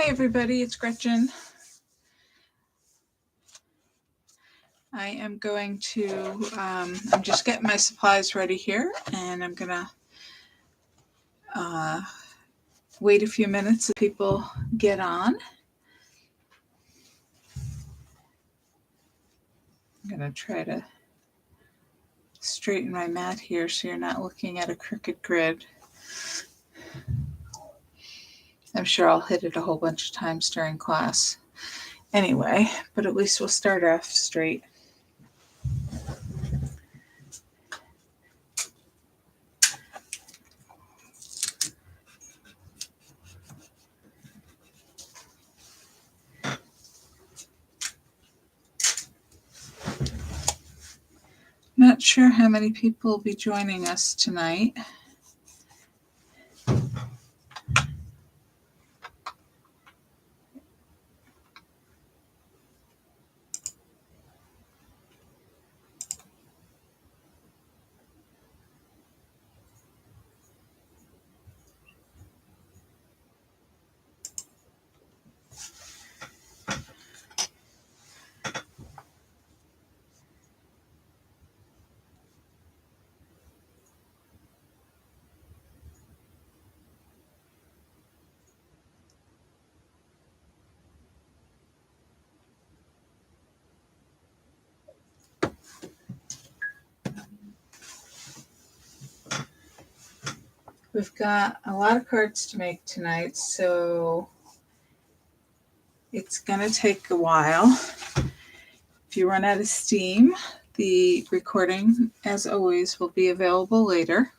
Hi everybody, it's Gretchen. I am going to, I'm just getting my supplies ready here, and I'm gonna wait a few minutes as people get on. I'm gonna try to straighten my mat here so you're not looking at a crooked grid. I'm sure I'll hit it a whole bunch of times during class anyway, but at least we'll start off straight. Not sure how many people will be joining us tonight. We've got a lot of cards to make tonight, so it's going to take a while. If you run out of steam, the recording, as always, will be available later.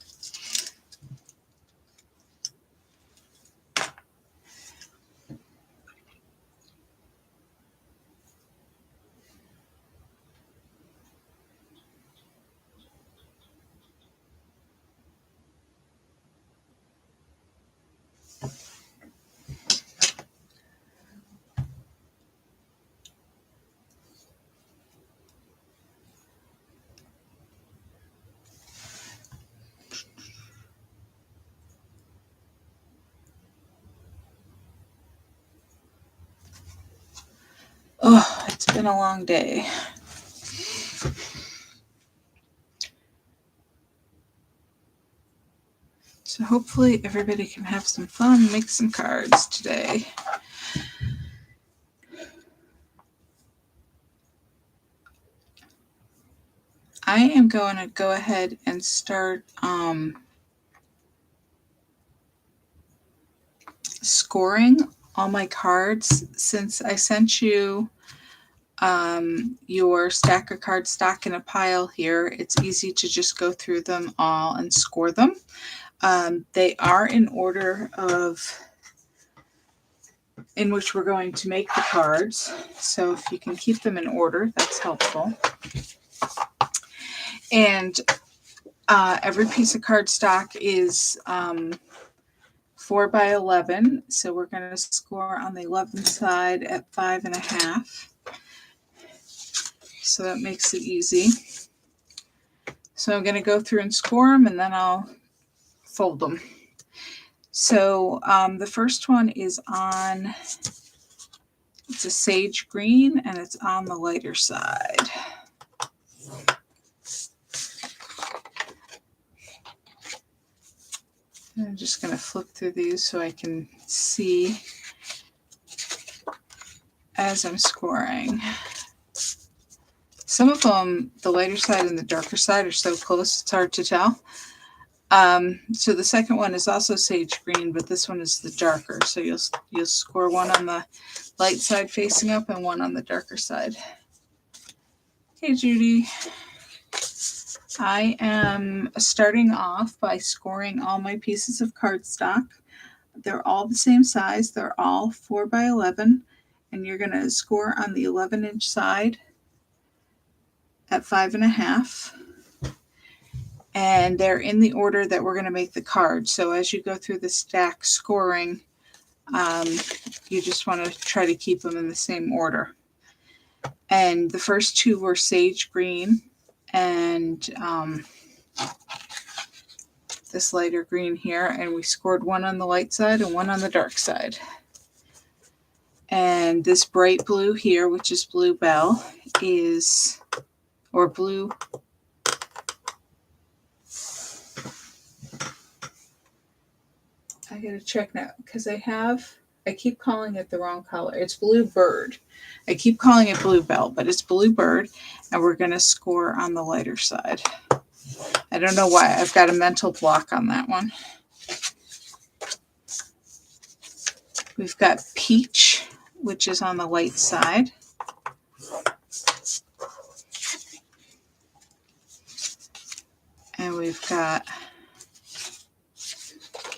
Oh, it's been a long day. So hopefully everybody can have some fun, make some cards today. I am going to go ahead and start scoring all my cards. Since I sent you your stack of card stock in a pile here, it's easy to just go through them all and score them. They are in order in which we're going to make the cards. So if you can keep them in order, that's helpful. And every piece of cardstock is 4 by 11. So we're going to score on the 11 side at 5.5. So that makes it easy. So I'm going to go through and score them, and then I'll fold them. So the first one is on, it's a sage green, and it's on the lighter side. I'm just going to flip through these so I can see as I'm scoring. Some of them, the lighter side and the darker side, are so close it's hard to tell. So the second one is also sage green, but this one is the darker. So you'll score one on the light side facing up and one on the darker side. Hey, Judy. I am starting off by scoring all my pieces of cardstock. They're all the same size. They're all 4 by 11, and you're going to score on the 11-inch side at 5.5. And they're in the order that we're going to make the card. So as you go through the stack scoring, you just want to try to keep them in the same order. And the first two were sage green and this lighter green here. And we scored one on the light side and one on the dark side. And this bright blue here, which is Bluebell, is, or blue, I gotta check now because I keep calling it the wrong color. It's Bluebird. I keep calling it Bluebell, but it's Bluebird, and we're gonna score on the lighter side. I don't know why, I've got a mental block on that one. We've got Peach, which is on the light side. And we've got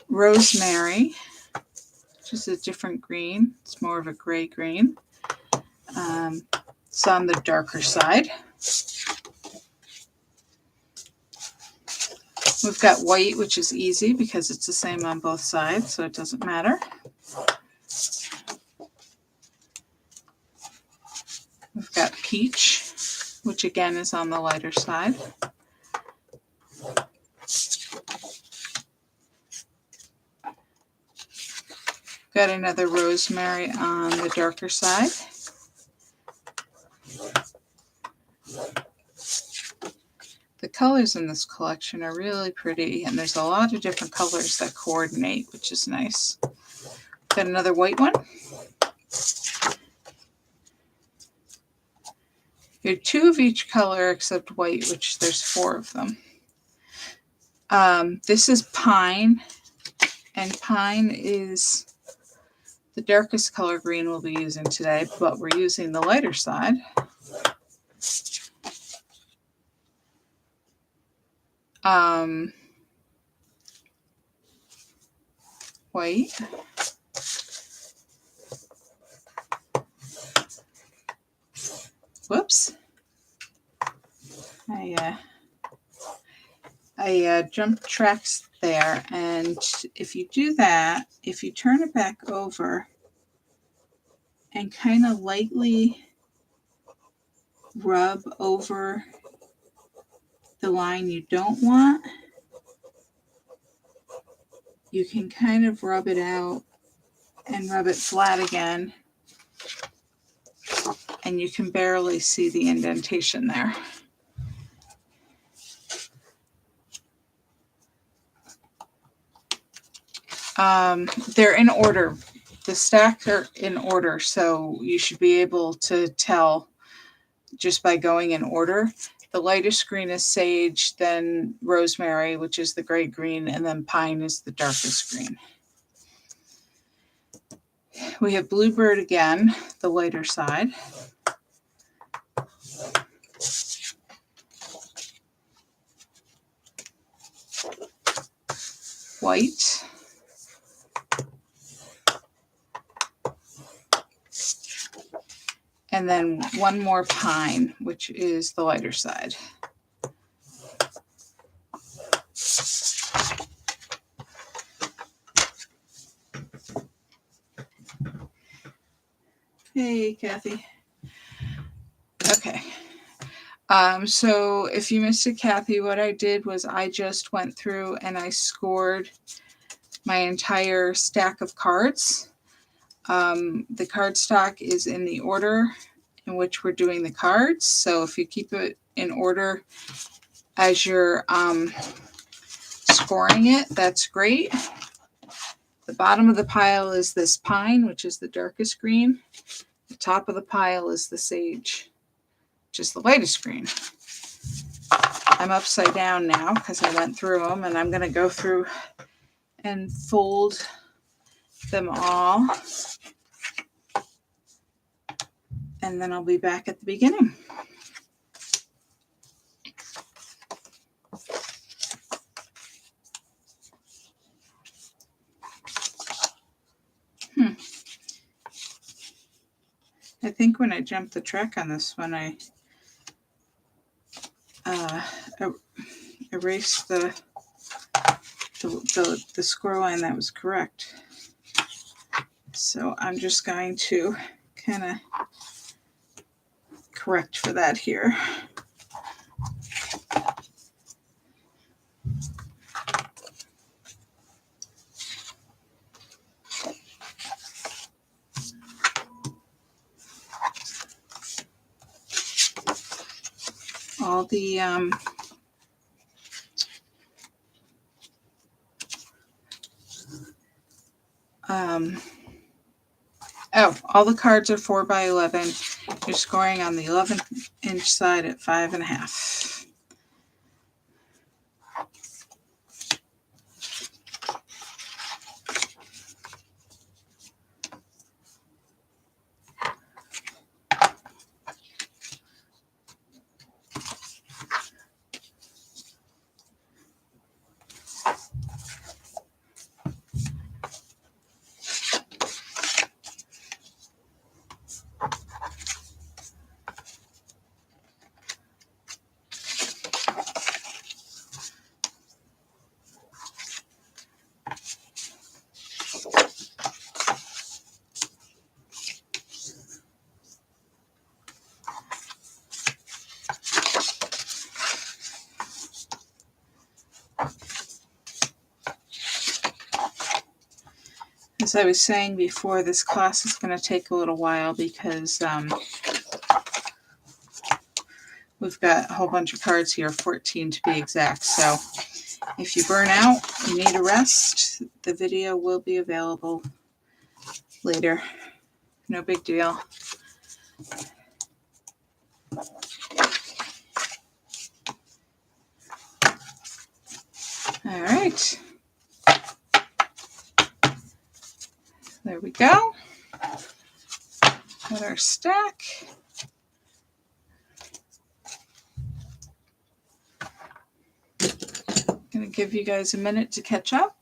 Rosemary, which is a different green. It's more of a gray green. It's on the darker side. We've got white, which is easy because it's the same on both sides, so it doesn't matter. We've got Peach, which again is on the lighter side. Got another Rosemary on the darker side. The colors in this collection are really pretty, and there's a lot of different colors that coordinate, which is nice. Got another white one. You have 2 of each color except white, which there's 4 of them. This is Pine, and Pine is the darkest color green we'll be using today, but we're using the lighter side. White. Whoops. I jumped tracks there, and if you do that, if you turn it back over and kind of lightly rub over the line you don't want, you can kind of rub it out and rub it flat again, and you can barely see the indentation there. They're in order. The stacks are in order, so you should be able to tell just by going in order. The lightest green is Sage, then Rosemary, which is the gray green, and then Pine is the darkest green. We have Bluebird again, the lighter side. White. And then one more Pine, which is the lighter side. Hey, Kathy. Okay. So if you missed it, Kathy, what I did was I just went through and I scored my entire stack of cards. The card stock is in the order in which we're doing the cards. So if you keep it in order as you're scoring it, that's great. The bottom of the pile is this Pine, which is the darkest green. The top of the pile is the Sage, which is the lightest green. I'm upside down now because I went through them, and I'm going to go through and fold them all. And then I'll be back at the beginning. I think when I jumped the track on this one, I erased the score line that was correct. So I'm just going to kind of correct for that here. all the all the cards are 4 by 11. You're scoring on the 11-inch side at 5.5. As I was saying before, this class is going to take a little while because we've got a whole bunch of cards here, 14 to be exact. So if you burn out, you need a rest, the video will be available later. No big deal. All right. There we go. Got our stack. I'm going to give you guys a minute to catch up.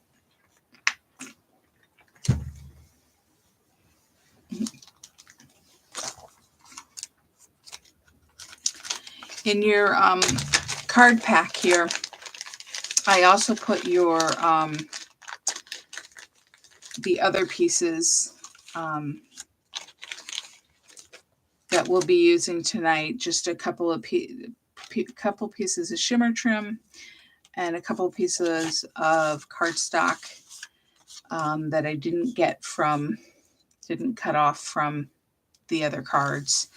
In your card pack here, I also put your the other pieces that we'll be using tonight. Just a couple of pieces of shimmer trim and a couple of pieces of cardstock that I didn't cut off from the other cards.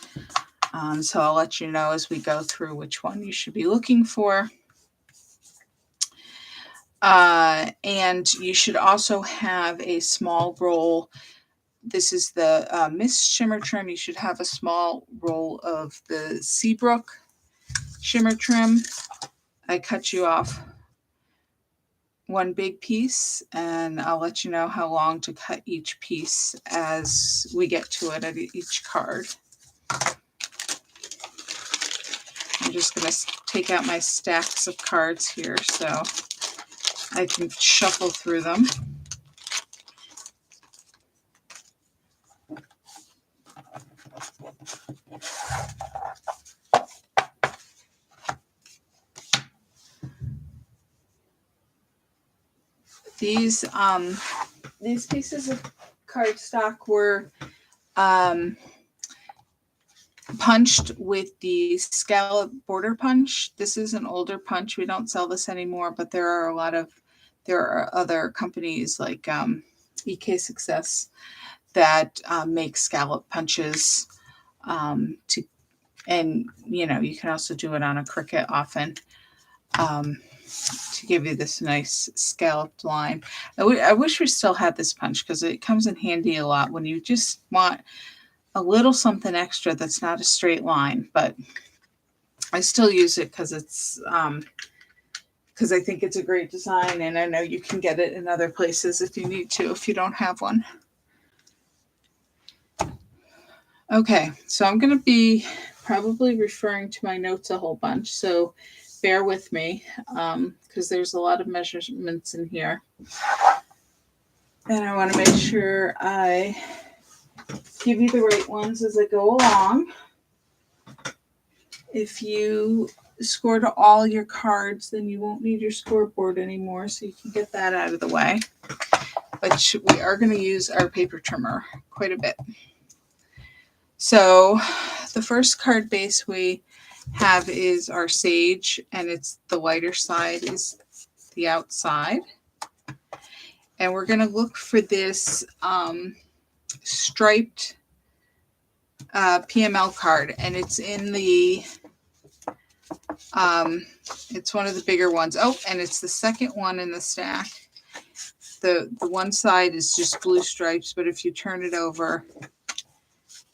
So I'll let you know as we go through which one you should be looking for. And you should also have a small roll. This is the Mist Shimmer Trim. You should have a small roll of the Seabrook Shimmer Trim. I cut you off one big piece, and I'll let you know how long to cut each piece as we get to it at each card. I'm just going to take out my stacks of cards here so I can shuffle through them. These pieces of cardstock were punched with the scallop border punch. This is an older punch. We don't sell this anymore, but there are other companies like EK Success that make scallop punches and you can also do it on a Cricut often to give you this nice scalloped line. I wish we still had this punch because it comes in handy a lot when you just want a little something extra that's not a straight line, but I still use it because it's because I think it's a great design, and I know you can get it in other places if you need to, if you don't have one. Okay, so I'm going to be probably referring to my notes a whole bunch, so bear with me because there's a lot of measurements in here. And I want to make sure I give you the right ones as I go along. If you scored all your cards, then you won't need your scoreboard anymore, so you can get that out of the way. But we are going to use our paper trimmer quite a bit. So the first card base we have is our sage, and it's the lighter side is the outside. And we're going to look for this striped PML card, and it's in the It's one of the bigger ones. Oh, and it's the second one in the stack. The one side is just blue stripes, but if you turn it over,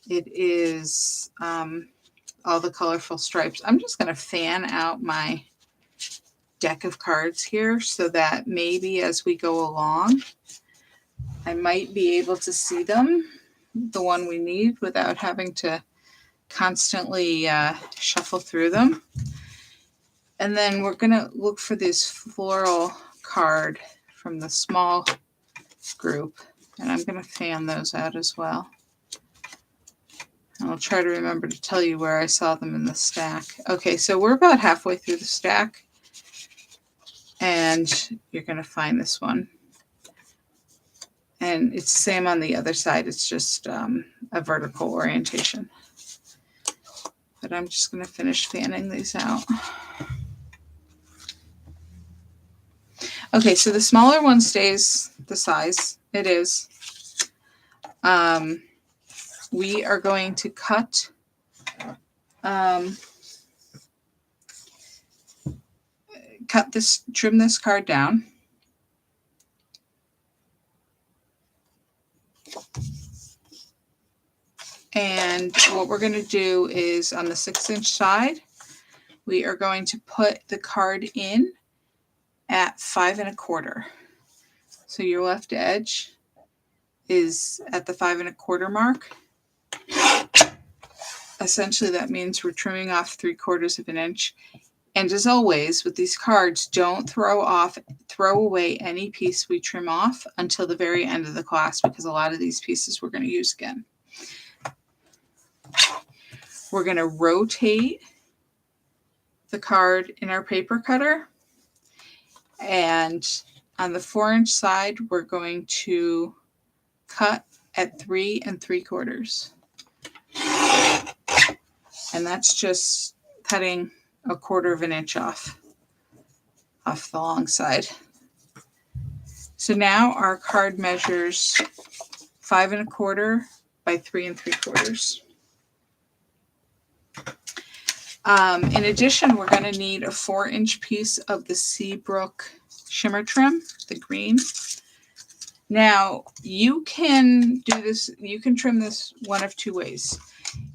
it is all the colorful stripes. I'm just going to fan out my deck of cards here so that maybe as we go along, I might be able to see them, the one we need, without having to constantly shuffle through them. And then we're going to look for this floral card from the small group. And I'm going to fan those out as well. And I'll try to remember to tell you where I saw them in the stack. Okay, so we're about halfway through the stack. And you're going to find this one. And it's the same on the other side. It's just a vertical orientation. But I'm just going to finish fanning these out. Okay, so the smaller one stays the size it is. We are going to cut trim this card down. And what we're going to do is on the 6-inch side, we are going to put the card in at 5 1/4. So your left edge is at the 5 1/4 mark. Essentially, that means we're trimming off 3/4 of an inch. And as always, with these cards, don't throw away any piece we trim off until the very end of the class, because a lot of these pieces we're going to use again. We're going to rotate the card in our paper cutter. And on the 4-inch side, we're going to cut at 3 3/4. And that's just cutting 1/4 of an inch off the long side. So now our card measures 5 1/4 by 3 3/4. In addition, we're going to need a 4-inch piece of the Seabrook shimmer trim, the green. Now, you can do this, you can trim this one of two ways.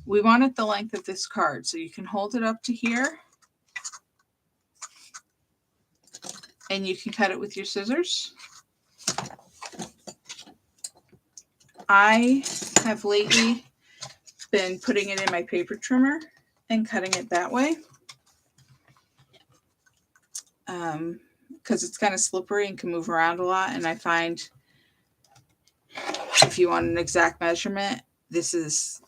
We want it the length of this card, so you can hold it up to here, and you can cut it with your scissors. I have lately been putting it in my paper trimmer and cutting it that way, because it's kind of slippery and can move around a lot. And I find if you want an exact measurement, this is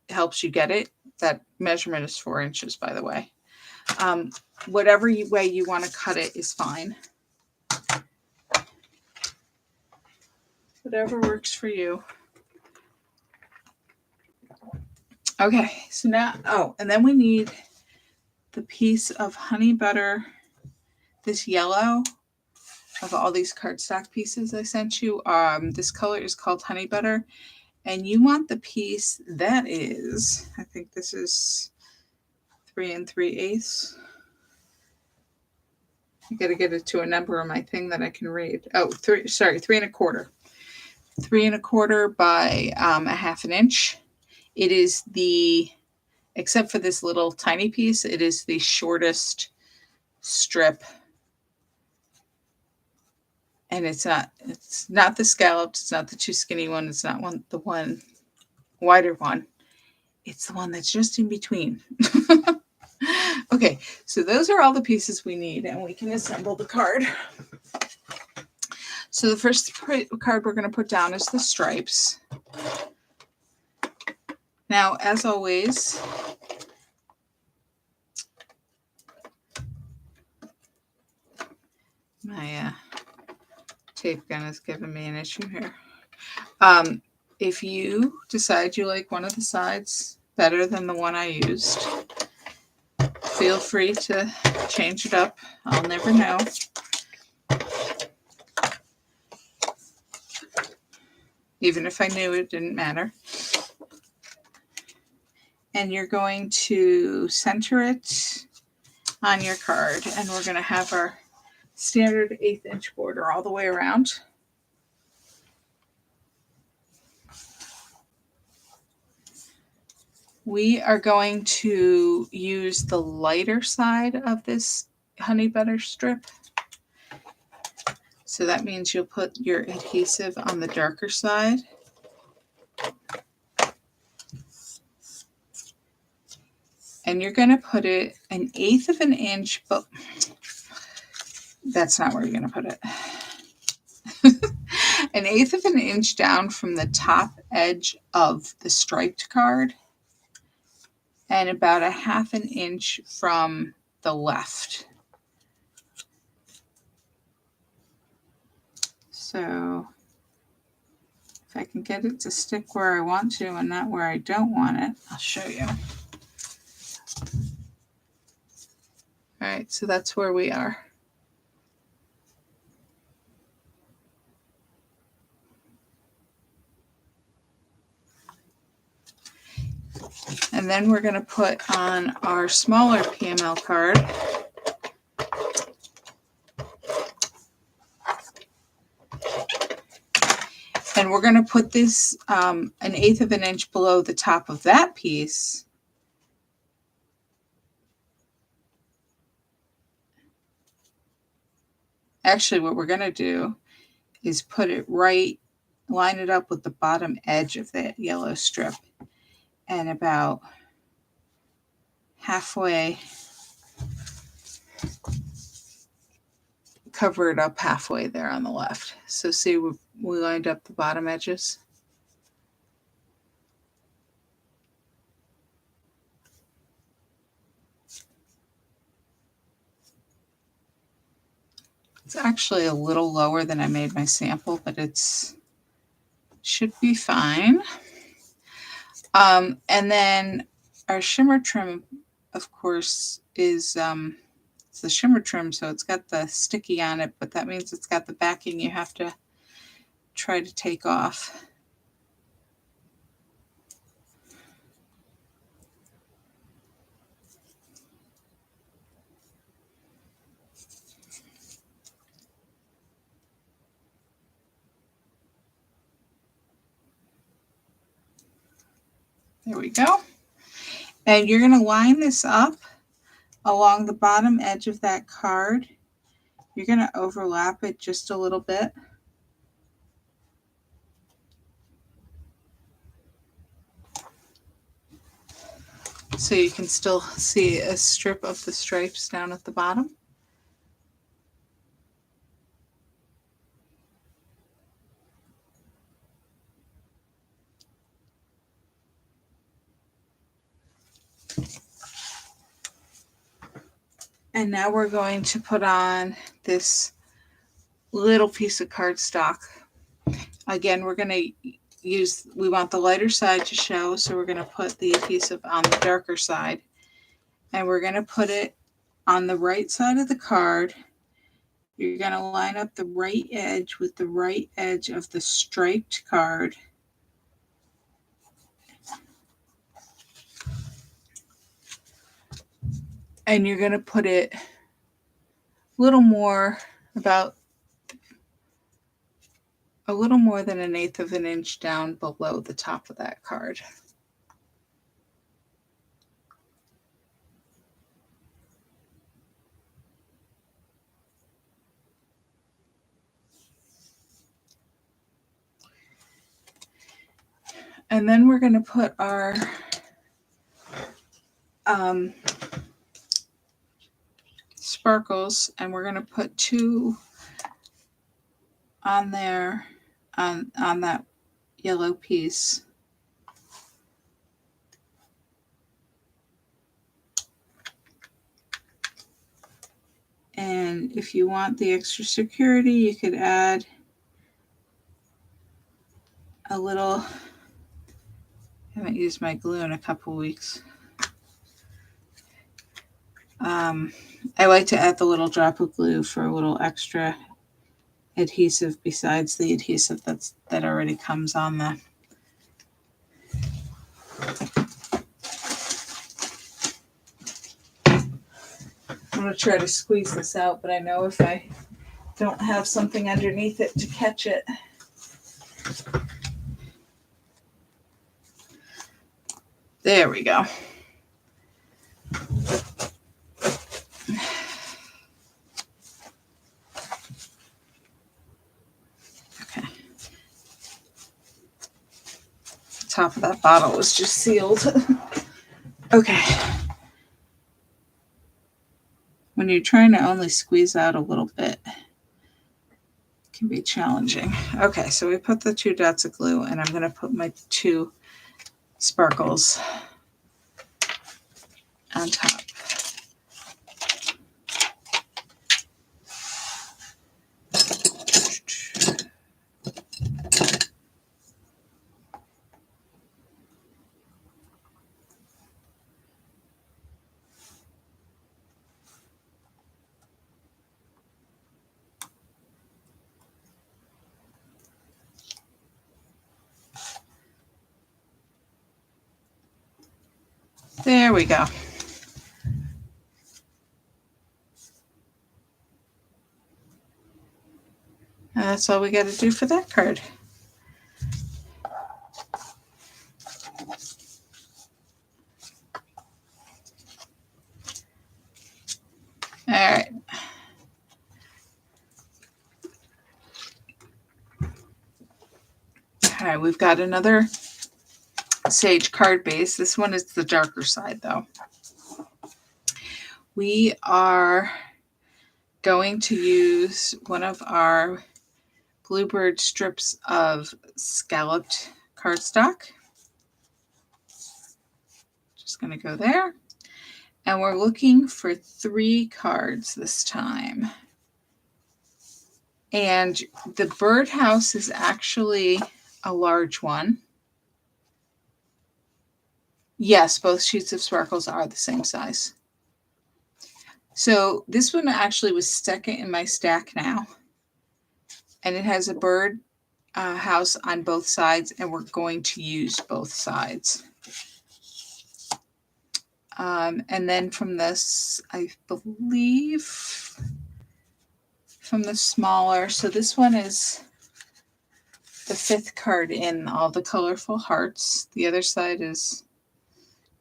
helps you get it. That measurement is 4 inches, by the way. Whatever way you want to cut it is fine. Whatever works for you. Okay, so now, and then we need the piece of honey butter, this yellow of all these cardstock pieces I sent you. This color is called honey butter, and you want the piece that is, I think this is 3 3/8. I got to get it to a number on my thing that I can read. Oh, 3 1/4. 3 1/4 by 1/2 inch. It is except for this little tiny piece, it is the shortest strip. And it's not the scalloped, it's not the too skinny one, it's not the one wider one. It's the one that's just in between. Okay, so those are all the pieces we need, and we can assemble the card. So the first card we're going to put down is the stripes. Now, as always, my tape gun is giving me an issue here. If you decide you like one of the sides better than the one I used, feel free to change it up. I'll never know. Even if I knew, it didn't matter. And you're going to center it on your card. And we're going to have our standard 1/8 inch border all the way around. We are going to use the lighter side of this honey butter strip. So that means you'll put your adhesive on the darker side. And you're going to put it 1/8 of an inch, but that's not where you're going to put it. 1/8 of an inch down from the top edge of the striped card, and about 1/2 inch from the left. So if I can get it to stick where I want to and not where I don't want it, I'll show you. All right, so that's where we are. And then we're going to put on our smaller PML card. And we're going to put this 1/8 of an inch below the top of that piece. Actually, what we're going to do is put it right, line it up with the bottom edge of that yellow strip, and about halfway, cover it up halfway there on the left. So see, we lined up the bottom edges. It's actually a little lower than I made my sample, but it's should be fine. And then our shimmer trim, of course, is it's the shimmer trim, so it's got the sticky on it, but that means it's got the backing you have to try to take off. There we go. And you're going to line this up along the bottom edge of that card. You're going to overlap it just a little bit. So you can still see a strip of the stripes down at the bottom. And now we're going to put on this little piece of cardstock. Again, we're going to use, we want the lighter side to show, so we're going to put the adhesive on the darker side. And we're going to put it on the right side of the card. You're going to line up the right edge with the right edge of the striped card. And you're going to put it a little more, about a little more than 1/8 of an inch down below the top of that card. And then we're going to put our sparkles, and we're going to put 2 on there on that yellow piece. And if you want the extra security, you could add a little, I haven't used my glue in a couple weeks. I like to add the little drop of glue for a little extra adhesive besides the adhesive that already comes on the try to squeeze this out, but I know if I don't have something underneath it to catch it. There we go. Okay. The top of that bottle was just sealed. Okay. When you're trying to only squeeze out a little bit, it can be challenging. Okay, so we put the 2 dots of glue, and I'm going to put my 2 sparkles on top. There we go. And that's all we got to do for that card. All right. All right, we've got another Sage card base. This one is the darker side, though. We are going to use one of our Bluebird strips of scalloped cardstock. Just going to go there. And we're looking for 3 cards this time. And the birdhouse is actually a large one. Yes, both sheets of sparkles are the same size. So this one actually was second in my stack now. And it has a bird house on both sides, and we're going to use both sides. And then from this, I believe, from the smaller, so this one is the 5th card in all the colorful hearts. The other side is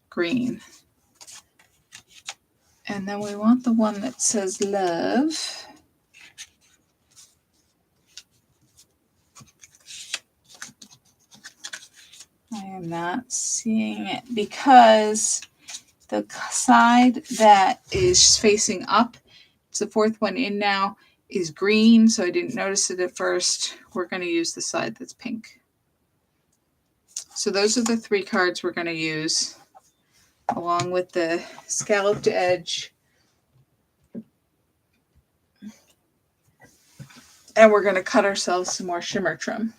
green. And then we want the one that says love. I am not seeing it because the side that is facing up, it's the 4th one in now, is green, so I didn't notice it at first. We're going to use the side that's pink. So those are the 3 cards we're going to use, along with the scalloped edge. And we're going to cut ourselves some more shimmer trim.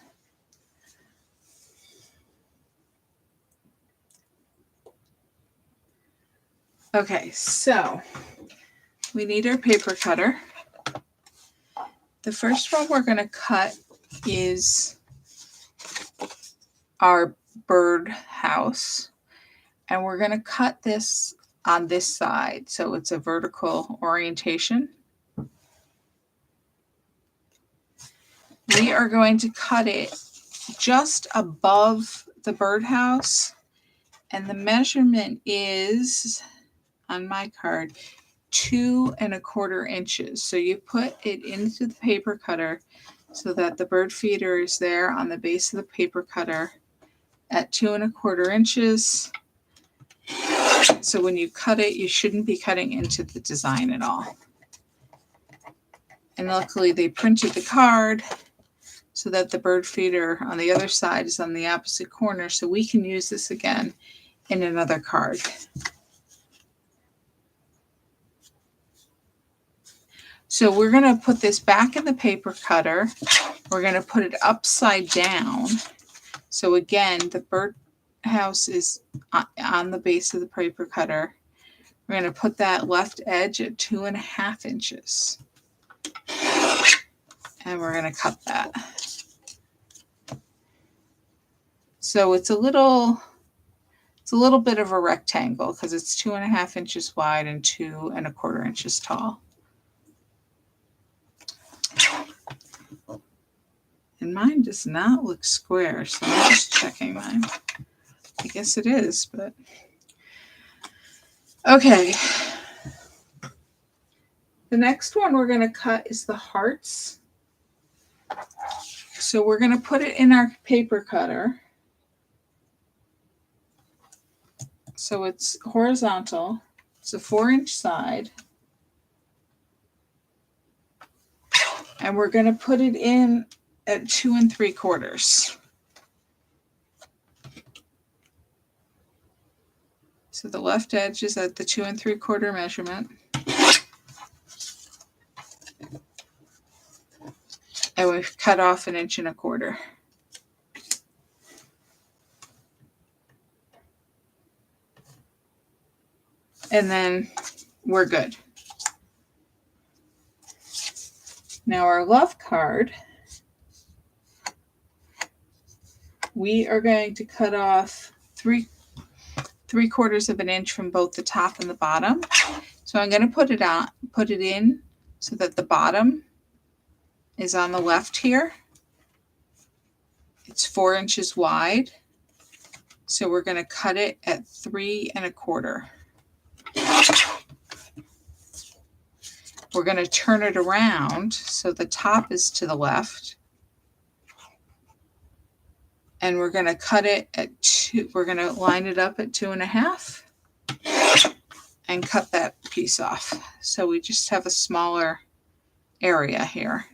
Okay, so we need our paper cutter. The first one we're going to cut is our bird house. And we're going to cut this on this side, so it's a vertical orientation. We are going to cut it just above the birdhouse, and the measurement is, on my card, 2 1/4 inches. So you put it into the paper cutter so that the bird feeder is there on the base of the paper cutter at 2 1/4 inches. So when you cut it, you shouldn't be cutting into the design at all. And luckily they printed the card so that the bird feeder on the other side is on the opposite corner, so we can use this again in another card. So we're going to put this back in the paper cutter. We're going to put it upside down. So again, the bird house is on the base of the paper cutter. We're going to put that left edge at 2 1/2 inches. And we're going to cut that. So it's a little It's a little bit of a rectangle because it's 2.5 inches wide and 2¼ inches tall. And mine does not look square, so I'm just checking mine. I guess it is, but okay. The next one we're going to cut is the hearts. So we're going to put it in our paper cutter. So it's horizontal. It's a 4-inch side. And we're going to put it in at 2 3/4. So the left edge is at the 2 3/4 measurement. And we've cut off 1 1/4 inches. And then we're good. Now our love card, we are going to cut off 3/4 of an inch from both the top and the bottom. So I'm going to put it in so that the bottom is on the left here. It's 4 inches wide. So we're going to cut it at 3 1/4. We're going to turn it around so the top is to the left. And we're going to cut it at 2. We're going to line it up at 2 1/2 and cut that piece off. So we just have a smaller area here.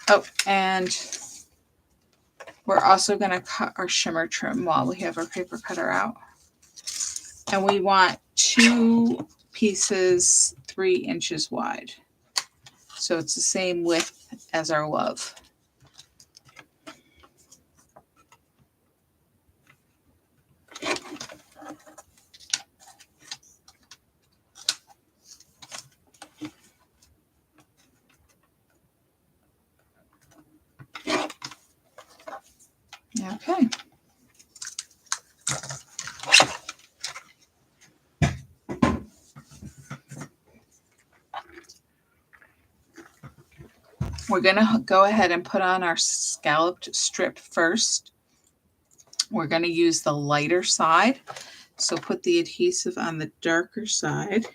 Oh, and we're also going to cut our shimmer trim while we have our paper cutter out. And we want 2 pieces 3 inches wide. So it's the same width as our love. Okay. We're going to go ahead and put on our scalloped strip first. We're going to use the lighter side. So put the adhesive on the darker side.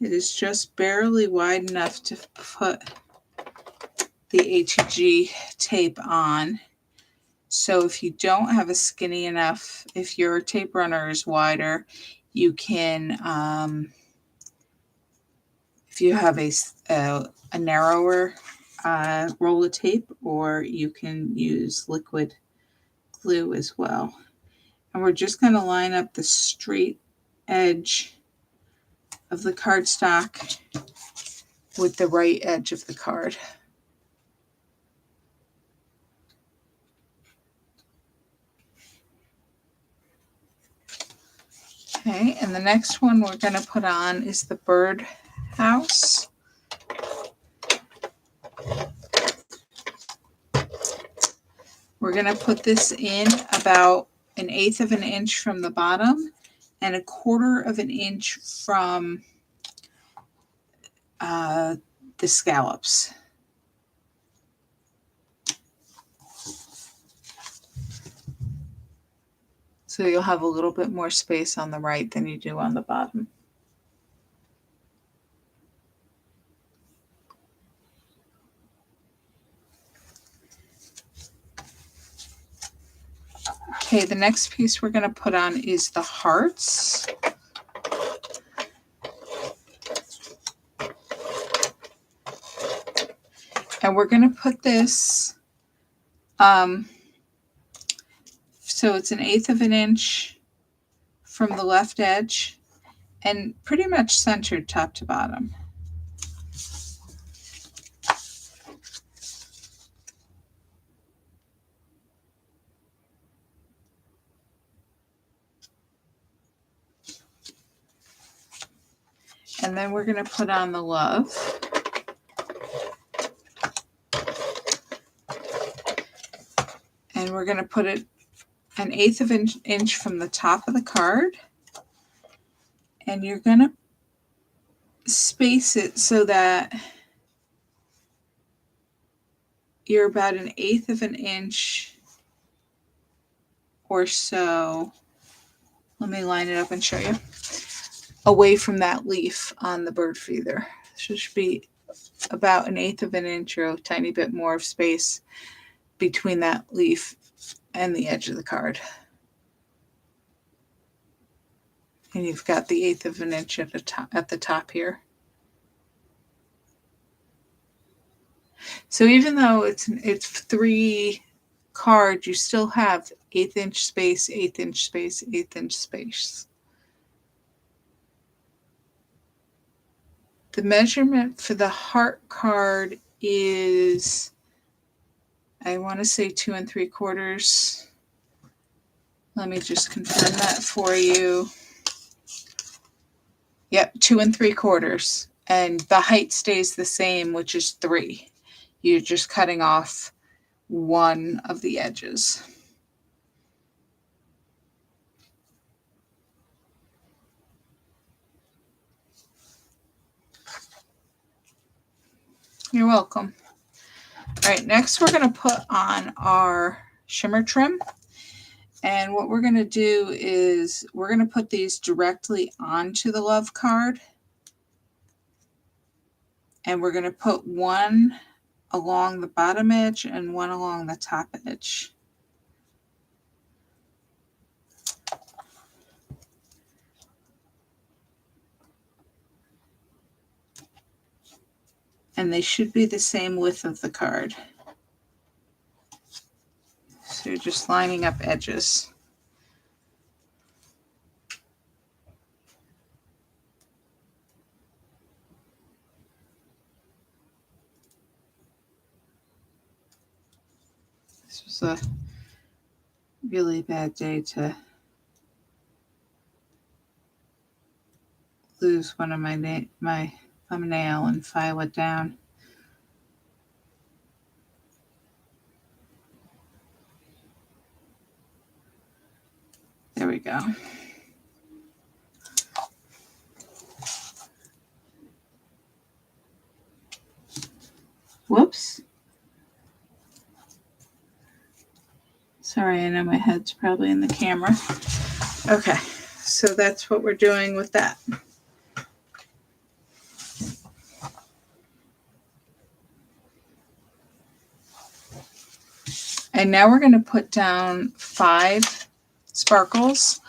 It is just barely wide enough to put the HG tape on. So if you don't have a skinny enough, if your tape runner is wider, you can, if you have a narrower roll of tape, or you can use liquid glue as well. And we're just going to line up the straight edge of the cardstock with the right edge of the card. Okay, and the next one we're going to put on is the bird house. We're going to put this in about 1/8 of an inch from the bottom and 1/4 of an inch from the scallops. So you'll have a little bit more space on the right than you do on the bottom. Okay, the next piece we're going to put on is the hearts. And we're going to put this, so it's 1/8 of an inch from the left edge and pretty much centered top to bottom. And then we're going to put on the love. And we're going to put it 1/8 of an inch from the top of the card. And you're going to space it so that you're about 1/8 of an inch or so. Let me line it up and show you. Away from that leaf on the bird feeder. So it should be about 1/8 of an inch or a tiny bit more of space between that leaf and the edge of the card. And you've got the 1/8 of an inch at the top here. So even though it's 3 cards, you still have 1/8 inch space, 1/8 inch space, 1/8 inch space. The measurement for the heart card is, I want to say 2 3/4. Let me just confirm that for you. Yep, 2 3/4. And the height stays the same, which is 3. You're just cutting off one of the edges. You're welcome. All right, next we're going to put on our shimmer trim. And what we're going to do is we're going to put these directly onto the love card. And we're going to put one along the bottom edge and one along the top edge. And they should be the same width of the card. So you're just lining up edges. This was a really bad day to lose one of my thumbnail and file it down. There we go. Whoops. Sorry, I know my head's probably in the camera. Okay, so that's what we're doing with that. And now we're going to put down 5 sparkles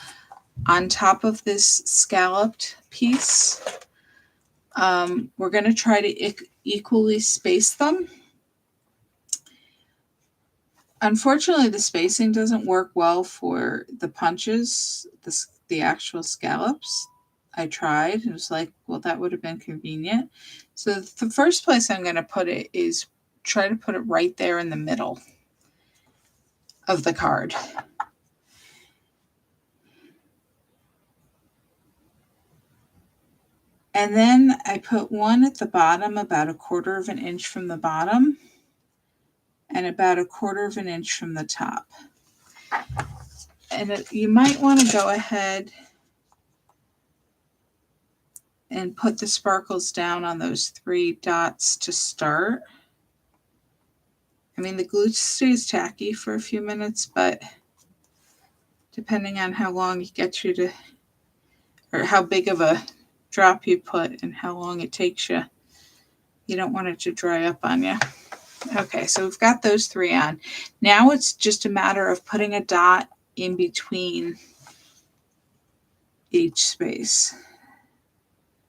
on top of this scalloped piece. We're going to try to equally space them. Unfortunately, the spacing doesn't work well for the punches, the actual scallops. I tried. It was like, well, that would have been convenient. So the first place I'm going to put it is try to put it right there in the middle of the card. And then I put one at the bottom, about 1/4 of an inch from the bottom, and about 1/4 of an inch from the top. And you might want to go ahead and put the sparkles down on those 3 dots to start. I mean, the glue stays tacky for a few minutes, but depending on how long it gets you to, or how big of a drop you put and how long it takes you, you don't want it to dry up on you. Okay, so we've got those 3 on. Now it's just a matter of putting a dot in between each space.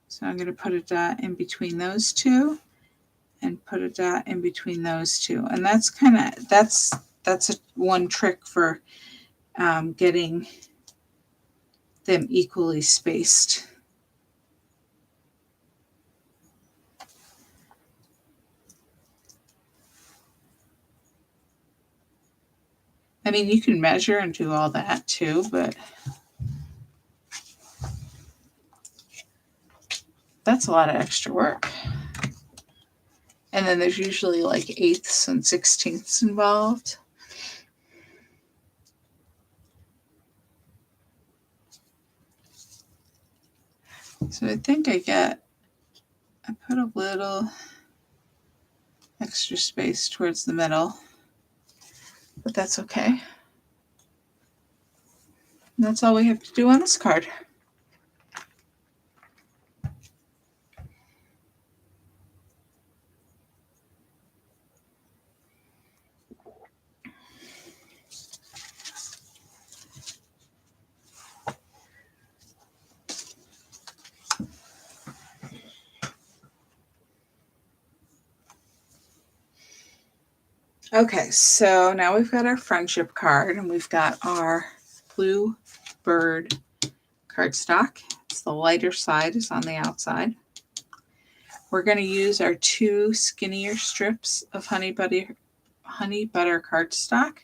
So I'm going to put a dot in between those 2 and put a dot in between those 2. And that's kind of, that's one trick for getting them equally spaced. I mean, you can measure and do all that too, but that's a lot of extra work. And then there's usually like 1/8 and 1/16 involved. So I think I put a little extra space towards the middle, but that's okay. And that's all we have to do on this card. Okay, so now we've got our friendship card and we've got our blue bird cardstock. It's the lighter side is on the outside. We're going to use our 2 skinnier strips of honey butter cardstock.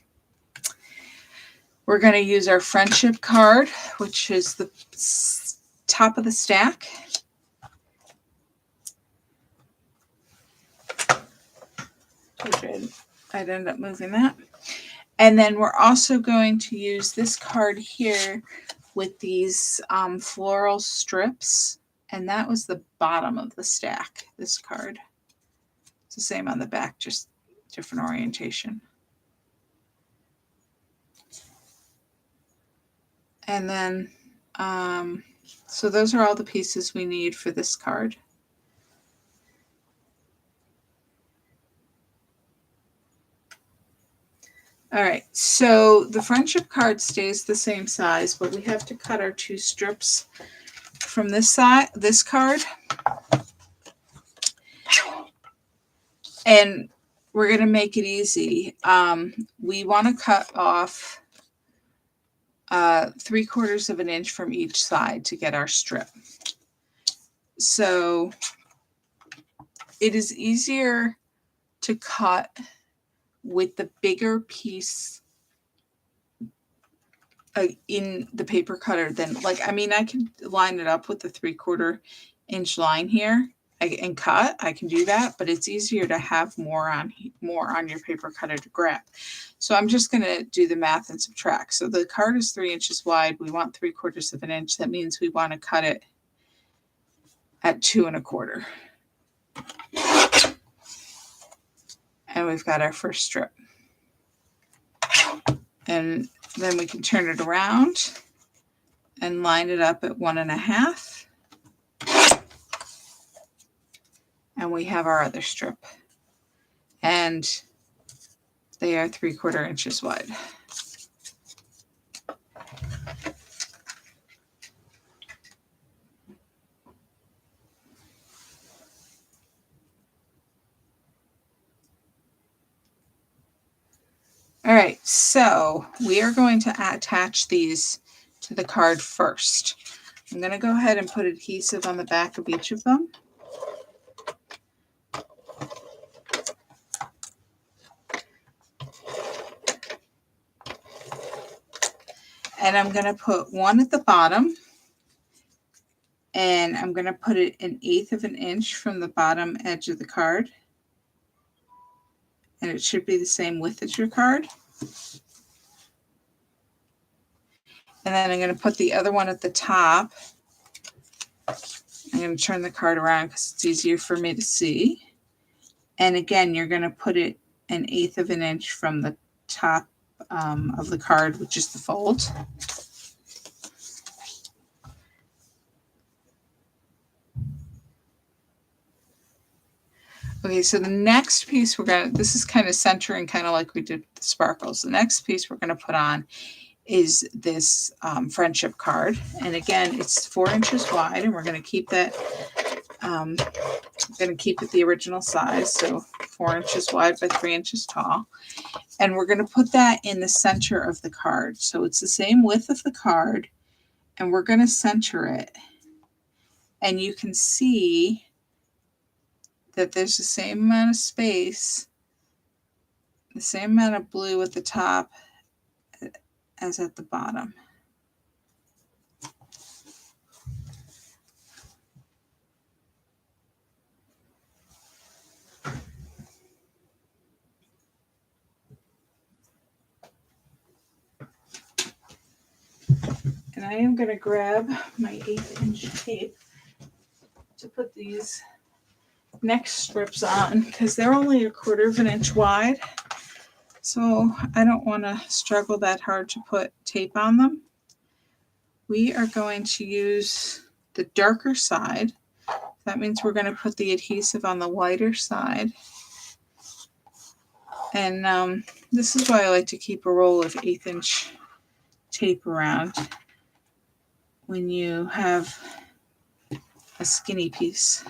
We're going to use our friendship card, which is the top of the stack. I'd end up moving that. And then we're also going to use this card here with these floral strips. And that was the bottom of the stack, this card. It's the same on the back, just different orientation. And then, so those are all the pieces we need for this card. All right, so the friendship card stays the same size, but we have to cut our 2 strips from this side, this card. And we're going to make it easy. We want to cut off 3/4 of an inch from each side to get our strip. So it is easier to cut with the bigger piece in the paper cutter than, like, I mean, I can line it up with the 3/4 inch line here and cut. I can do that, but it's easier to have more on your paper cutter to grab. So I'm just going to do the math and subtract. So the card is 3 inches wide. We want 3/4 of an inch. That means we want to cut it at 2 1/4. And we've got our first strip. And then we can turn it around and line it up at 1 1/2. And we have our other strip. And they are 3/4 inches wide. All right, so we are going to attach these to the card first. I'm going to go ahead and put adhesive on the back of each of them. And I'm going to put one at the bottom. And I'm going to put it 1/8 of an inch from the bottom edge of the card. And it should be the same width as your card. And then I'm going to put the other one at the top. I'm going to turn the card around because it's easier for me to see. And again, you're going to put it 1/8 of an inch from the top of the card, which is the fold. Okay, so the next piece this is kind of centering, kind of like we did with the sparkles. The next piece we're going to put on is this friendship card. And again, it's 4 inches wide, and we're going to keep that, going to keep it the original size. So 4 inches wide by 3 inches tall. And we're going to put that in the center of the card. So it's the same width of the card, and we're going to center it. And you can see that there's the same amount of space, the same amount of blue at the top as at the bottom. And I am going to grab my 1/8 inch tape put these neck strips on because they're only 1/4 of an inch wide. So I don't want to struggle that hard to put tape on them. We are going to use the darker side. That means we're going to put the adhesive on the lighter side. And this is why I like to keep a roll of 1/8 inch tape around when you have a skinny piece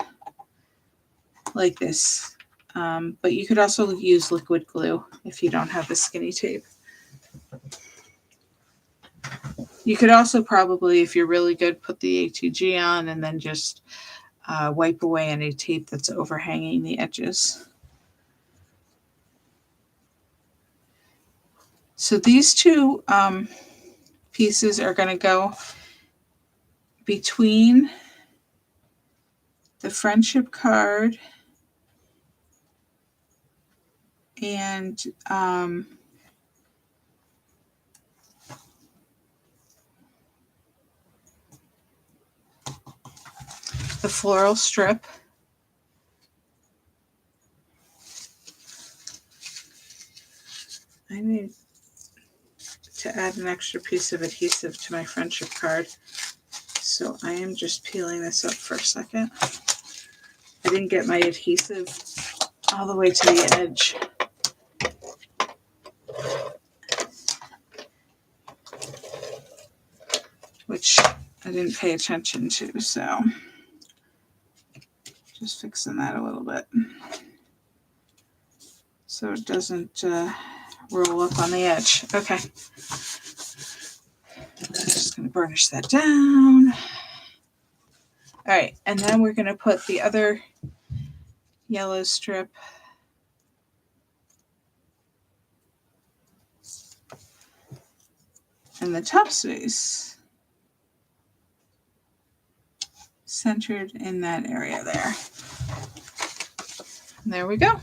like this. But you could also use liquid glue if you don't have the skinny tape. You could also probably, if you're really good, put the ATG on and then just wipe away any tape that's overhanging the edges. So these two pieces are going to go between the friendship card and the floral strip. I need to add an extra piece of adhesive to my friendship card. So I am just peeling this up for a second. I didn't get my adhesive all the way to the edge. Which I didn't pay attention to, so just fixing that a little bit so it doesn't roll up on the edge. Okay. I'm just going to burnish that down. All right, and then we're going to put the other yellow strip in the top space, centered in that area there. And there we go.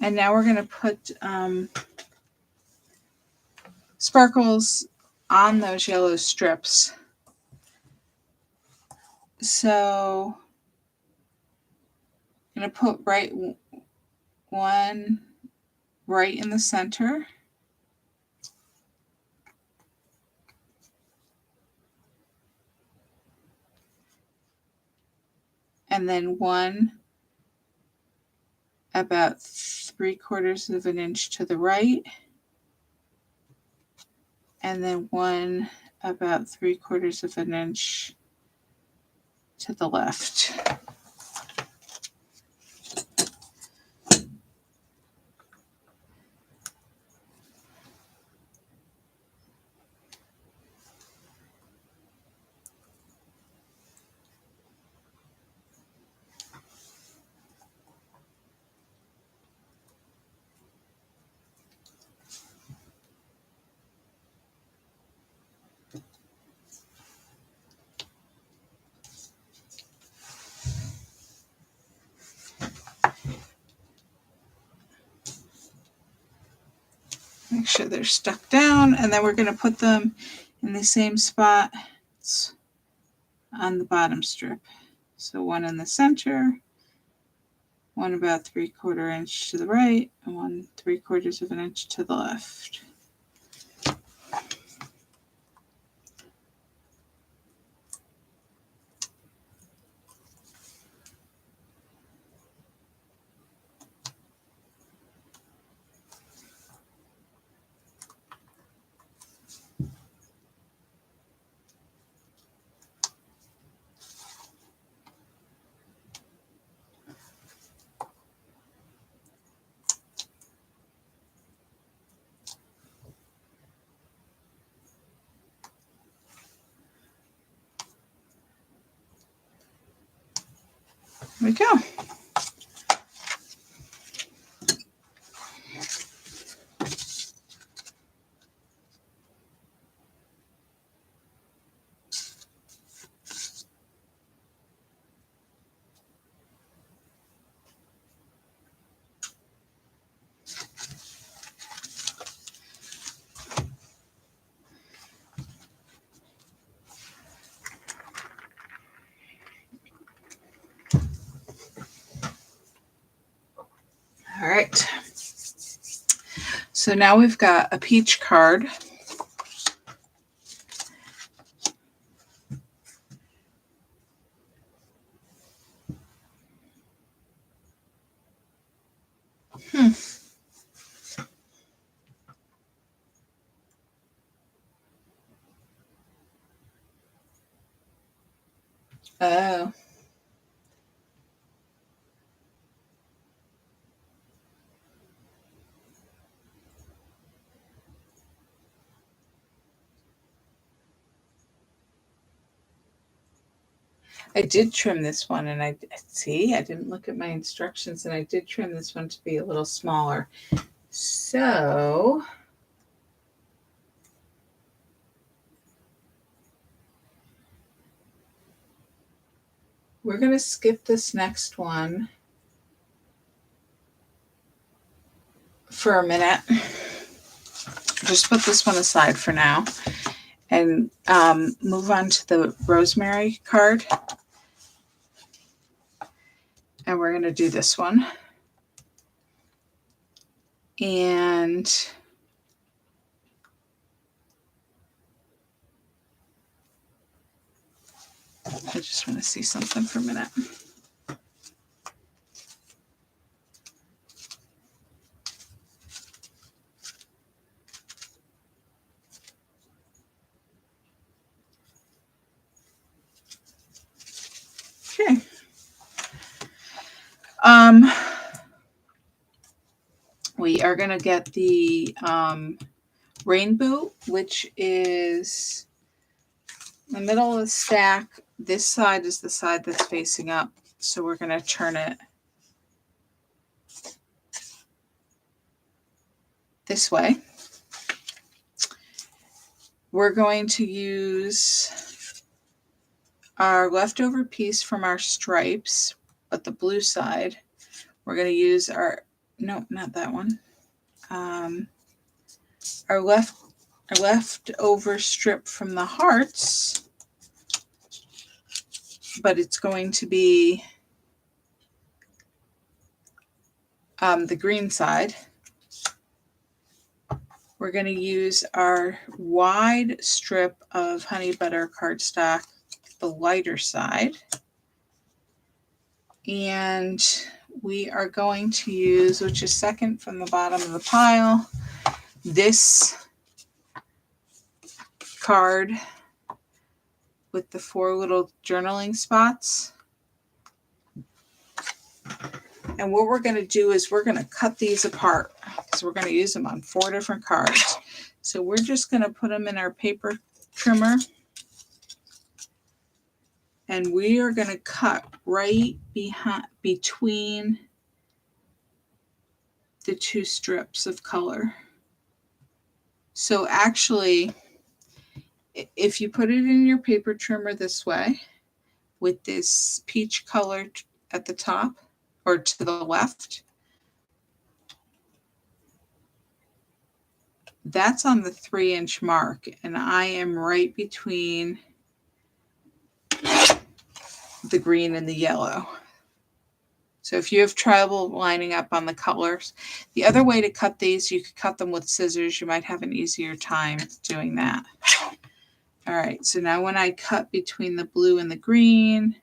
And now we're going to put sparkles on those yellow strips. So I'm going to put one right in the center. And then one about 3/4 of an inch to the right. And then one about 3/4 of an inch to the left. Make sure they're stuck down, and then we're going to put them in the same spot on the bottom strip. So one in the center, one about 3/4 inch to the right, and one 3/4 of an inch to the left. There we go. Perfect. So now we've got a peach card. Oh. I did trim this one, and I didn't look at my instructions, and I did trim this one to be a little smaller. So we're going to skip this next one for a minute. Just put this one aside for now and move on to the rosemary card. And we're going to do this one. And I just want to see something for a minute. Okay. We are going to get the rainbow, which is the middle of the stack. This side is the side that's facing up. So we're going to turn it this way. We're going to use our leftover piece from our stripes, but the blue side. We're going to use our, no, not that one. Our leftover strip from the hearts, but it's going to be the green side. We're going to use our wide strip of honey butter cardstock, the lighter side. And we are going to use, which is second from the bottom of the pile, this card with the 4 little journaling spots. And what we're going to do is we're going to cut these apart because we're going to use them on 4 different cards. So we're just going to put them in our paper trimmer. And we are going to cut right between the 2 strips of color. So actually, if you put it in your paper trimmer this way, with this peach color at the top or to the left, that's on the 3-inch mark, and I am right between the green and the yellow. So if you have trouble lining up on the colors, the other way to cut these, you could cut them with scissors. You might have an easier time doing that. All right, so now when I cut between the blue and the green,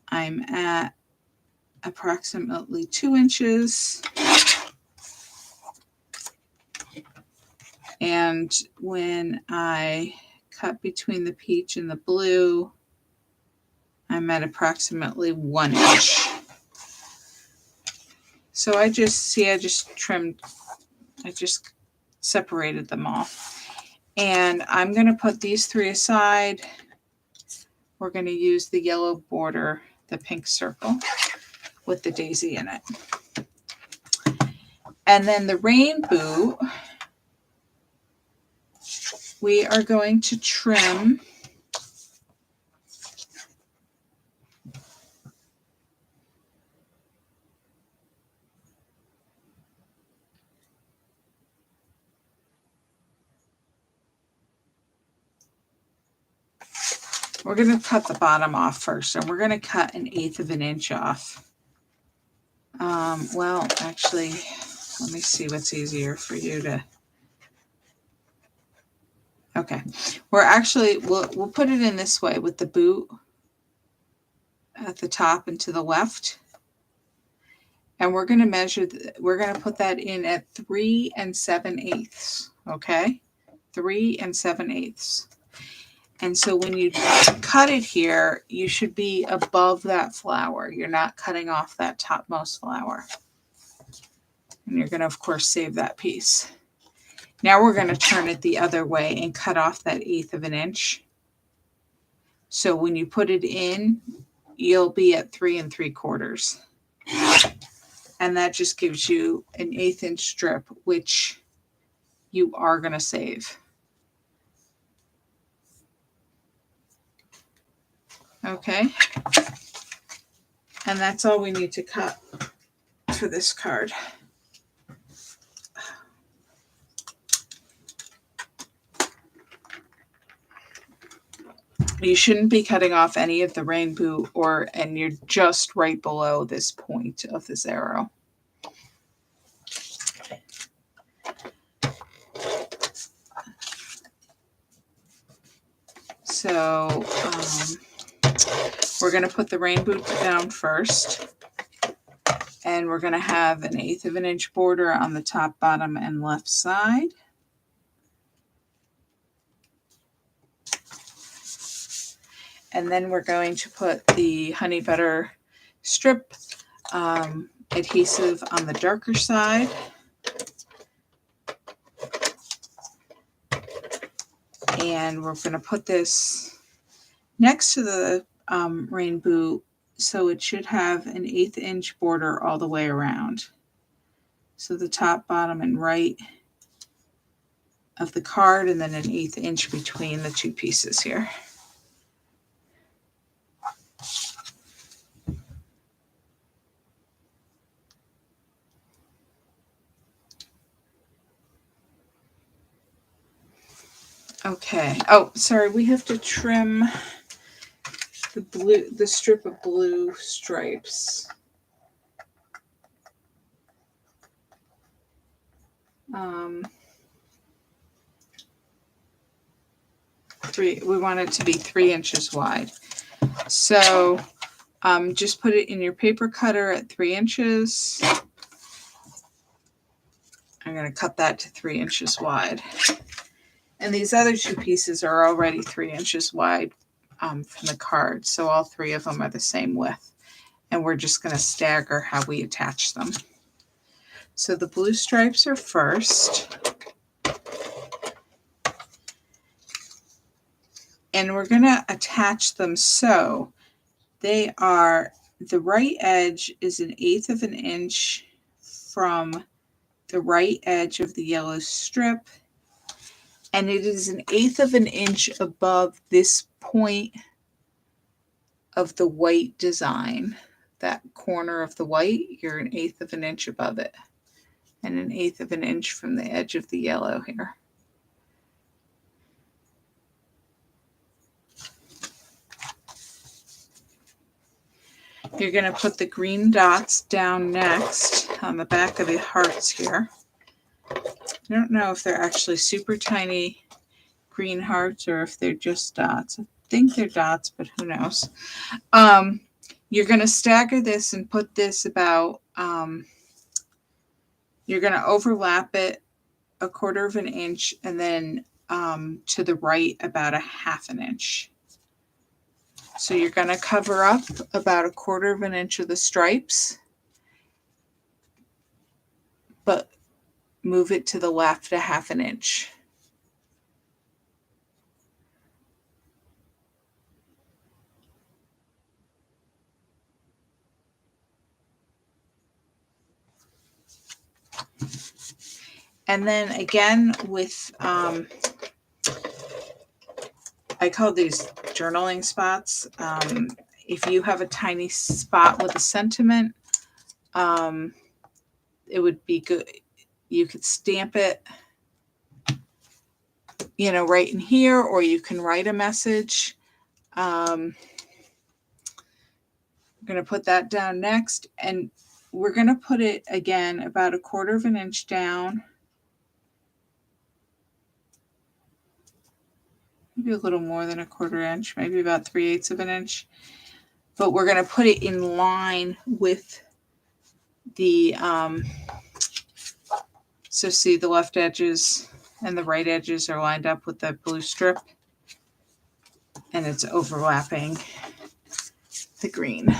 I'm at approximately 2 inches. And when I cut between the peach and the blue, I'm at approximately 1 inch. So I just separated them all. And I'm going to put these 3 aside. We're going to use the yellow border, the pink circle with the daisy in it. And then the rainbow, we are going to trim we're going to cut the bottom off first, and we're going to cut 1/8 of an inch off Well, actually, let me see what's easier for you to. Okay, we'll put it in this way with the boot at the top and to the left. And we're going to measure, we're going to put that in at 3 7/8. Okay, 3 7/8. And so when you cut it here, you should be above that flower. You're not cutting off that topmost flower. And you're going to, of course, save that piece. Now we're going to turn it the other way and cut off that 1/8 of an inch. So when you put it in, you'll be at 3 3/4. And that just gives you an 1/8 inch strip, which you are going to save. Okay. And that's all we need to cut for this card. You shouldn't be cutting off any of the rainbow and you're just right below this point of this arrow. So we're going to put the rainbow down first. And we're going to have an 1/8 of an inch border on the top, bottom, and left side. And then we're going to put the honey butter strip adhesive on the darker side. And we're going to put this next to the rainbow, so it should have an 1/8 inch border all the way around. So the top, bottom, and right of the card, and then an 1/8 inch between the two pieces here. Okay. Oh, sorry. We have to trim the strip of blue stripes. We want it to be 3 inches wide. So just put it in your paper cutter at 3 inches. I'm going to cut that to 3 inches wide. And these other two pieces are already 3 inches wide from the card. So all three of them are the same width. And we're just going to stagger how we attach them. So the blue stripes are first. And we're going to attach them so they are, the right edge is an 1/8 of an inch from the right edge of the yellow strip. And it is an 1/8 of an inch above this point of the white design. That corner of the white, you're an 1/8 of an inch above it. And an 1/8 of an inch from the edge of the yellow here. You're going to put the green dots down next on the back of the hearts here. I don't know if they're actually super tiny green hearts or if they're just dots. I think they're dots, but who knows. You're going to stagger this and put this about, you're going to overlap it 1/4 of an inch and then to the right about 1/2 an inch. So you're going to cover up about 1/4 of an inch of the stripes, but move it to the left 1/2 an inch. And then again with, I call these journaling spots. If you have a tiny spot with a sentiment, it would be good. You could stamp it, right in here, or you can write a message. I'm going to put that down next. And we're going to put it again about 1/4 of an inch down. Maybe a little more than 1/4 inch, maybe about 3/8 of an inch. But we're going to put it in line with the, so see the left edges and the right edges are lined up with the blue strip, and it's overlapping the green.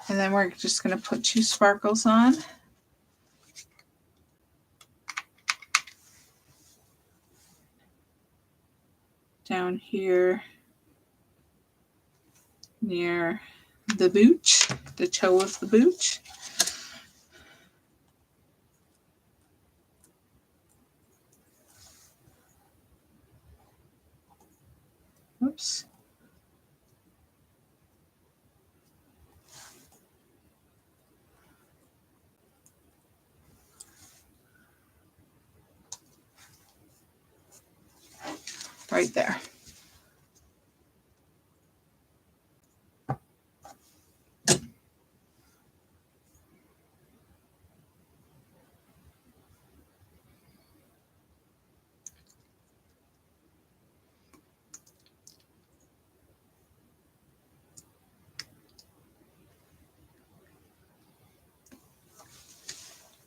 And then we're just going to put 2 sparkles on. Down here near the boot, the toe of the boot. Oops. Right there.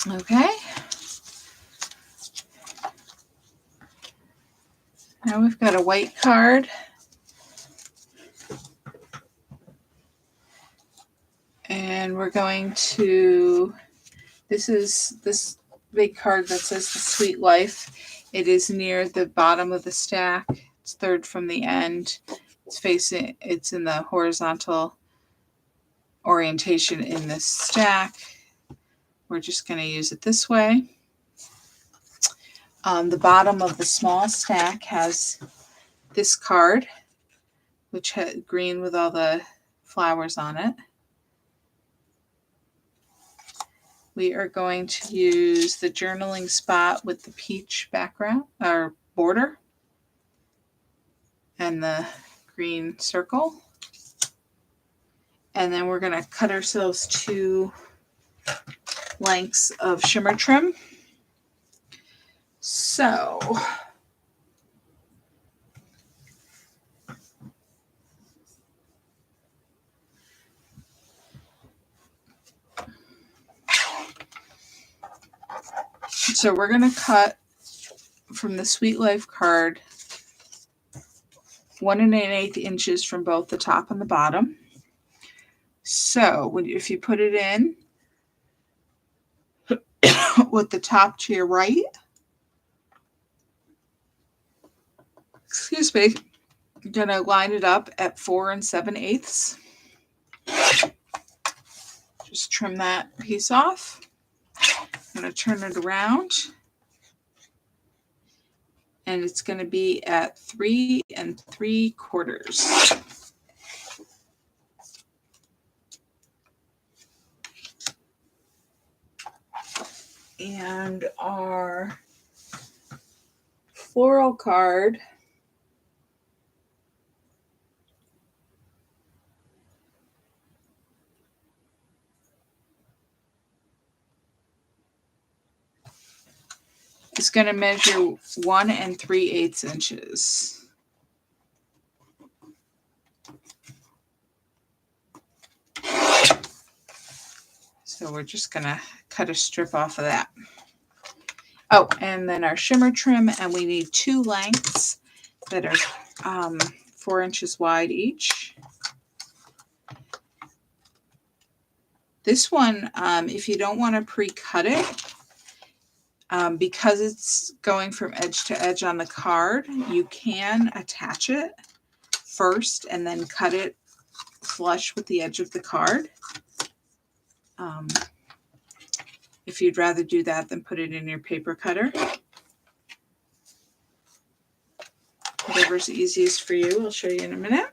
Okay. Now we've got a white card. And we're going to, this is this big card that says the Sweet Life. It is near the bottom of the stack. It's 3rd from the end. It's in the horizontal orientation in this stack. We're just going to use it this way. The bottom of the small stack has this card, which has green with all the flowers on it. We are going to use the journaling spot with the peach background or border and the green circle. And then we're going to cut ourselves 2 lengths of shimmer trim. So we're going to cut from the Sweet Life card 1 1/8 inches from both the top and the bottom. So if you put it in with the top to your right, excuse me, you're going to line it up at 4 7/8. Just trim that piece off. I'm going to turn it around. And it's going to be at 3 3/4. And our floral card is going to measure 1 3/8 inches. So we're just going to cut a strip off of that. Oh, and then our shimmer trim, and we need 2 lengths that are 4 inches wide each. This one, if you don't want to pre-cut it, because it's going from edge to edge on the card, you can attach it first and then cut it flush with the edge of the card. If you'd rather do that than put it in your paper cutter. Whatever's easiest for you, I'll show you in a minute.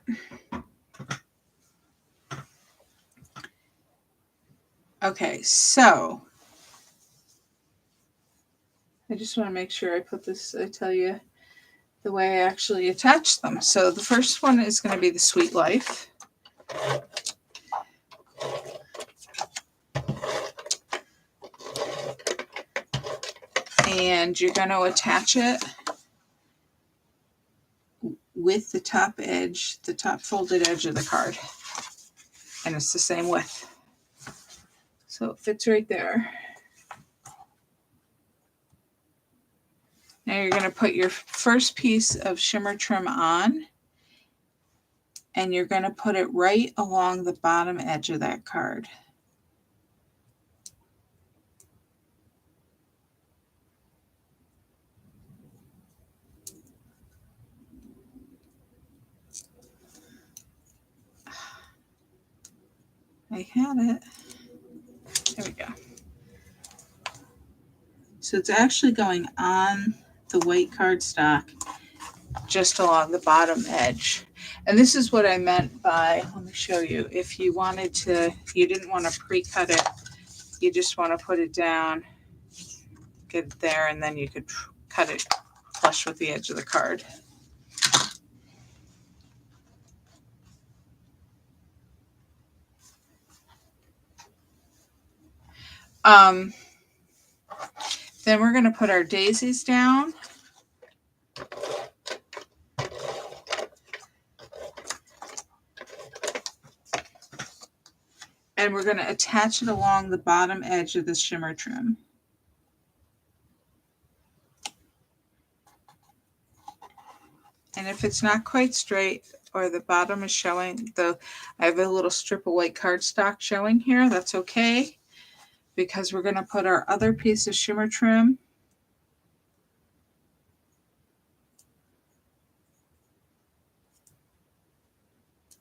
Okay, so I just want to make sure I put this, I tell you the way I actually attach them. So the first one is going to be the Sweet Life. And you're going to attach it with the top edge, the top folded edge of the card. And it's the same width. So it fits right there. Now you're going to put your first piece of shimmer trim on, and you're going to put it right along the bottom edge of that card. I had it. There we go. So it's actually going on the white cardstock just along the bottom edge. And this is what I meant by, let me show you, if you wanted to, you didn't want to pre-cut it, you just want to put it down, get it there, and then you could cut it flush with the edge of the card. Then we're going to put our daisies down. And we're going to attach it along the bottom edge of the shimmer trim. And if it's not quite straight or the bottom is showing, I have a little strip of white cardstock showing here, that's okay, because we're going to put our other piece of shimmer trim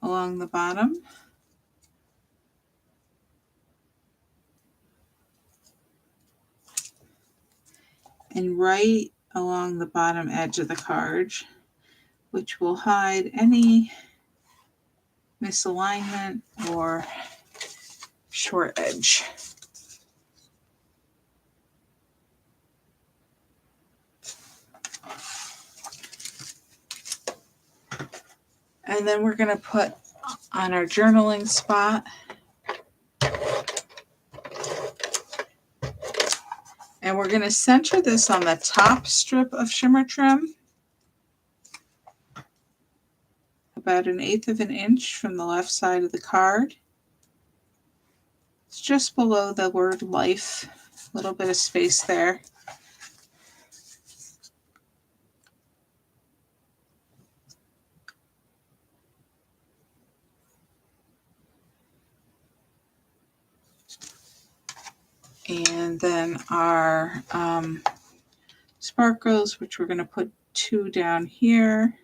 along the bottom. And right along the bottom edge of the card, which will hide any misalignment or short edge. And then we're going to put on our journaling spot, and we're going to center this on the top strip of shimmer trim, about 1/8 of an inch from the left side of the card. It's just below the word life, a little bit of space there. And then our sparkles, which we're going to put 2 down here,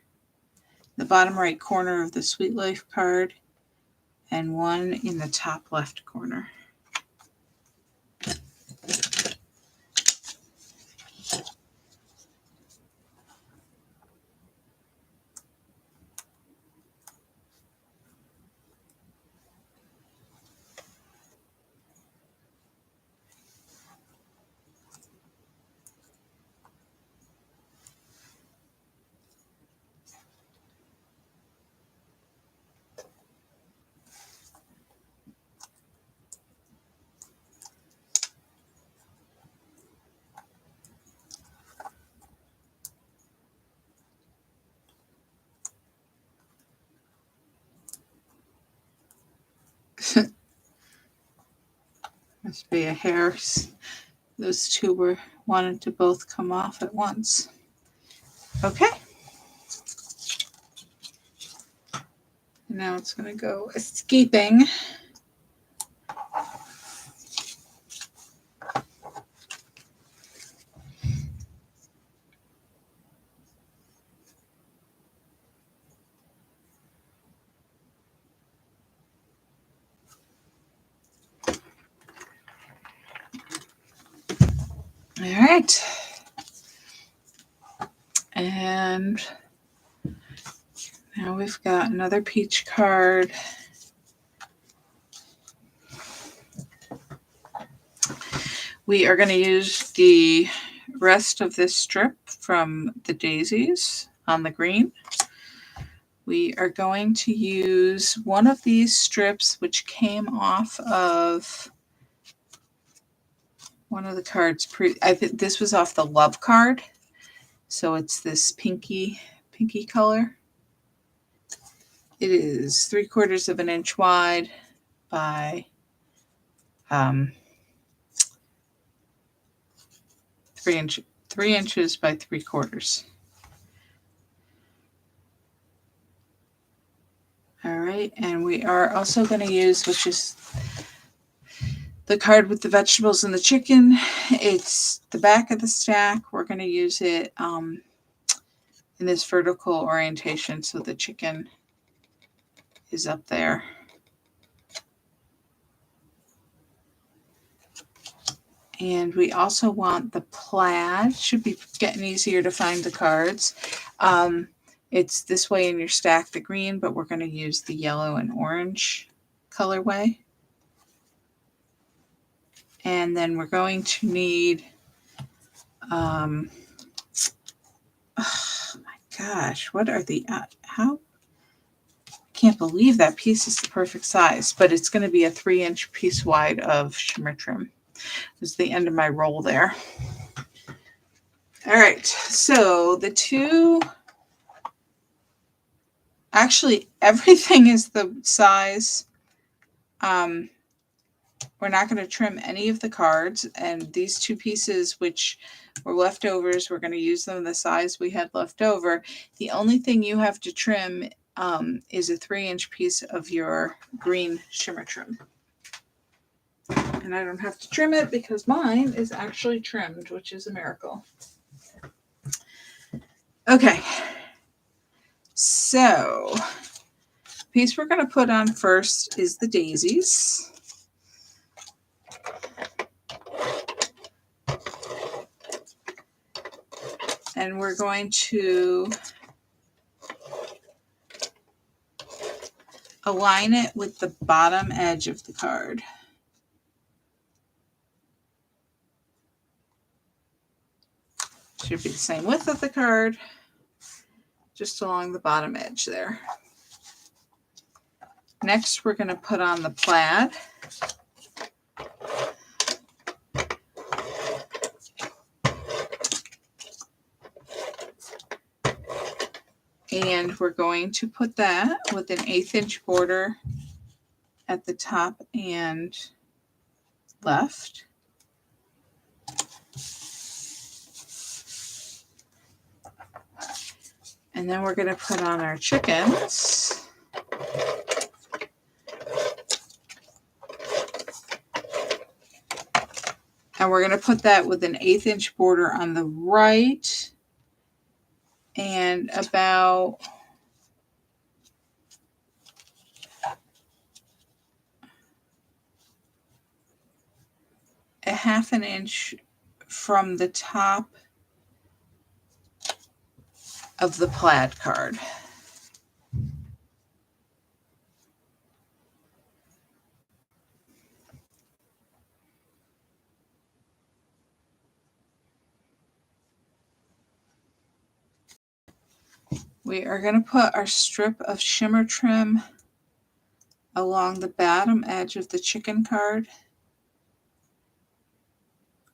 the bottom right corner of the Sweet Life card, and 1 in the top left corner. Must be a hair. Those two wanted to both come off at once. Okay. Now it's going to go escaping. All right. And now we've got another peach card. We are going to use the rest of this strip from the daisies on the green. We are going to use one of these strips which came off of one of the cards. I think this was off the love card. So it's this pinky color. It is 3/4 of an inch wide by 3 inches by 3/4. All right, and we are also going to use, which is the card with the vegetables and the chicken. It's the back of the stack. We're going to use it in this vertical orientation, so the chicken is up there. And we also want the plaid. Should be getting easier to find the cards. It's this way in your stack, the green, but we're going to use the yellow and orange colorway. And then we're going to need, oh my gosh, what are the, how? Can't believe that piece is the perfect size, but it's going to be a 3-inch piece wide of shimmer trim. This is the end of my roll there. All right, so the two, actually everything is the size. We're not going to trim any of the cards, and these two pieces which were leftovers, we're going to use them the size we had left over. The only thing you have to trim is a 3-inch piece of your green shimmer trim. And I don't have to trim it because mine is actually trimmed, which is a miracle. Okay, so the piece we're going to put on first is the daisies. And we're going to align it with the bottom edge of the card. Should be the same width of the card, just along the bottom edge there. Next, we're going to put on the plaid. And we're going to put that with an 1/8 inch border at the top and left. And then we're going to put on our chickens. And we're going to put that with an 1/8 inch border on the right and about a 1/2 inch from the top of the plaid card. We are going to put our strip of shimmer trim along the bottom edge of the chicken card.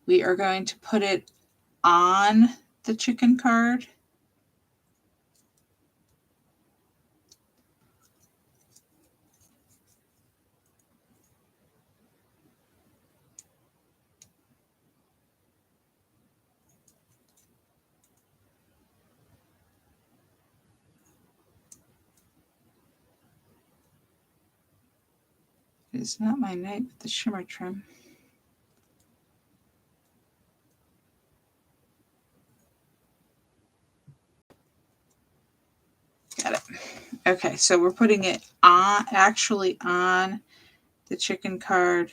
We are going to put it on the chicken card. It's not my night with the shimmer trim. Got it. Okay, so we're putting it on, actually on the chicken card,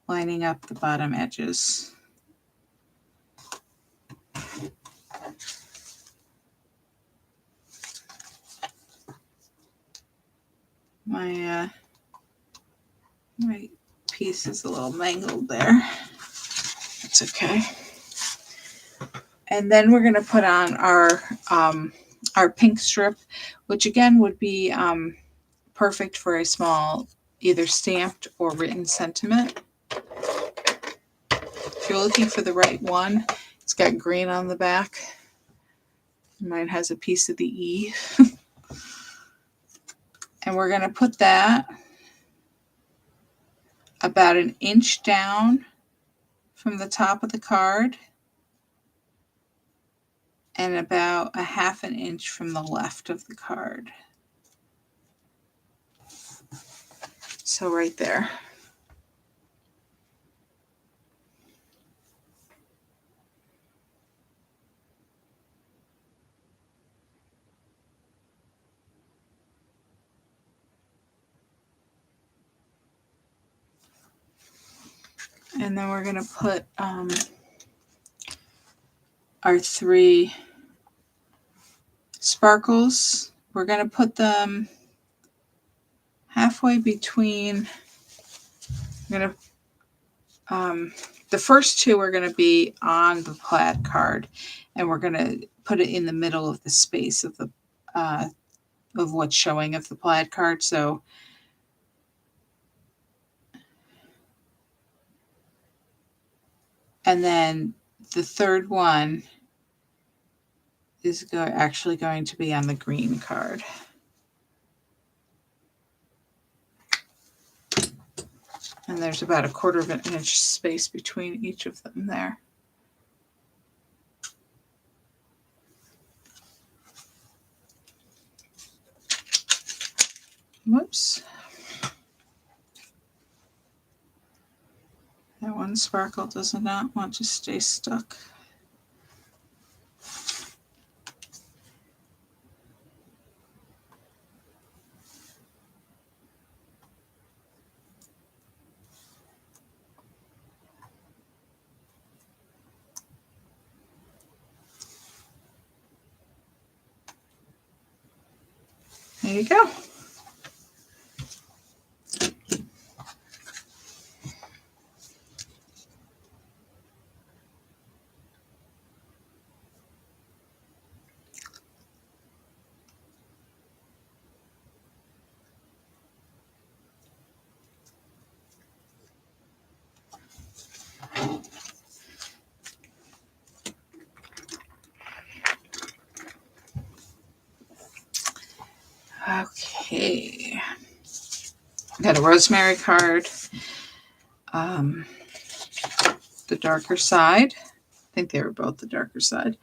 lining up the bottom edges. My piece is a little mangled there. That's okay. And then we're going to put on our pink strip, which again would be perfect for a small either stamped or written sentiment. If you're looking for the right one, it's got green on the back. Mine has a piece of the E. And we're going to put that about an inch down from the top of the card and about a half an inch from the left of the card. So right there. And then we're going to put our 3 sparkles. We're going to put them halfway between. I'm going to the first 2 are going to be on the plaid card, and we're going to put it in the middle of the space of the of what's showing of the plaid card. So and then the third one is actually going to be on the green card. And there's about 1/4 of an inch space between each of them there. Whoops. That one sparkle does not want to stay stuck. There you go. Okay. Got a rosemary card. The darker side. I think they were both the darker side.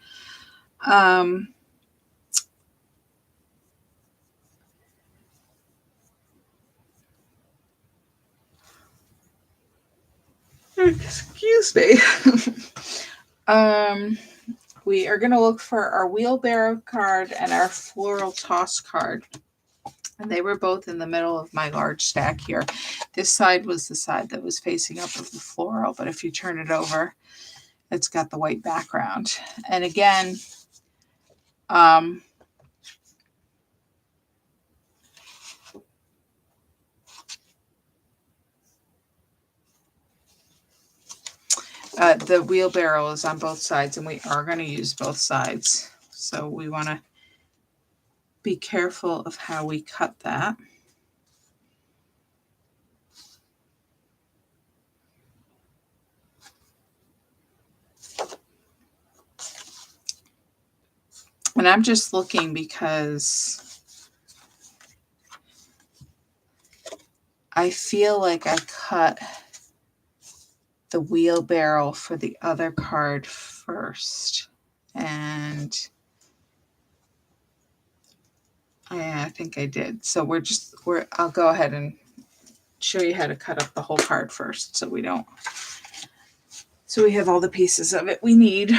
Excuse me. We are going to look for our wheelbarrow card and our floral toss card. And they were both in the middle of my large stack here. This side was the side that was facing up of the floral, but if you turn it over, it's got the white background. And again, the wheelbarrow is on both sides, and we are going to use both sides. So we want to be careful of how we cut that. And I'm just looking because I feel like I cut the wheelbarrow for the other card first. And I think I did. So I'll go ahead and show you how to cut up the whole card first so we have all the pieces of it we need.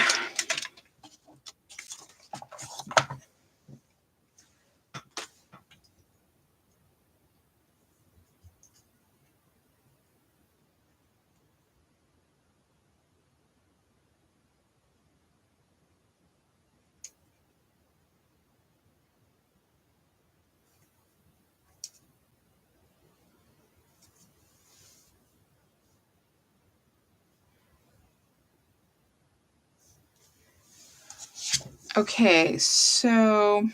Okay, so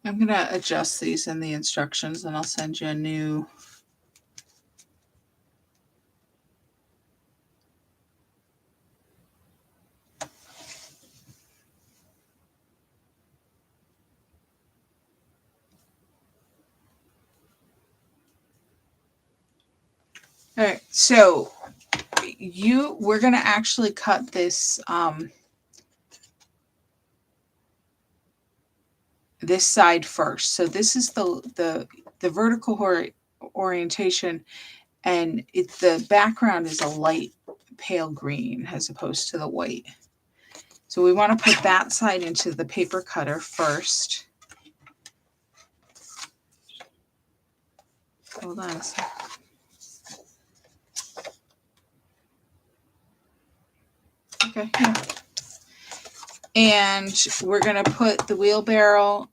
I'm going to adjust these in the instructions and I'll send you a new. All right, so we're going to actually cut this this side first. So this is the vertical orientation, and the background is a light pale green as opposed to the white. So we want to put that side into the paper cutter first. Hold on a second. Okay, yeah. And we're going to put the wheelbarrow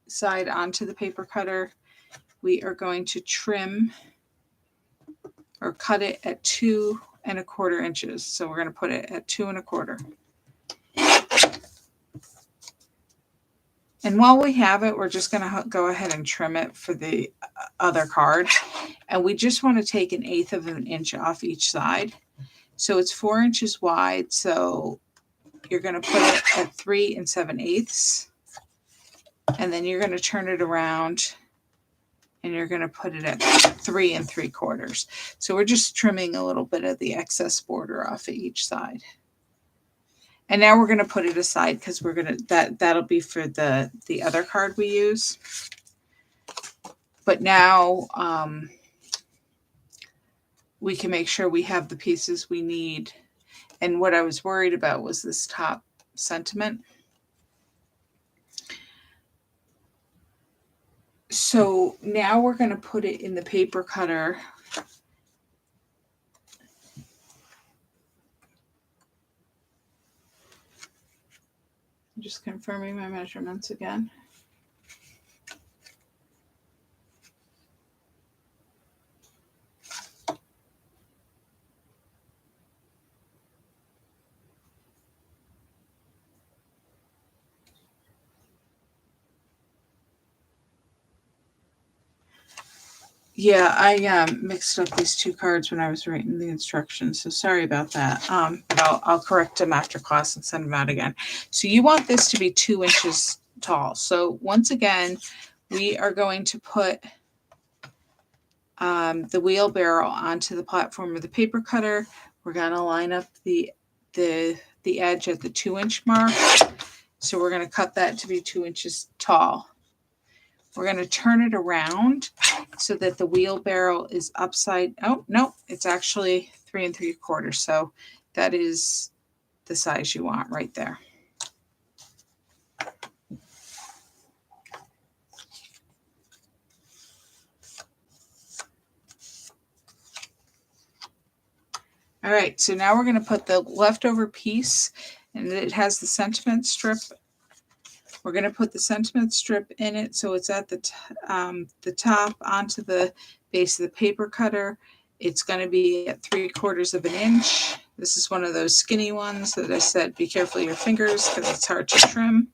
side onto the paper cutter. We are going to trim or cut it at 2¼ inches. So we're going to put it at 2¼ inches. And while we have it, we're just going to go ahead and trim it for the other card. And we just want to take 1/8 of an inch off each side. So it's 4 inches wide. So you're going to put it at 3 7/8. And then you're going to turn it around and you're going to put it at 3 3/4. So we're just trimming a little bit of the excess border off of each side. And now we're going to put it aside because we're going to, that'll be for the other card we use. But now we can make sure we have the pieces we need. And what I was worried about was this top sentiment. So now we're going to put it in the paper cutter. I'm just confirming my measurements again. Yeah, I mixed up these two cards when I was writing the instructions, so sorry about that. But I'll correct them after class and send them out again. So you want this to be 2 inches tall. So once again, we are going to put the wheelbarrow onto the platform of the paper cutter. We're going to line up the edge at the 2-inch mark. So we're going to cut that to be 2 inches tall. We're going to turn it around so that the wheelbarrow is upside. Oh, no, it's actually 3 3/4. So that is the size you want right there. All right, so now we're going to put the leftover piece, and it has the sentiment strip. We're going to put the sentiment strip in it so it's at the top onto the base of the paper cutter. It's going to be at 3/4 inch. This is one of those skinny ones that I said, be careful of your fingers because it's hard to trim.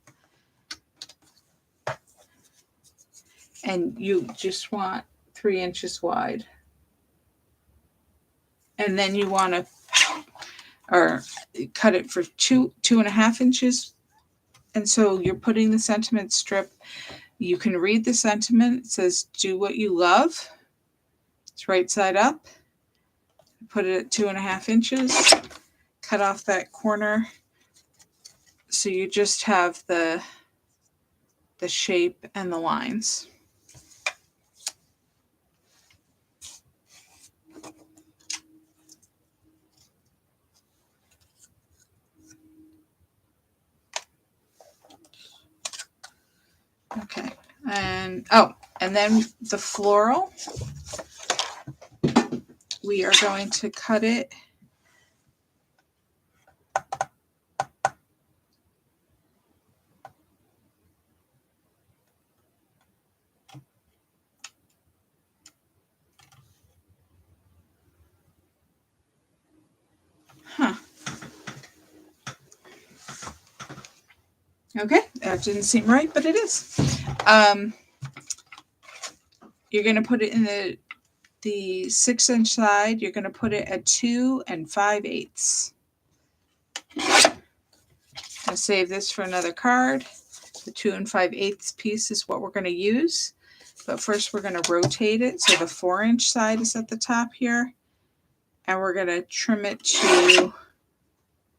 And you just want 3 inches wide. And then you want to cut it for 2.5 inches. And so you're putting the sentiment strip. You can read the sentiment. It says, do what you love. It's right side up. Put it at 2.5 inches. Cut off that corner. So you just have the shape and the lines. Okay. And then the floral. We are going to cut it Okay, that didn't seem right, but it is. You're going to put it in the 6-inch side. You're going to put it at 2 5/8. I'll save this for another card. The 2 5/8 piece is what we're going to use. But first we're going to rotate it. So the 4-inch side is at the top here. And we're going to trim it to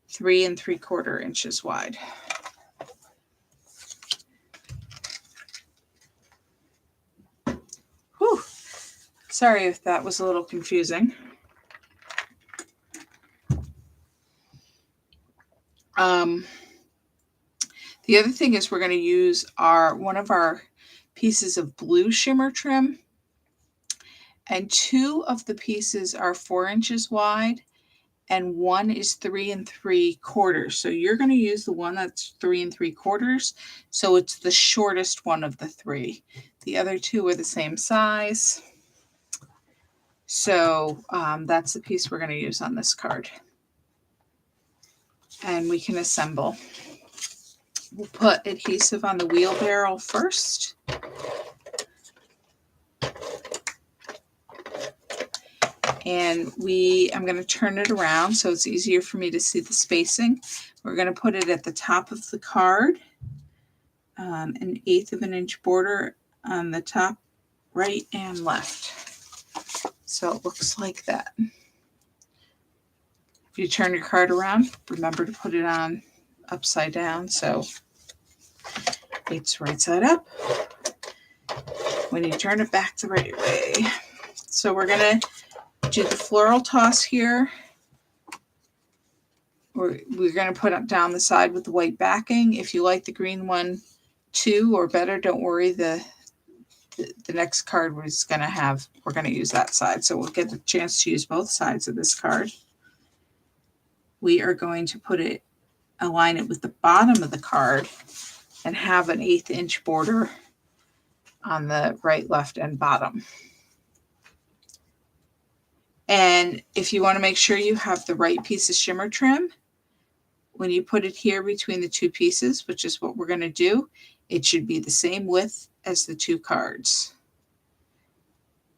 3 3/4 inches wide. Whew. Sorry if that was a little confusing. The other thing is we're going to use one of our pieces of blue shimmer trim, and 2 of the pieces are 4 inches wide and 1 is 3 3/4. So you're going to use the one that's 3 3/4. So it's the shortest one of the 3. The other 2 are the same size. So that's the piece we're going to use on this card. And we can assemble. We'll put adhesive on the wheelbarrow first. And I'm going to turn it around so it's easier for me to see the spacing. We're going to put it at the top of the card, an 1/8 of an inch border on the top right and left. So it looks like that. If you turn your card around, remember to put it on upside down so it's right side up when you turn it back the right way. So we're going to do the floral toss here. We're going to put it down the side with the white backing. If you like the green one too or better, don't worry. The next card we're going to use that side. So we'll get the chance to use both sides of this card. We are going to align it with the bottom of the card and have an 1/8 inch border on the right, left, and bottom. And if you want to make sure you have the right piece of shimmer trim, when you put it here between the 2 pieces, which is what we're going to do, it should be the same width as the 2 cards.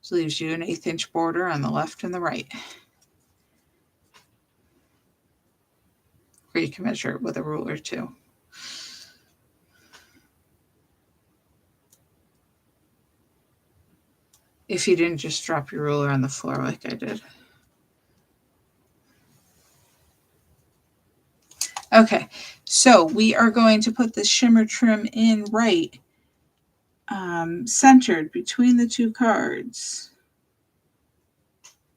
So it leaves you an 1/8 inch border on the left and the right. Or you can measure it with a ruler too. If you didn't just drop your ruler on the floor like I did. Okay, so we are going to put the shimmer trim in right, centered between the 2 cards.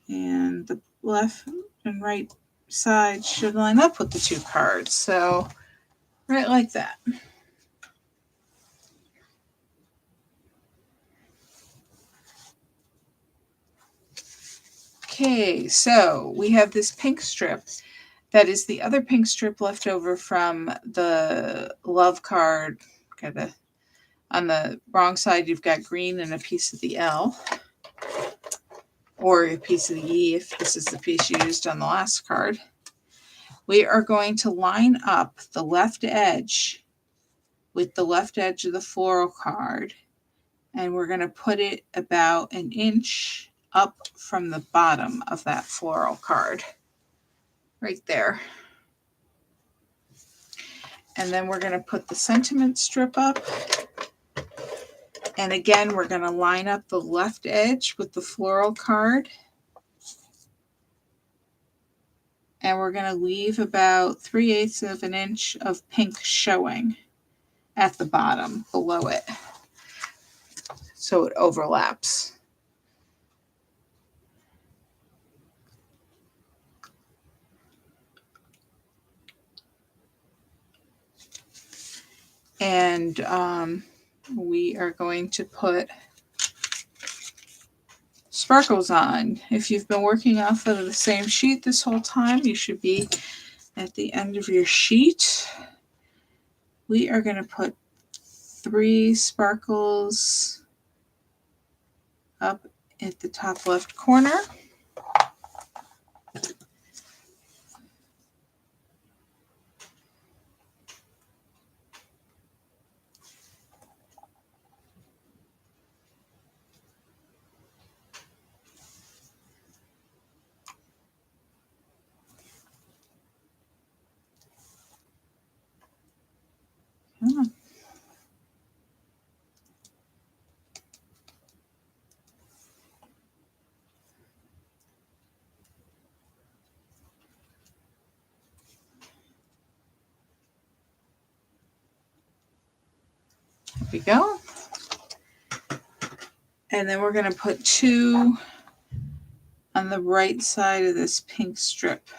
And the left and right side should line up with the 2 cards. So right like that. Okay, so we have this pink strip. That is the other pink strip left over from the love card. On the wrong side, you've got green and a piece of the L. Or a piece of the E if this is the piece you used on the last card. We are going to line up the left edge with the left edge of the floral card. And we're going to put it about 1 inch up from the bottom of that floral card. Right there. And then we're going to put the sentiment strip up. And again, we're going to line up the left edge with the floral card. And we're going to leave about 3/8 of an inch of pink showing at the bottom below it. So it overlaps. And we are going to put sparkles on. If you've been working off of the same sheet this whole time, you should be at the end of your sheet. We are going to put 3 sparkles up at the top left corner. Come on. There we go. And then we're going to put 2 on the right side of this pink strip.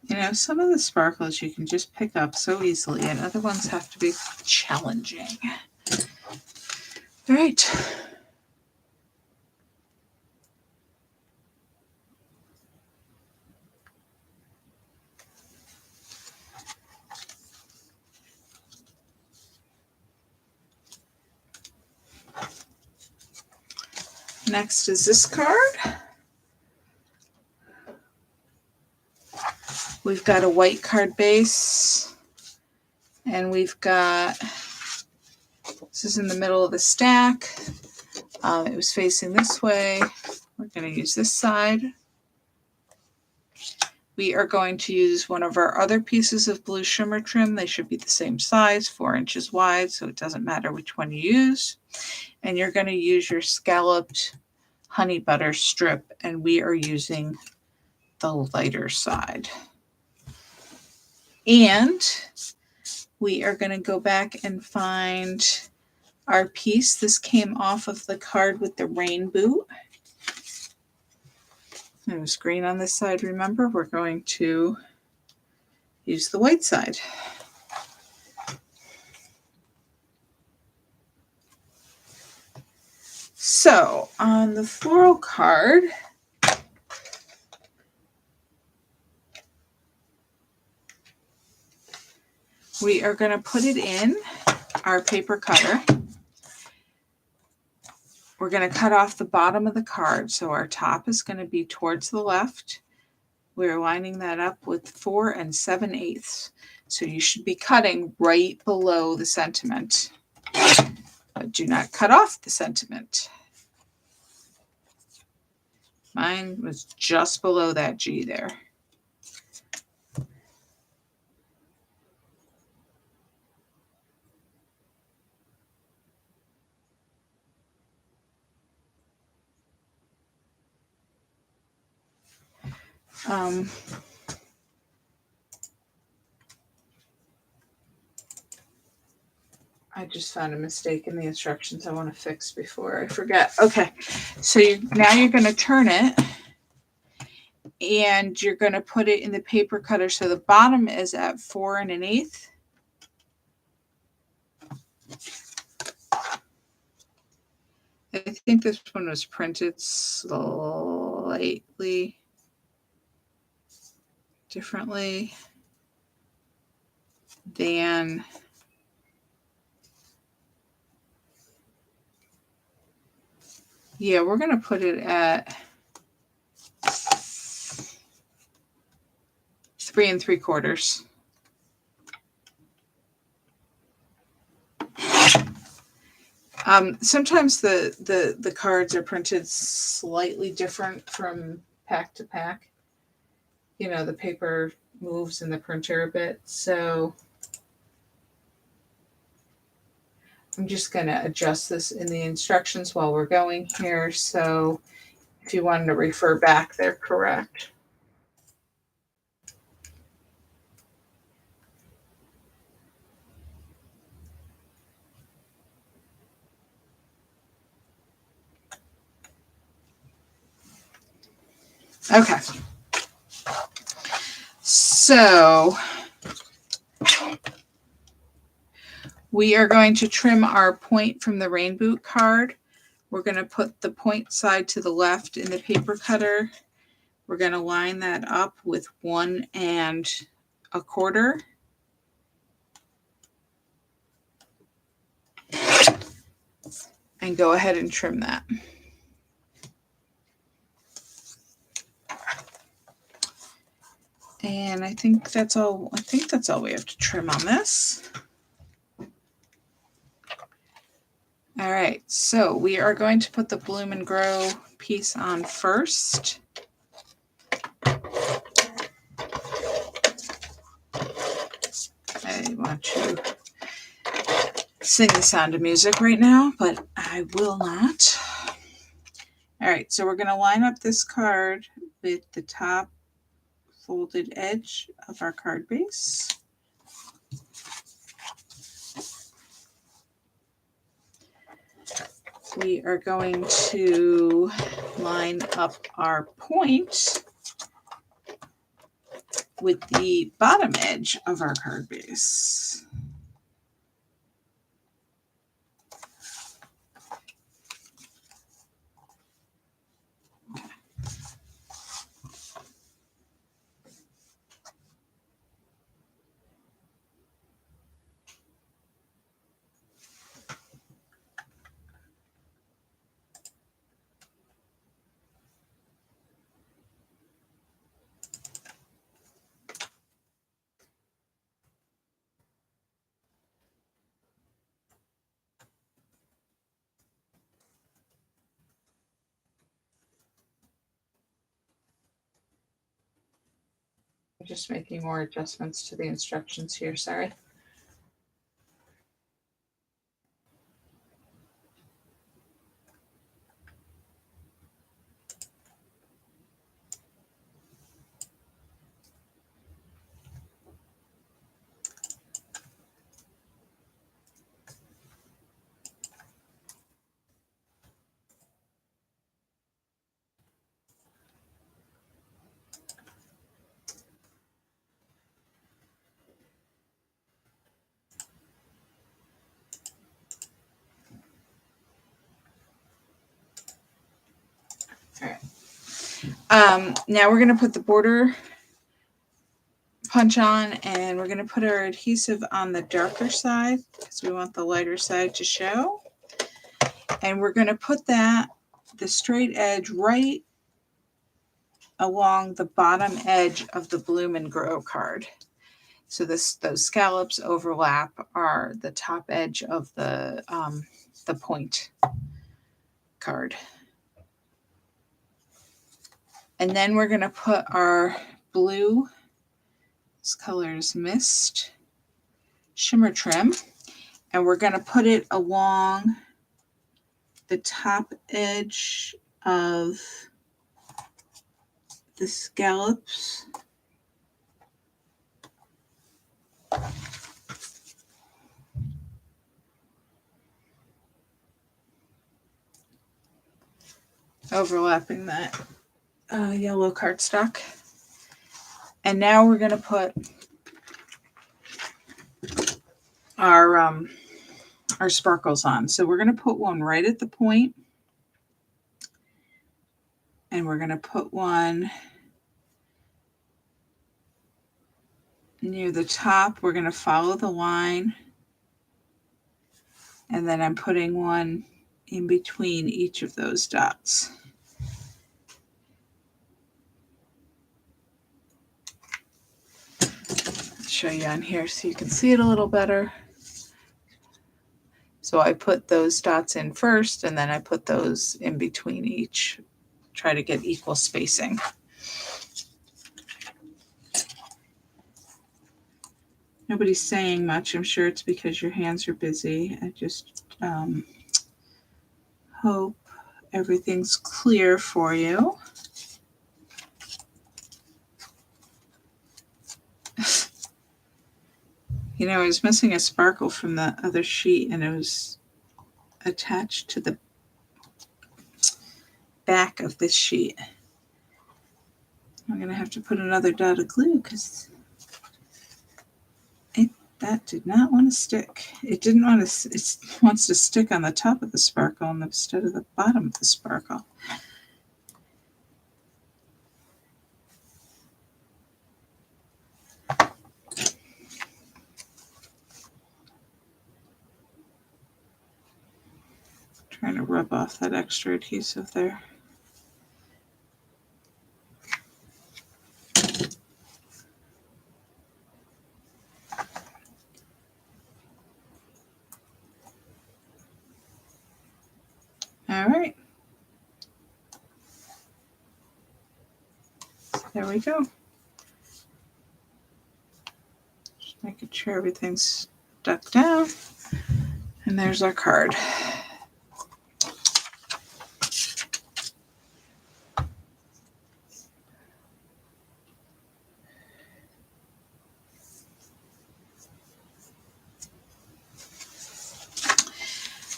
You know, some of the sparkles you can just pick up so easily, and other ones have to be challenging. All right. Next is this card. We've got a white card base, and we've got, this is in the middle of the stack. It was facing this way. We're going to use this side. We are going to use one of our other pieces of blue shimmer trim. They should be the same size, 4 inches wide, so it doesn't matter which one you use. And you're going to use your scalloped honey butter strip, and we are using the lighter side. And we are going to go back and find our piece. This came off of the card with the rain boot. It was green on this side, remember? We're going to use the white side. So on the floral card, we are going to put it in our paper cutter. We're going to cut off the bottom of the card, so our top is going to be towards the left. We're lining that up with 4 7/8. So you should be cutting right below the sentiment, but do not cut off the sentiment. Mine was just below that G there. I just found a mistake in the instructions I want to fix before I forget. Okay, so now you're going to turn it, and you're going to put it in the paper cutter. So the bottom is at 4 1/8. I think this one was printed slightly differently than we're going to put it at 3 3/4. Sometimes the cards are printed slightly different from pack to pack. You know, the paper moves in the printer a bit. So I'm just going to adjust this in the instructions while we're going here. So if you wanted to refer back, they're correct. Okay. So we are going to trim our point from the rain boot card. We're going to put the point side to the left in the paper cutter. We're going to line that up with 1 1/4. And go ahead and trim that. And I think that's all we have to trim on this. All right, so we are going to put the Bloom and Grow piece on first. I want to sing the Sound of Music right now, but I will not. All right, so we're going to line up this card with the top folded edge of our card base. We are going to line up our point with the bottom edge of our card base. I'm just making more adjustments to the instructions here, sorry. All right. Now we're going to put the border punch on, and we're going to put our adhesive on the darker side because we want the lighter side to show. And we're going to put the straight edge right along the bottom edge of the Bloom and Grow card. So those scallops overlap are the top edge of the point card. And then we're going to put our blue, this color is Mist, shimmer trim, and we're going to put it along the top edge of the scallops. Overlapping that yellow cardstock. And now we're going to put our sparkles on. So we're going to put one right at the point, and we're going to put one near the top. We're going to follow the line, and then I'm putting one in between each of those dots. I'll show you on here so you can see it a little better. So I put those dots in first, and then I put those in between each. Try to get equal spacing. Nobody's saying much. I'm sure it's because your hands are busy. I just hope everything's clear for you. You know, I was missing a sparkle from the other sheet, and it was attached to the back of this sheet. I'm going to have to put another dot of glue because that did not want to stick. It didn't want to, it wants to stick on the top of the sparkle instead of the bottom of the sparkle. Trying to rub off that extra adhesive there. There we go. Just making sure everything's stuck down. And there's our card.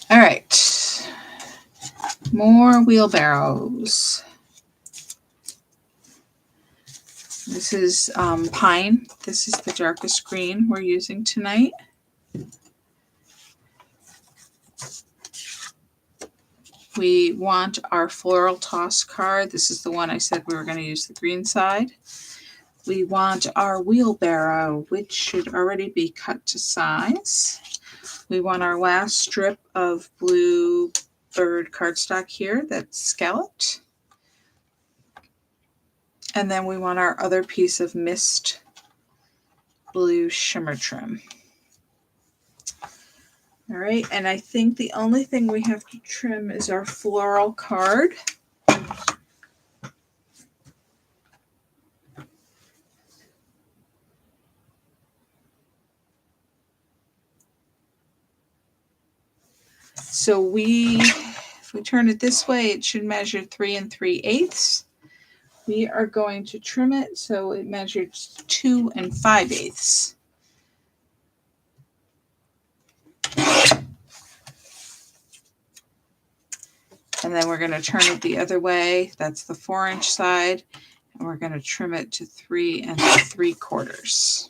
All right, more wheelbarrows. This is pine. This is the darkest green we're using tonight. We want our floral toss card. This is the one I said we were going to use the green side. We want our wheelbarrow, which should already be cut to size. We want our last strip of blue bird cardstock here that's scalloped. And then we want our other piece of mist blue shimmer trim. All right, and I think the only thing we have to trim is our floral card. So if we turn it this way, it should measure 3 3/8. We are going to trim it so it measures 2 5/8. And then we're going to turn it the other way. That's the 4-inch side. And we're going to trim it to 3 3/4.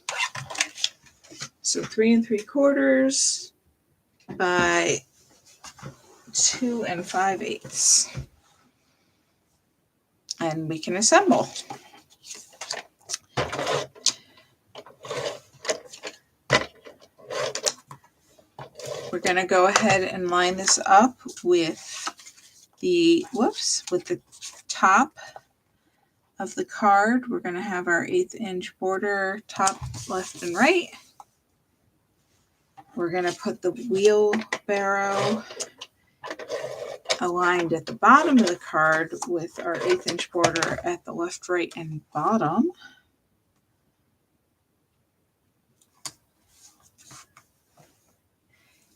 So 3 3/4 by 2 5/8. And we can assemble. We're going to go ahead and line this up with the top of the card. We're going to have our 1/8 inch border top, left, and right. We're going to put the wheelbarrow aligned at the bottom of the card with our 1/8 inch border at the left, right, and bottom.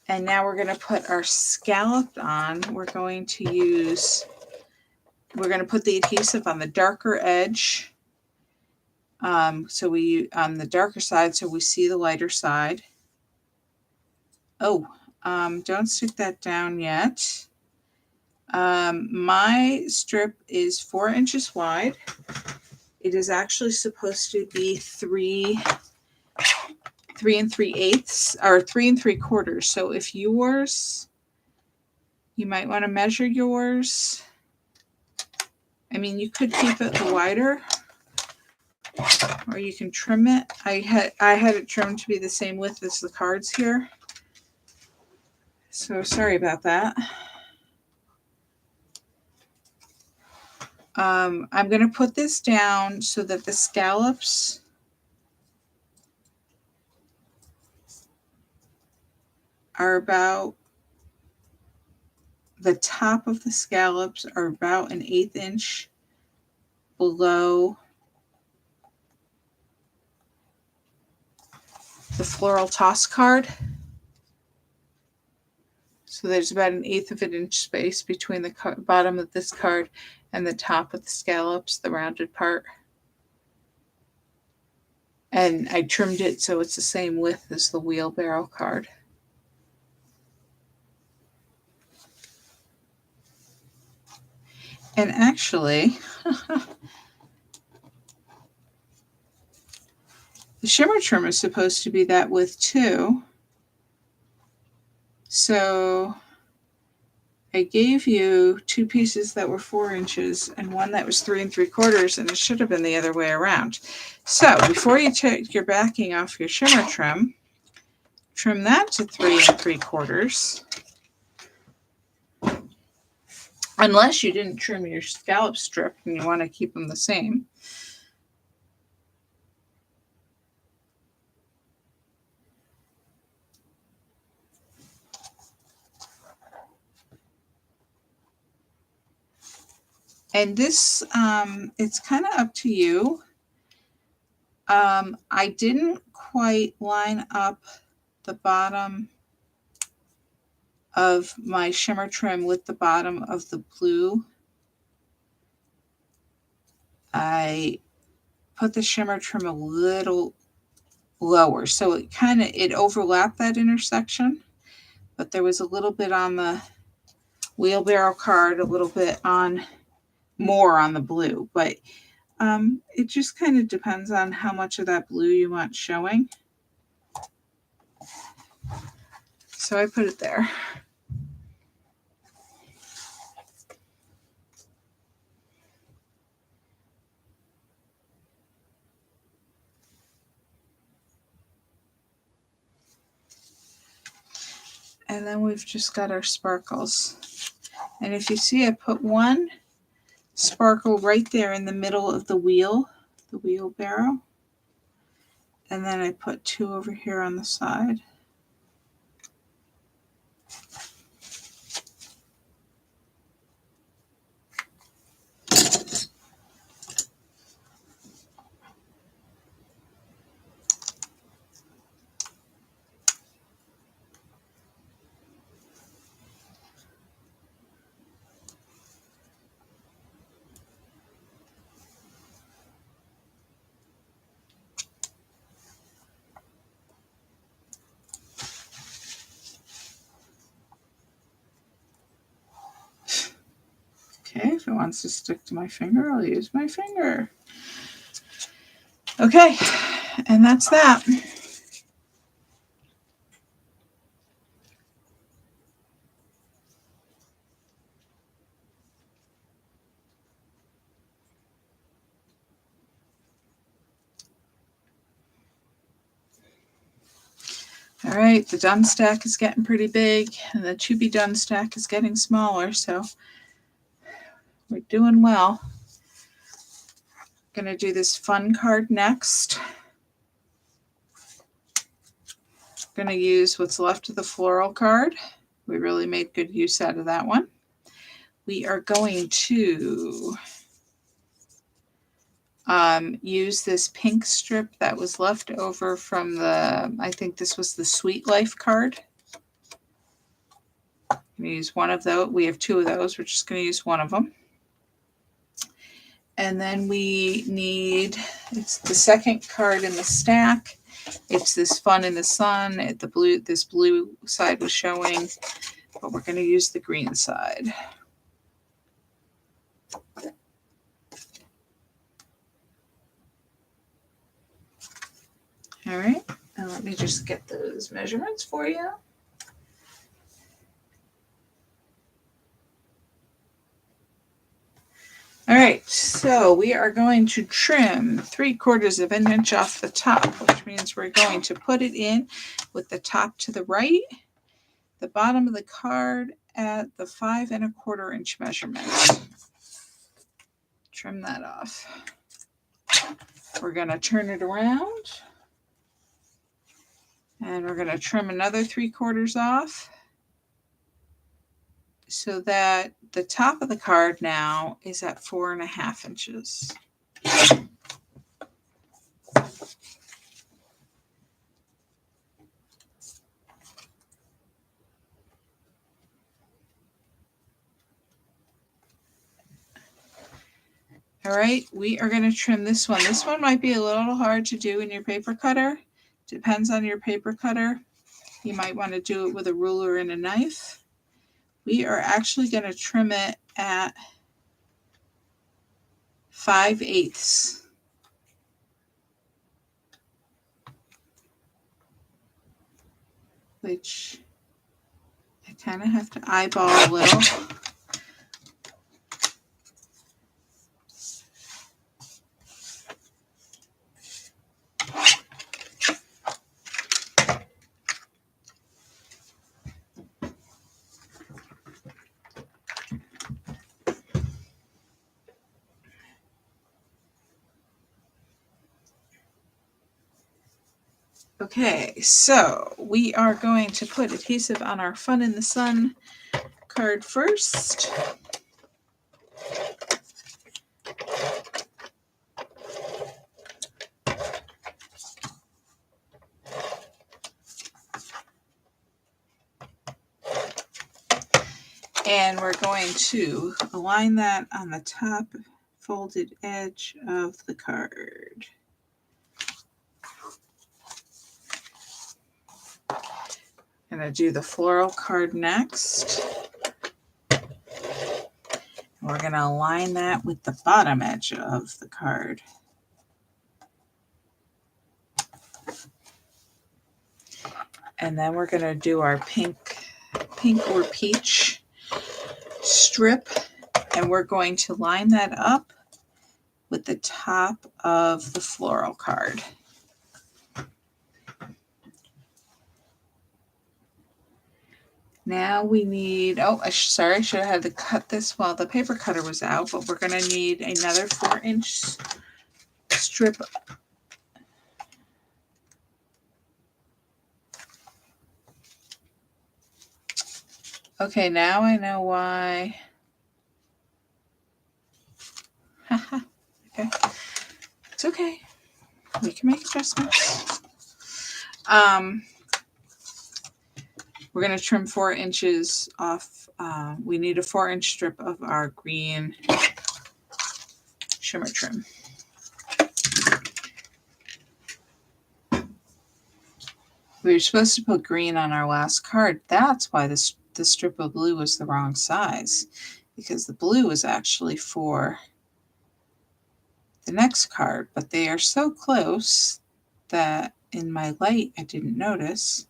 And now we're going to put our scallop on. We're going to put the adhesive on the darker edge. So we on the darker side, so we see the lighter side. Oh, don't stick that down yet. My strip is 4 inches wide. It is actually supposed to be 3 3/8 or 3 3/4. So if yours, you might want to measure yours. I mean, you could keep it wider, or you can trim it. I had it trimmed to be the same width as the cards here. So sorry about that. I'm going to put this down so that the scallops are about, the top of the scallops are about 1/8 inch below the floral toss card. So there's about 1/8 of an inch space between the bottom of this card and the top of the scallops, the rounded part. And I trimmed it so it's the same width as the wheelbarrow card. And actually, the shimmer trim is supposed to be that width too. So I gave you 2 pieces that were 4 inches and one that was 3 3/4, and it should have been the other way around. So before you take your backing off your shimmer trim that to 3 3/4. Unless you didn't trim your scallop strip and you want to keep them the same. And this, it's kind of up to you. I didn't quite line up the bottom of my shimmer trim with the bottom of the blue. I put the shimmer trim a little lower, so it overlapped that intersection, but there was a little bit on the wheelbarrow card, a little bit on more on the blue, but it just kind of depends on how much of that blue you want showing. So I put it there. And then we've just got our sparkles. And if you see, I put one sparkle right there in the middle of the wheelbarrow. And then I put two over here on the side. Okay, if it wants to stick to my finger, I'll use my finger. Okay, and that's that. All right, the done stack is getting pretty big, and the to be done stack is getting smaller, so we're doing well. I'm going to do this fun card next. I'm going to use what's left of the floral card. We really made good use out of that one. We are going to use this pink strip that was left over from the, I think this was the Sweet Life card. I'm going to use one of those. We have two of those. We're just going to use one of them. And then we need, it's the second card in the stack. It's this Fun in the Sun. This blue side was showing, but we're going to use the green side. All right, and let me just get those measurements for you. All right, so we are going to trim 3/4 of an inch off the top, which means we're going to put it in with the top to the right, the bottom of the card at the 5 1/4 inch measurement. Trim that off. We're going to turn it around, and we're going to trim another 3/4 off, so that the top of the card now is at 4 1/2 inches. All right, we are going to trim this one. This one might be a little hard to do in your paper cutter. Depends on your paper cutter. You might want to do it with a ruler and a knife. We are actually going to trim it at 5/8. Which I kind of have to eyeball a little. Okay, so we are going to put adhesive on our Fun in the Sun card first. And we're going to align that on the top folded edge of the card. I'm going to do the floral card next. We're going to align that with the bottom edge of the card. And then we're going to do our pink or peach strip, and we're going to line that up with the top of the floral card. Now we need, sorry, I should have had to cut this while the paper cutter was out, but we're going to need another 4-inch strip. Okay, now I know why. Okay. It's okay. We can make adjustments. We're going to trim 4 inches off. We need a 4-inch strip of our green shimmer trim. We were supposed to put green on our last card. That's why the strip of blue was the wrong size, because the blue was actually for the next card, but they are so close that in my light I didn't notice.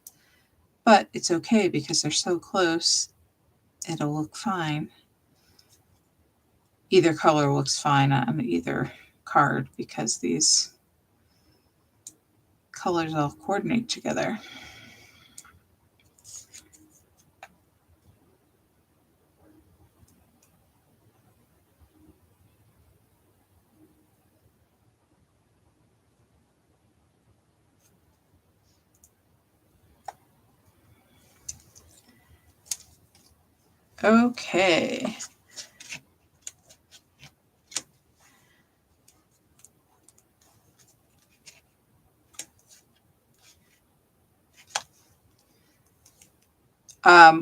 But it's okay because they're so close, it'll look fine. Either color looks fine on either card because these colors all coordinate together. Okay.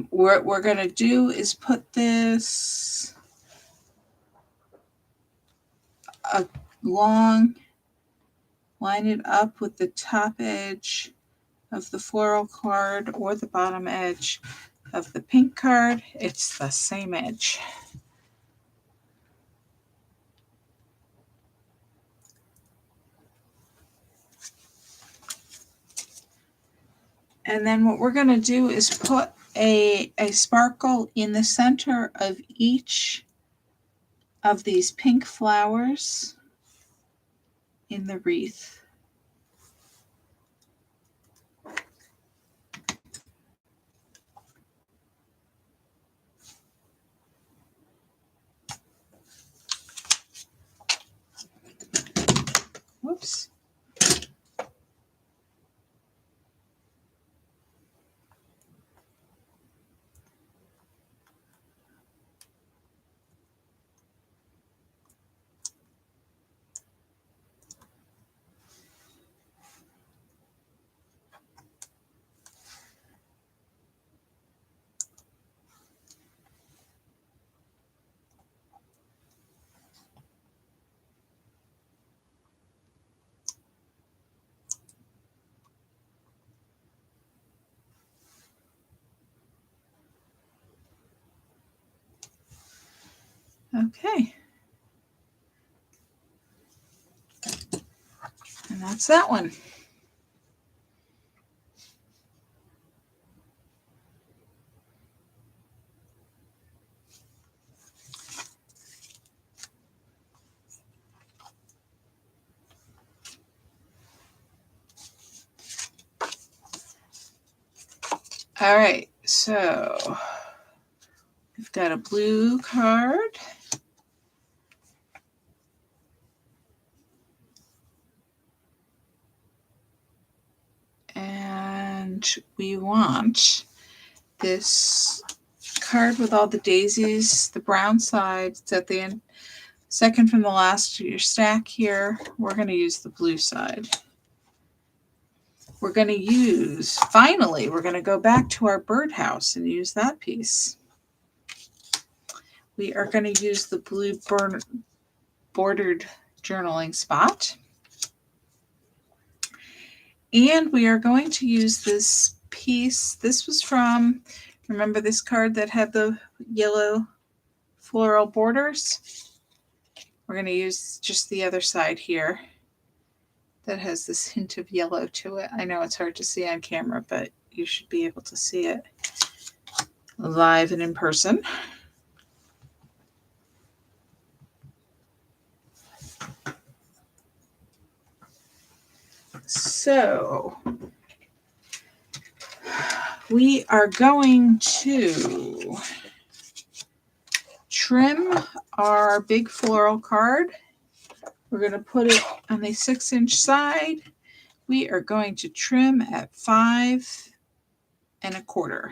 What we're going to do is put this along, line it up with the top edge of the floral card or the bottom edge of the pink card. It's the same edge. And then what we're going to do is put a sparkle in the center of each of these pink flowers in the wreath. Whoops. Okay. And that's that one. All right, so we've got a blue card. And we want this card with all the daisies, the brown side. It's at the end, second from the last of your stack here. We're going to use the blue side. We're going to use, finally, we're going to go back to our birdhouse and use that piece. We are going to use the blue bordered journaling spot. And we are going to use this piece. This was from, remember this card that had the yellow floral borders? We're going to use just the other side here that has this hint of yellow to it. I know it's hard to see on camera, but you should be able to see it live and in person. So we are going to trim our big floral card. We're going to put it on the 6-inch side. We are going to trim at 5 1/4.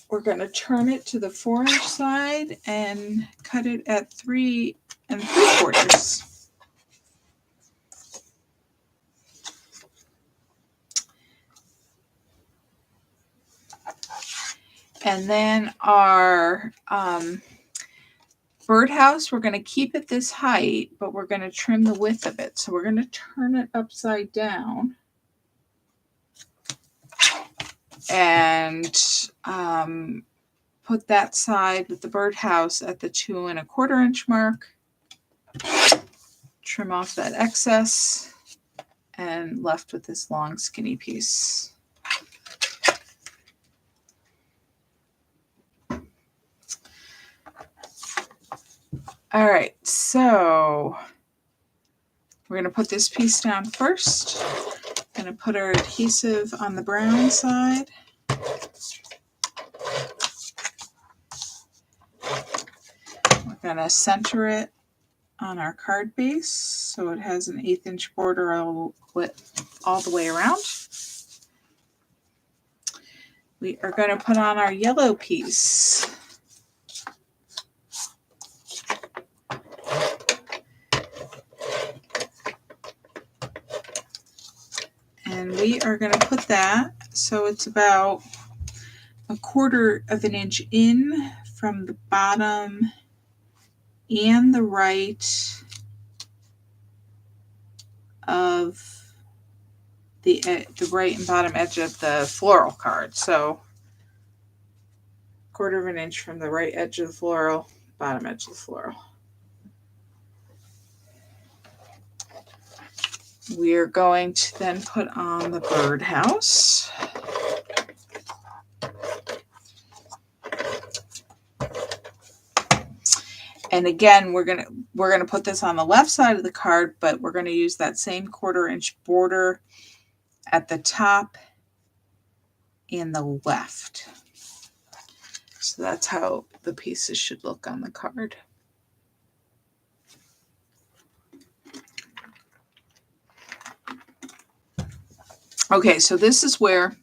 We're going to turn it to the 4-inch side and cut it at 3 3/4. And then our birdhouse, we're going to keep it this height, but we're going to trim the width of it. So we're going to turn it upside down and put that side with the birdhouse at the 2 1/4 inch mark. Trim off that excess and left with this long skinny piece. All right, so we're going to put this piece down first. Going to put our adhesive on the brown side. We're going to center it on our card base so it has an 1/8 inch border all the way around. We are going to put on our yellow piece. And we are going to put that so it's about 1/4 inch in from the bottom and the right of the right and bottom edge of the floral card. So 1/4 inch from the right edge of the floral, bottom edge of the floral. We're going to then put on the birdhouse. And again, we're gonna put this on the left side of the card, but we're gonna use that same 1/4 inch border at the top and the left. So that's how the pieces should look on the card. Okay, so this is where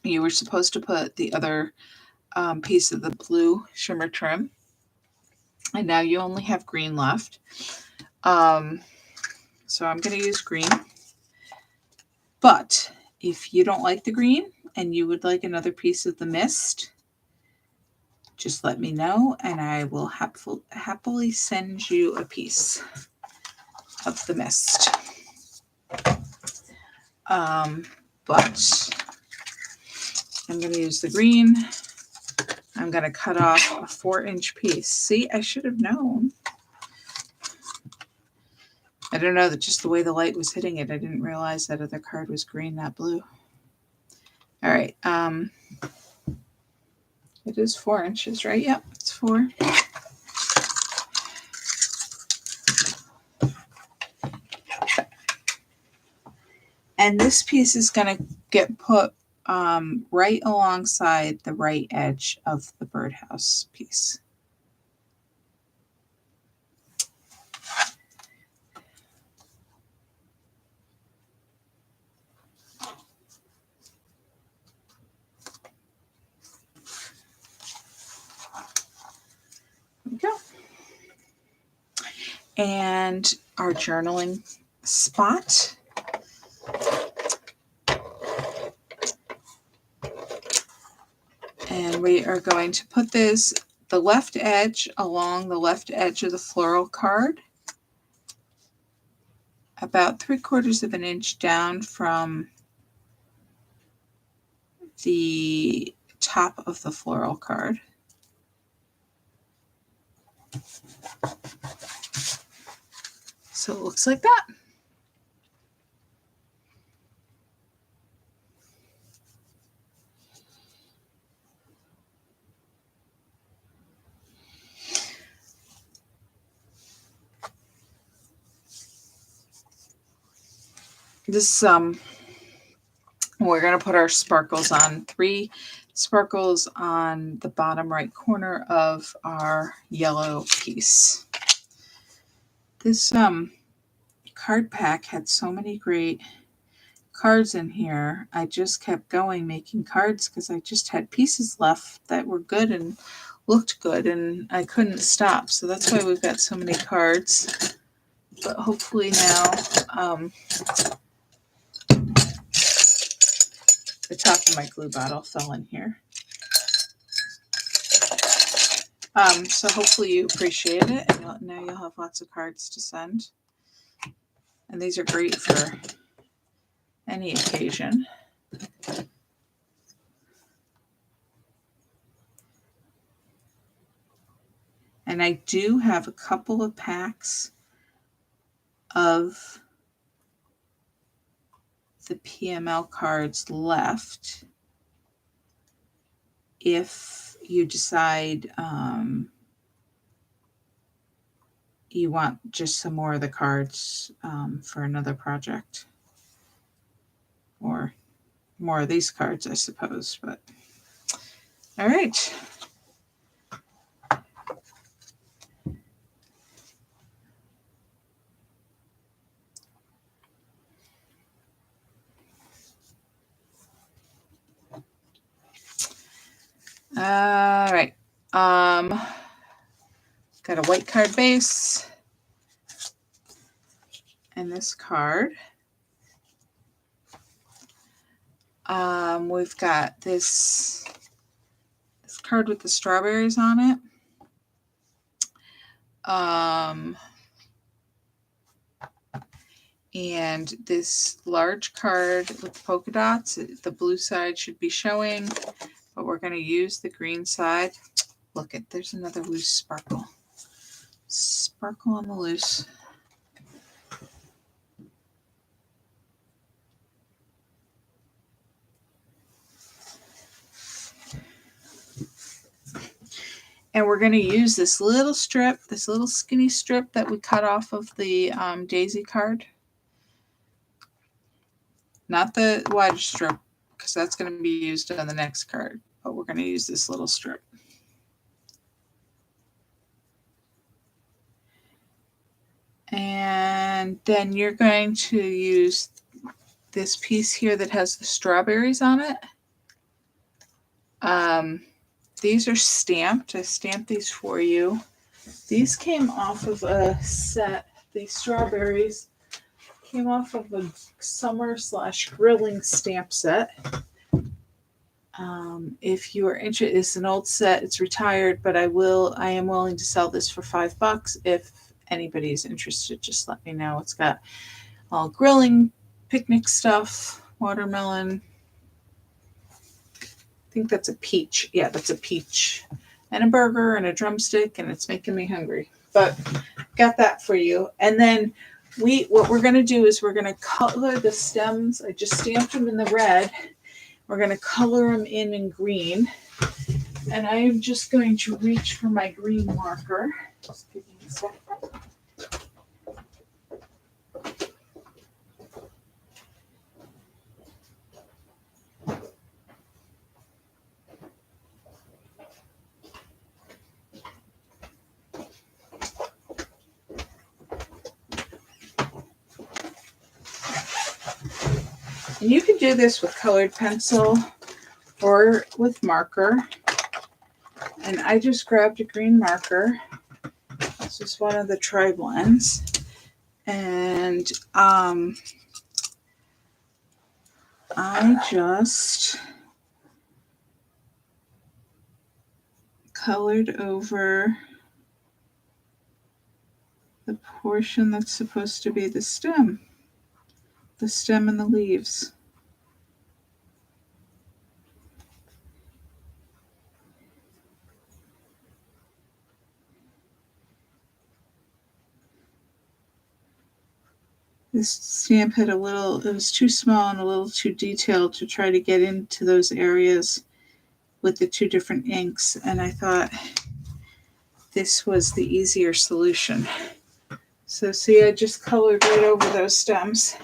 you were supposed to put the other piece of the blue shimmer trim. And now you only have green left. So I'm going to use green. But if you don't like the green and you would like another piece of the mist, just let me know and I will happily send you a piece of the mist. But I'm going to use the green. I'm going to cut off a 4-inch piece. See, I should have known. I don't know, that just the way the light was hitting it, I didn't realize that other card was green, not blue. All right. It is 4 inches, right? Yep, it's 4. And this piece is going to get put right alongside the right edge of the birdhouse piece. There we go. And our journaling spot. And we are going to put the left edge along the left edge of the floral card, about 3/4 of an inch down from the top of the floral card. So it looks like that. This we're going to put our sparkles on, 3 sparkles on the bottom right corner of our yellow piece. This card pack had so many great cards in here. I just kept going making cards because I just had pieces left that were good and looked good, and I couldn't stop. So that's why we've got so many cards. But hopefully now the top of my glue bottle fell in here. So hopefully you appreciate it, and now you'll have lots of cards to send. And these are great for any occasion. And I do have a couple of packs of the PML cards left if you decide you want just some more of the cards for another project, or more of these cards, I suppose. But all right. All right. Got a white card base. And this card. We've got this card with the strawberries on it. And this large card with polka dots. The blue side should be showing, but we're going to use the green side. Look, there's another loose sparkle. Sparkle on the loose. And we're going to use this little strip, this little skinny strip that we cut off of the daisy card. Not the wider strip, because that's going to be used on the next card. But we're going to use this little strip. And then you're going to use this piece here that has the strawberries on it. These are stamped. I stamped these for you. These came off of a set. These strawberries came off of a summer/grilling stamp set. If you are interested, it's an old set. It's retired, but I am willing to sell this for $5. If anybody's interested, just let me know. It's got all grilling, picnic stuff, watermelon. I think that's a peach. Yeah, that's a peach. And a burger and a drumstick, and it's making me hungry. But got that for you. And then what we're going to do is we're going to color the stems. I just stamped them in the red. We're going to color them in green. And I am just going to reach for my green marker. Just give me a second. And you can do this with colored pencil or with marker. And I just grabbed a green marker. This is one of the tri-blends. And I just colored over the portion that's supposed to be the stem and the leaves. This stamp had it was too small and a little too detailed to try to get into those areas with the two different inks, and I thought this was the easier solution. So see, I just colored right over those stems.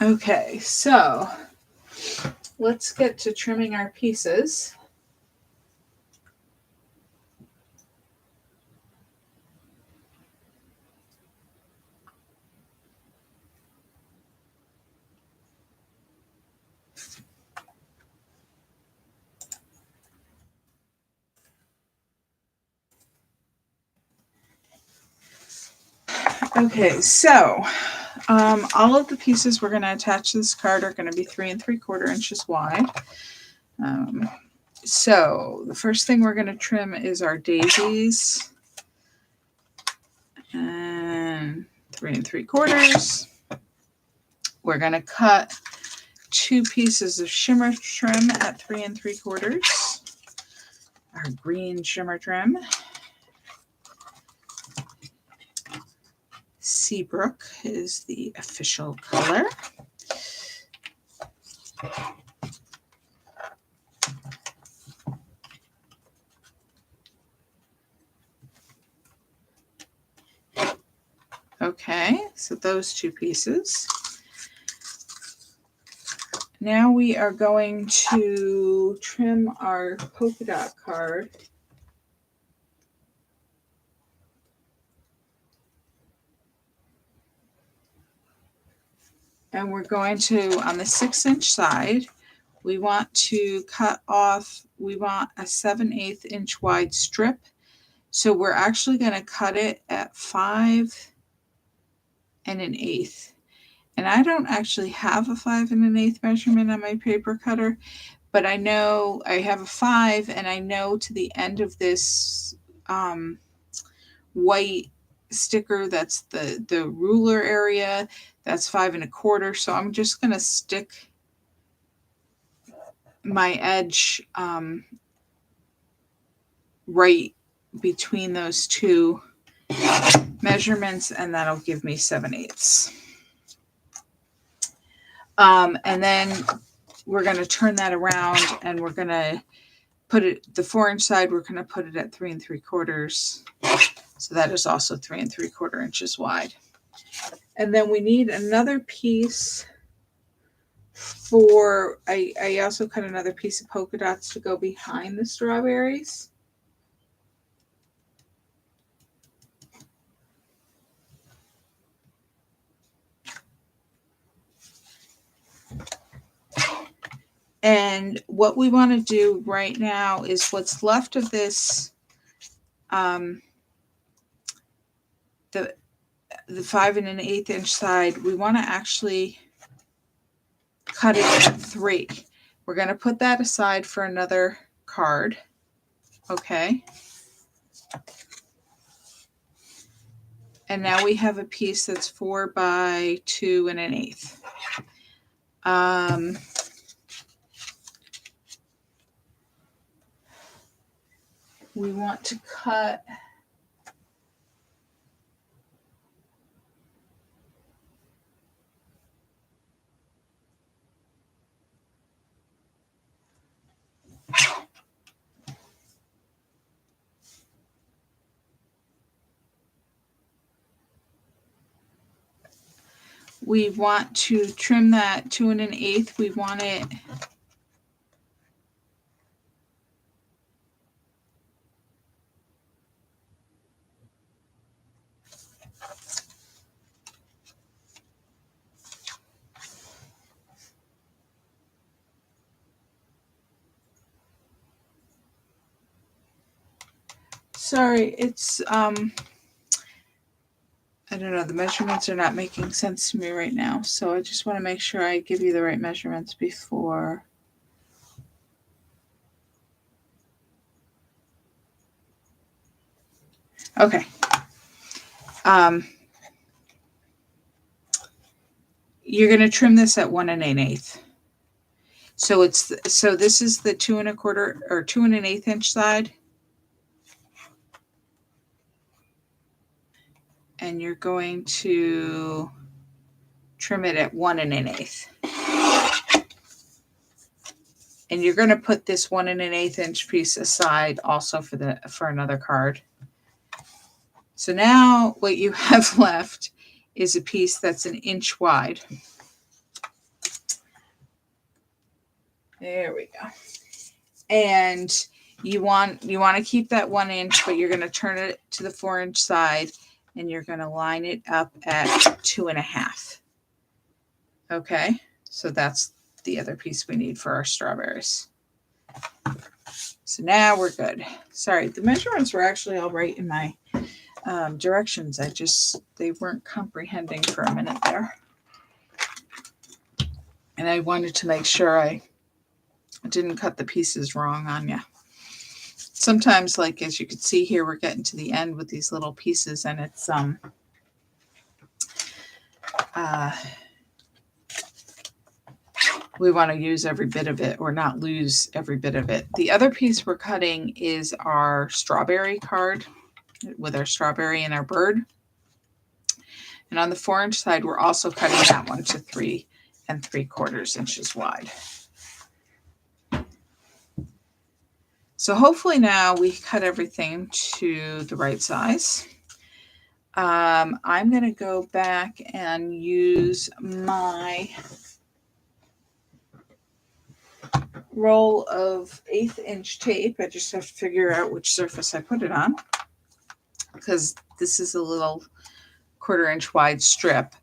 Okay, so let's get to trimming our pieces. Okay, so all of the pieces we're going to attach to this card are going to be 3 3/4 inches wide. So the first thing we're going to trim is our daisies, and 3 3/4. We're going to cut 2 pieces of shimmer trim at 3 3/4. Our green shimmer trim. Seabrook is the official color. Okay, so those 2 pieces. Now we are going to trim our polka dot card. And we're going to, on the 6-inch side, we want to cut off, we want a 7/8 inch wide strip. So we're actually going to cut it at 5 1/8. And I don't actually have a 5 1/8 measurement on my paper cutter, but I know I have a 5, and I know to the end of this white sticker, that's the ruler area, that's 5 1/4. So I'm just going to stick my edge right between those 2 measurements, and that'll give me 7/8. And then we're going to turn that around, and we're going to put it, the 4-inch side, we're going to put it at 3 3/4. So that is also 3 3/4 inches wide. And then we need another piece for, I also cut another piece of polka dots to go behind the strawberries. And what we want to do right now is what's left of this, the 5 1/8 inch side, we want to actually cut it at 3. We're going to put that aside for another card. Okay. And now we have a piece that's 4 by 2 1/8. We want to cut we want to trim that 2 1/8. We want it sorry, it's I don't know, the measurements are not making sense to me right now, so I just want to make sure I give you the right measurements before. Okay. You're going to trim this at 1 1/8. So this is the 2 1/4 or 2 1/8 inch side. And you're going to trim it at 1 1/8. And you're going to put this 1 1/8 inch piece aside also for another card. So now what you have left is a piece that's 1 inch wide. There we go. And you want to keep that 1 inch, but you're going to turn it to the 4 inch side, and you're going to line it up at 2 1/2. Okay, so that's the other piece we need for our strawberries. So now we're good. Sorry, the measurements were actually all right in my directions. They weren't comprehending for a minute there. And I wanted to make sure I didn't cut the pieces wrong on you. Sometimes, like as you can see here, we're getting to the end with these little pieces, and it's we want to use every bit of it or not lose every bit of it. The other piece we're cutting is our strawberry card with our strawberry and our bird. And on the 4 inch side, we're also cutting that one to 3 3/4 inches wide. So hopefully now we cut everything to the right size. I'm going to go back and use my roll of 1/8 inch tape. I just have to figure out which surface I put it on, because this is a little 1/4 inch wide strip.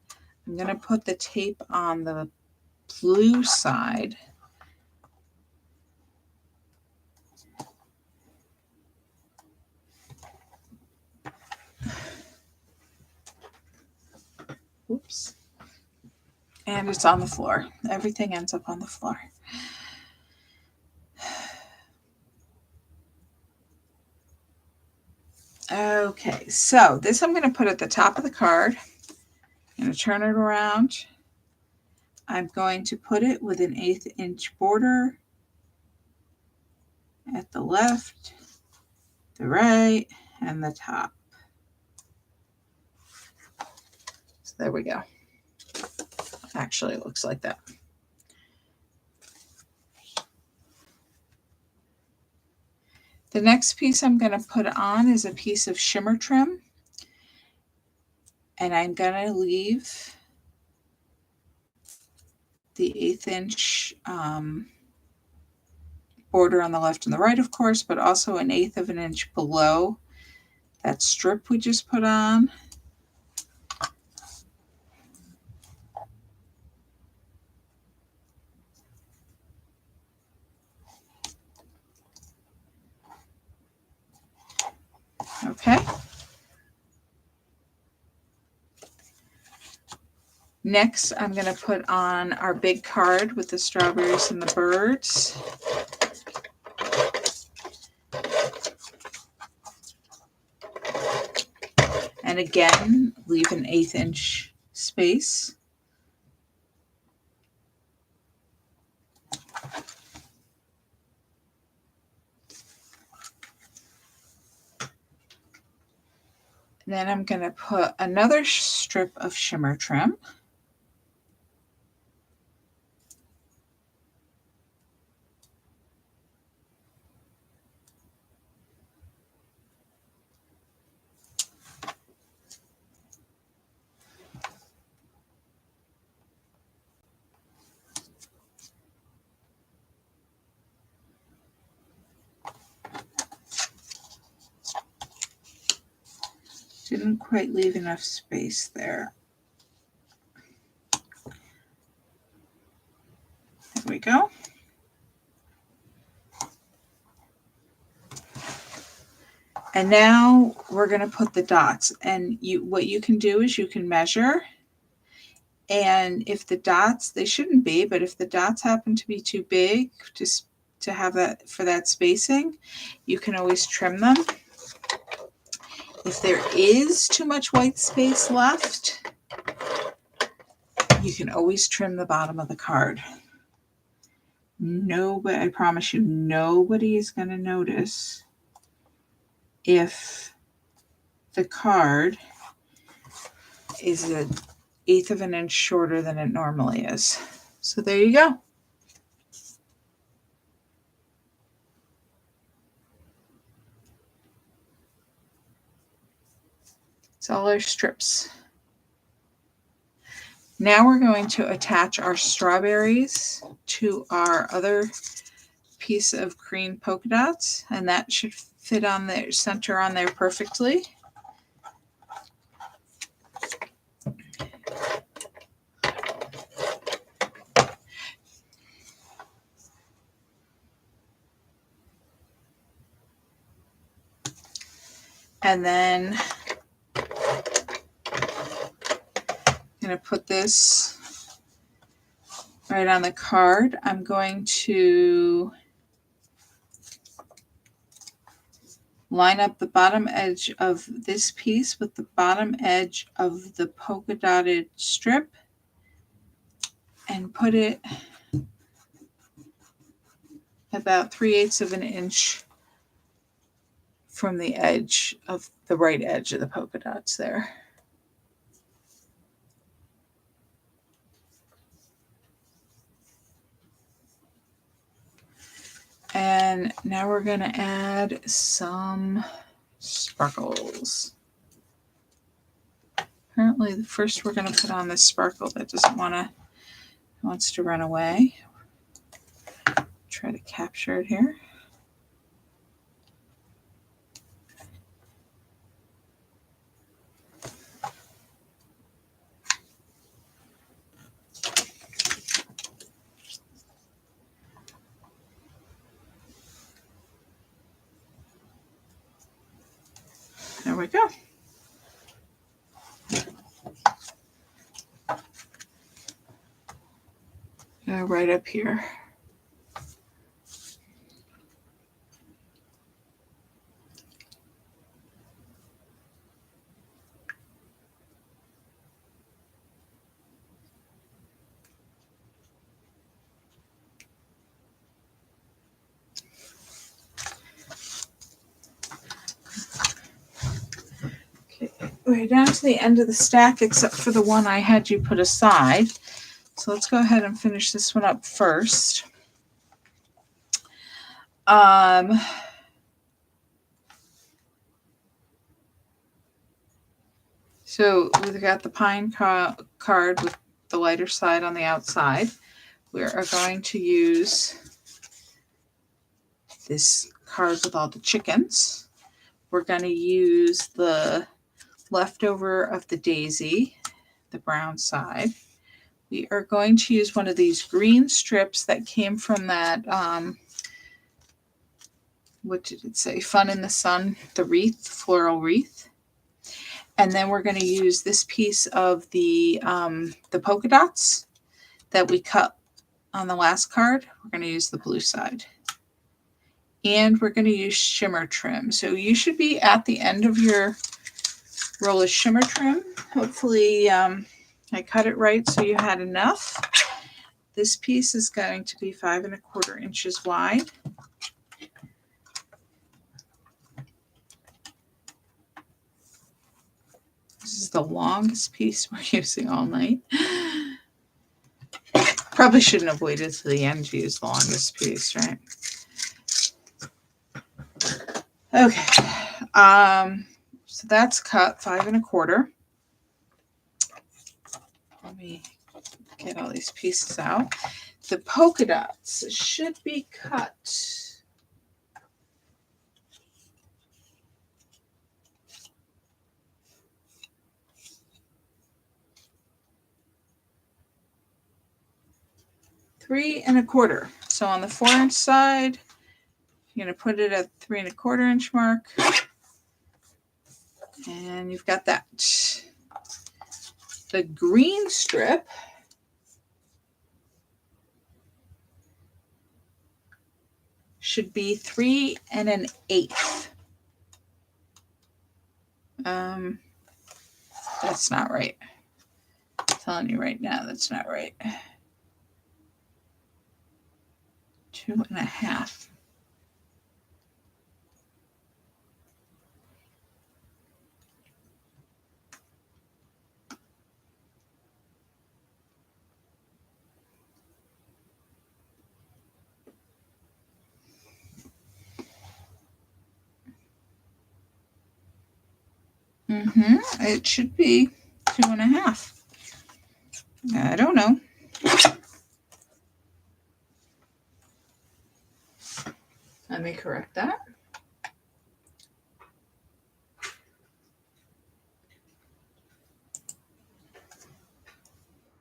I'm going to put the tape on the blue side. Oops. And it's on the floor. Everything ends up on the floor. Okay, so this I'm going to put at the top of the card. I'm going to turn it around. I'm going to put it with an 1/8 inch border at the left, the right, and the top. So there we go. Actually, it looks like that. The next piece I'm going to put on is a piece of shimmer trim. And I'm going to leave the 1/8 inch border on the left and the right, of course, but also 1/8 of an inch below that strip we just put on. Okay. Next, I'm going to put on our big card with the strawberries and the birds. And again, leave an 1/8 inch space. And then I'm going to put another strip of shimmer trim. Didn't quite leave enough space there. There we go. And now we're going to put the dots, and what you can do is you can measure, and if the dots, they shouldn't be, but if the dots happen to be too big to have that for that spacing, you can always trim them. If there is too much white space left, you can always trim the bottom of the card. Nobody, I promise you, nobody is going to notice if the card is 1/8 of an inch shorter than it normally is. So there you go. It's all our strips. Now we're going to attach our strawberries to our other piece of green polka dots, and that should fit on the center on there perfectly. And then I'm going to put this right on the card. I'm going to line up the bottom edge of this piece with the bottom edge of the polka dotted strip and put it about 3/8 of an inch from the edge of the right edge of the polka dots there. And now we're going to add some sparkles. Apparently, first we're going to put on this sparkle that doesn't wants to run away. Try to capture it here. There we go. Right up here. We're down to the end of the stack except for the one I had you put aside. So let's go ahead and finish this one up first. So we've got the pine card with the lighter side on the outside. We are going to use this card with all the chickens. We're going to use the leftover of the daisy, the brown side. We are going to use one of these green strips that came from that, what did it say? Fun in the Sun, the wreath, floral wreath. And then we're going to use this piece of the polka dots that we cut on the last card. We're going to use the blue side. And we're going to use shimmer trim. So you should be at the end of your roll of shimmer trim. Hopefully I cut it right so you had enough. This piece is going to be 5 1/4 inches wide. This is the longest piece we're using all night. Probably shouldn't have waited to the end to use the longest piece, right? Okay. So that's cut 5 1/4. Let me get all these pieces out. The polka dots should be cut three and a quarter. So on the 4-inch side, you're going to put it at 3 1/4 inch mark. And you've got that. The green strip should be 3 1/8. That's not right. I'm telling you right now, that's not right. 2 1/2. It should be 2 1/2. I don't know. Let me correct that.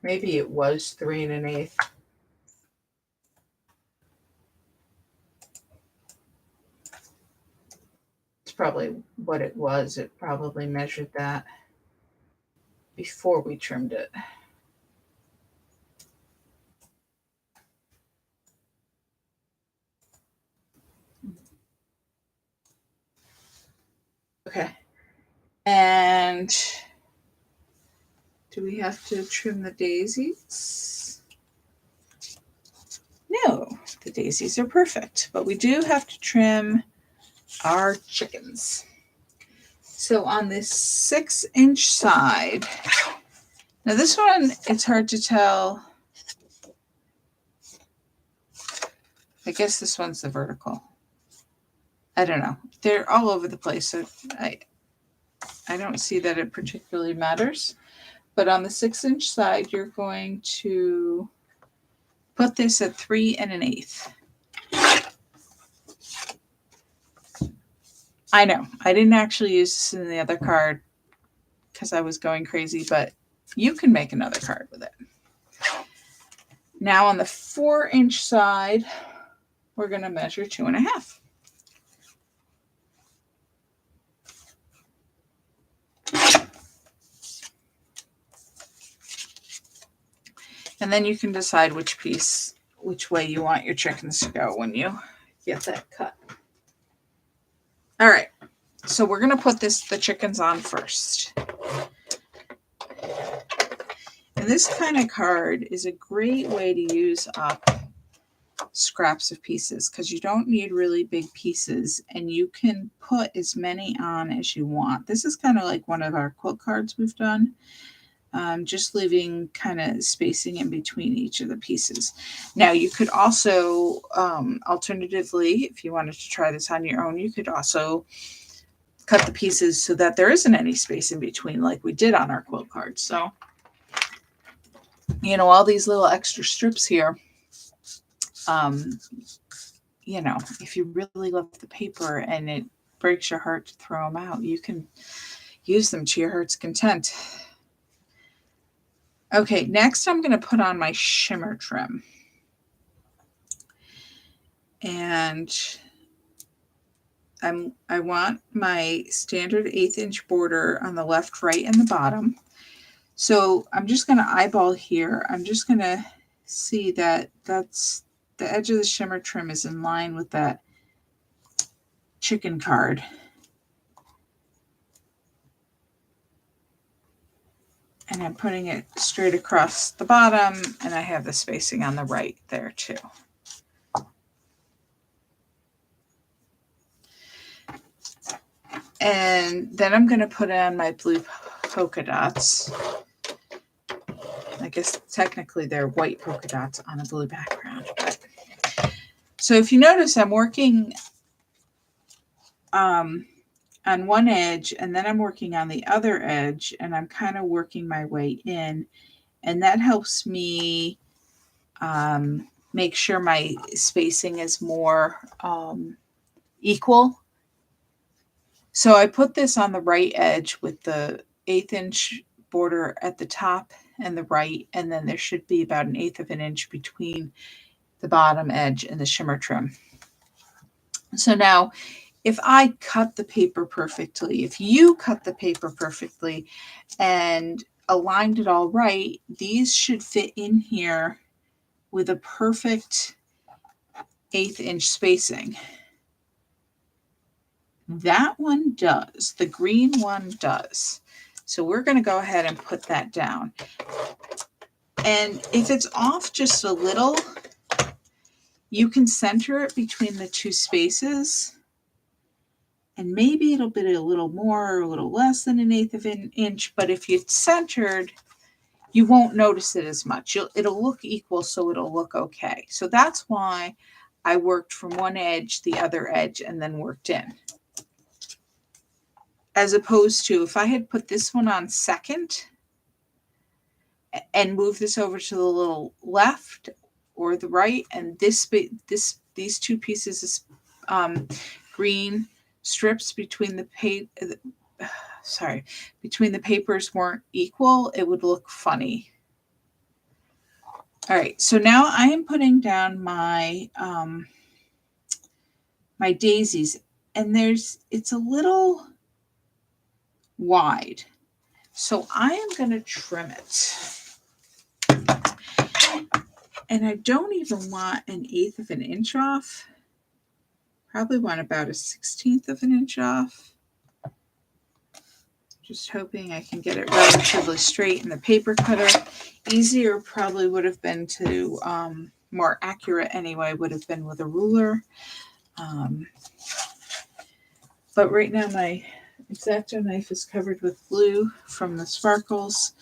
Maybe it was 3 1/8. It's probably what it was. It probably measured that before we trimmed it. Okay. And do we have to trim the daisies? No, the daisies are perfect, but we do have to trim our chickens. So on this 6-inch side, now this one, it's hard to tell. I guess this one's the vertical. I don't know. They're all over the place. So I don't see that it particularly matters. But on the 6-inch side, you're going to put this at 3 1/8. I know. I didn't actually use this in the other card because I was going crazy, but you can make another card with it. Now on the 4-inch side, we're going to measure 2 1/2. And then you can decide which way you want your chickens to go when you get that cut. All right, so we're going to put the chickens on first. And this kind of card is a great way to use up scraps of pieces because you don't need really big pieces and you can put as many on as you want. This is kind of like one of our quilt cards we've done. Just leaving kind of spacing in between each of the pieces. Now you could also, alternatively, if you wanted to try this on your own, you could also cut the pieces so that there isn't any space in between like we did on our quilt card. So, you know, all these little extra strips here, you know, if you really love the paper and it breaks your heart to throw them out, you can use them to your heart's content. Okay, next I'm going to put on my shimmer trim. And I want my standard 1/8-inch border on the left, right, and the bottom. So I'm just going to eyeball here. I'm just going to see that that's the edge of the shimmer trim is in line with that chicken card. And I'm putting it straight across the bottom, and I have the spacing on the right there too. And then I'm going to put on my blue polka dots. I guess technically they're white polka dots on a blue background. But. So if you notice, I'm working on one edge, and then I'm working on the other edge, and I'm kind of working my way in. And that helps me make sure my spacing is more equal. So I put this on the right edge with the 1/8-inch border at the top and the right, and then there should be about 1/8 of an inch between the bottom edge and the shimmer trim. So now if I cut the paper perfectly, if you cut the paper perfectly and aligned it all right, these should fit in here with a perfect 1/8 inch spacing. That one does. The green one does. So we're going to go ahead and put that down. And if it's off just a little, you can center it between the two spaces. And maybe it'll be a little more or a little less than 1/8 of an inch. But if it's centered, you won't notice it as much. It'll look equal, so it'll look okay. So that's why I worked from one edge, the other edge, and then worked in. As opposed to if I had put this one on second and moved this over to the little left or the right, and these two pieces of green strips between the between the papers weren't equal, it would look funny. All right, so now I am putting down my my daisies, and it's a little wide, so I am going to trim it. And I don't even want 1/8 of an inch off. Probably want about 1/16 of an inch off. Just hoping I can get it relatively straight in the paper cutter. Easier probably would have been to, more accurate anyway, would have been with a ruler. But right now my X-Acto knife is covered with glue from the sparkles.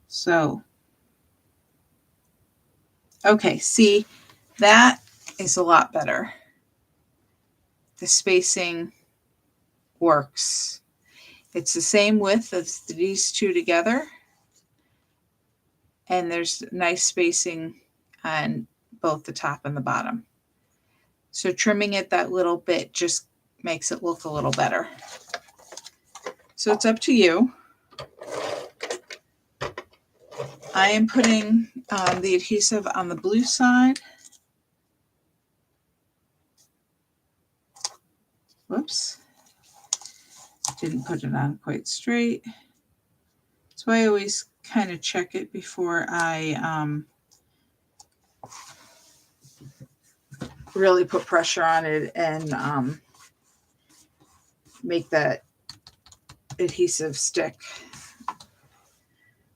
So, okay, see, that is a lot better. The spacing works. It's the same width as these two together. And there's nice spacing on both the top and the bottom. So trimming it that little bit just makes it look a little better. So it's up to you. I am putting the adhesive on the blue side. Whoops. Didn't put it on quite straight. So I always kind of check it before I really put pressure on it and make that adhesive stick.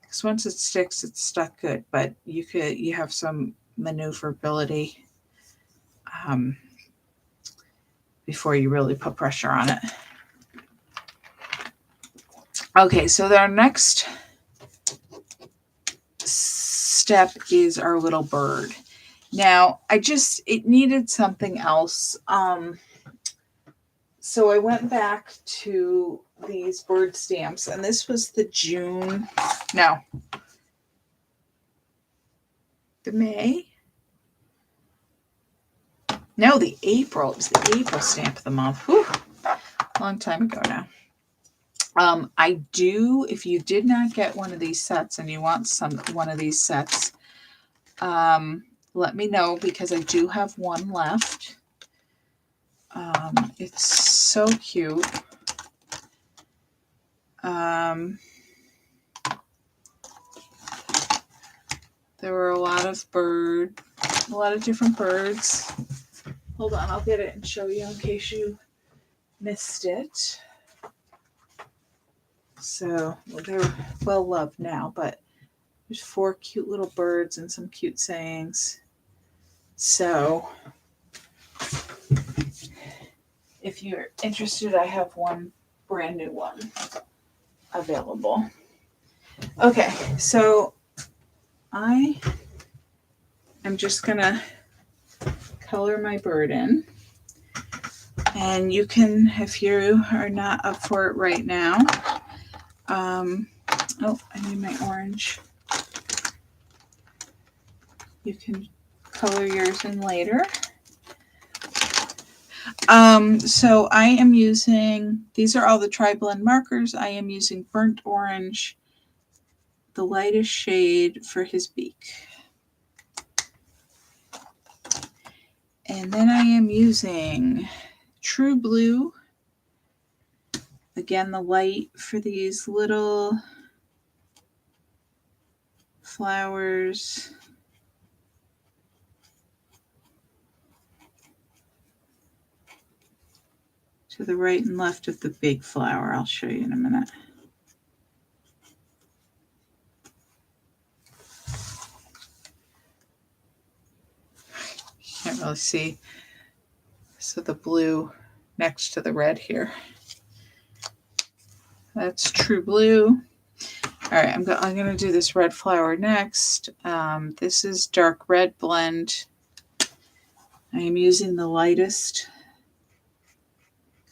Because once it sticks, it's stuck good, but you have some maneuverability before you really put pressure on it. Okay, so our next step is our little bird. Now, it needed something else. So I went back to these bird stamps, and this was the May? No, the April. It was the April stamp of the month. Whew. Long time ago now. If you did not get one of these sets and you want one of these sets, let me know, because I do have one left. It's so cute. There were a lot of different birds. Hold on, I'll get it and show you in case you missed it. So, they're well loved now, but there's 4 cute little birds and some cute sayings. So, if you're interested, I have one brand new one available. Okay, so I am just gonna color my bird in. And you can, if you are not up for it right now, I need my orange. You can color yours in later. So I am using, these are all the tri-blend markers. I am using burnt orange, the lightest shade for his beak. And then I am using True Blue. Again, the light for these little flowers. To the right and left of the big flower. I'll show you in a minute. Can't really see. So the blue next to the red here. That's True Blue. All right, I'm going to do this red flower next. This is Dark Red Blend. I am using the lightest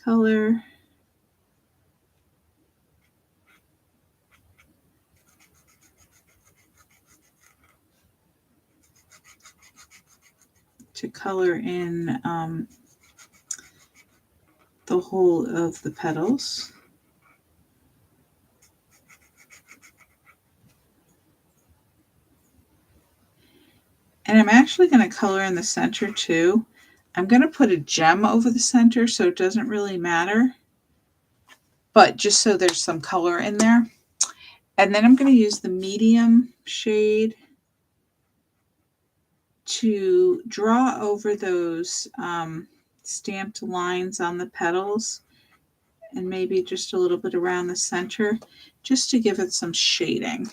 color. To color in the whole of the petals. And I'm actually going to color in the center too. I'm going to put a gem over the center so it doesn't really matter, but just so there's some color in there. And then I'm going to use the medium shade to draw over those stamped lines on the petals, and maybe just a little bit around the center, just to give it some shading.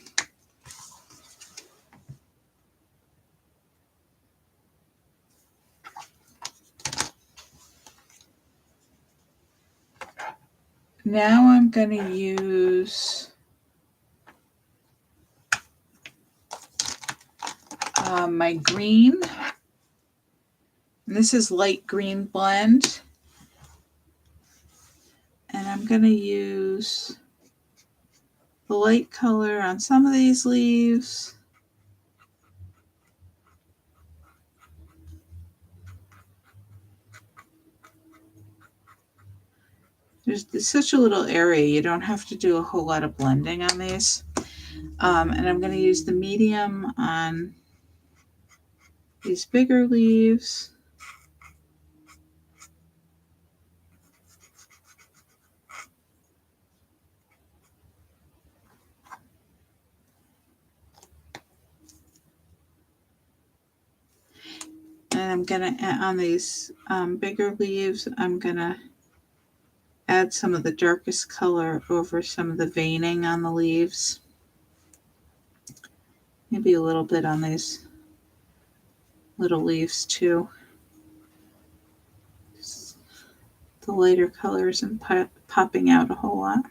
Now I'm going to use my green. And this is Light Green Blend. And I'm going to use the light color on some of these leaves. There's such a little area, you don't have to do a whole lot of blending on these. And I'm going to use the medium on these bigger leaves. And I'm going to, on these bigger leaves, I'm going to add some of the darkest color over some of the veining on the leaves. Maybe a little bit on these little leaves too. The lighter color isn't popping out a whole lot.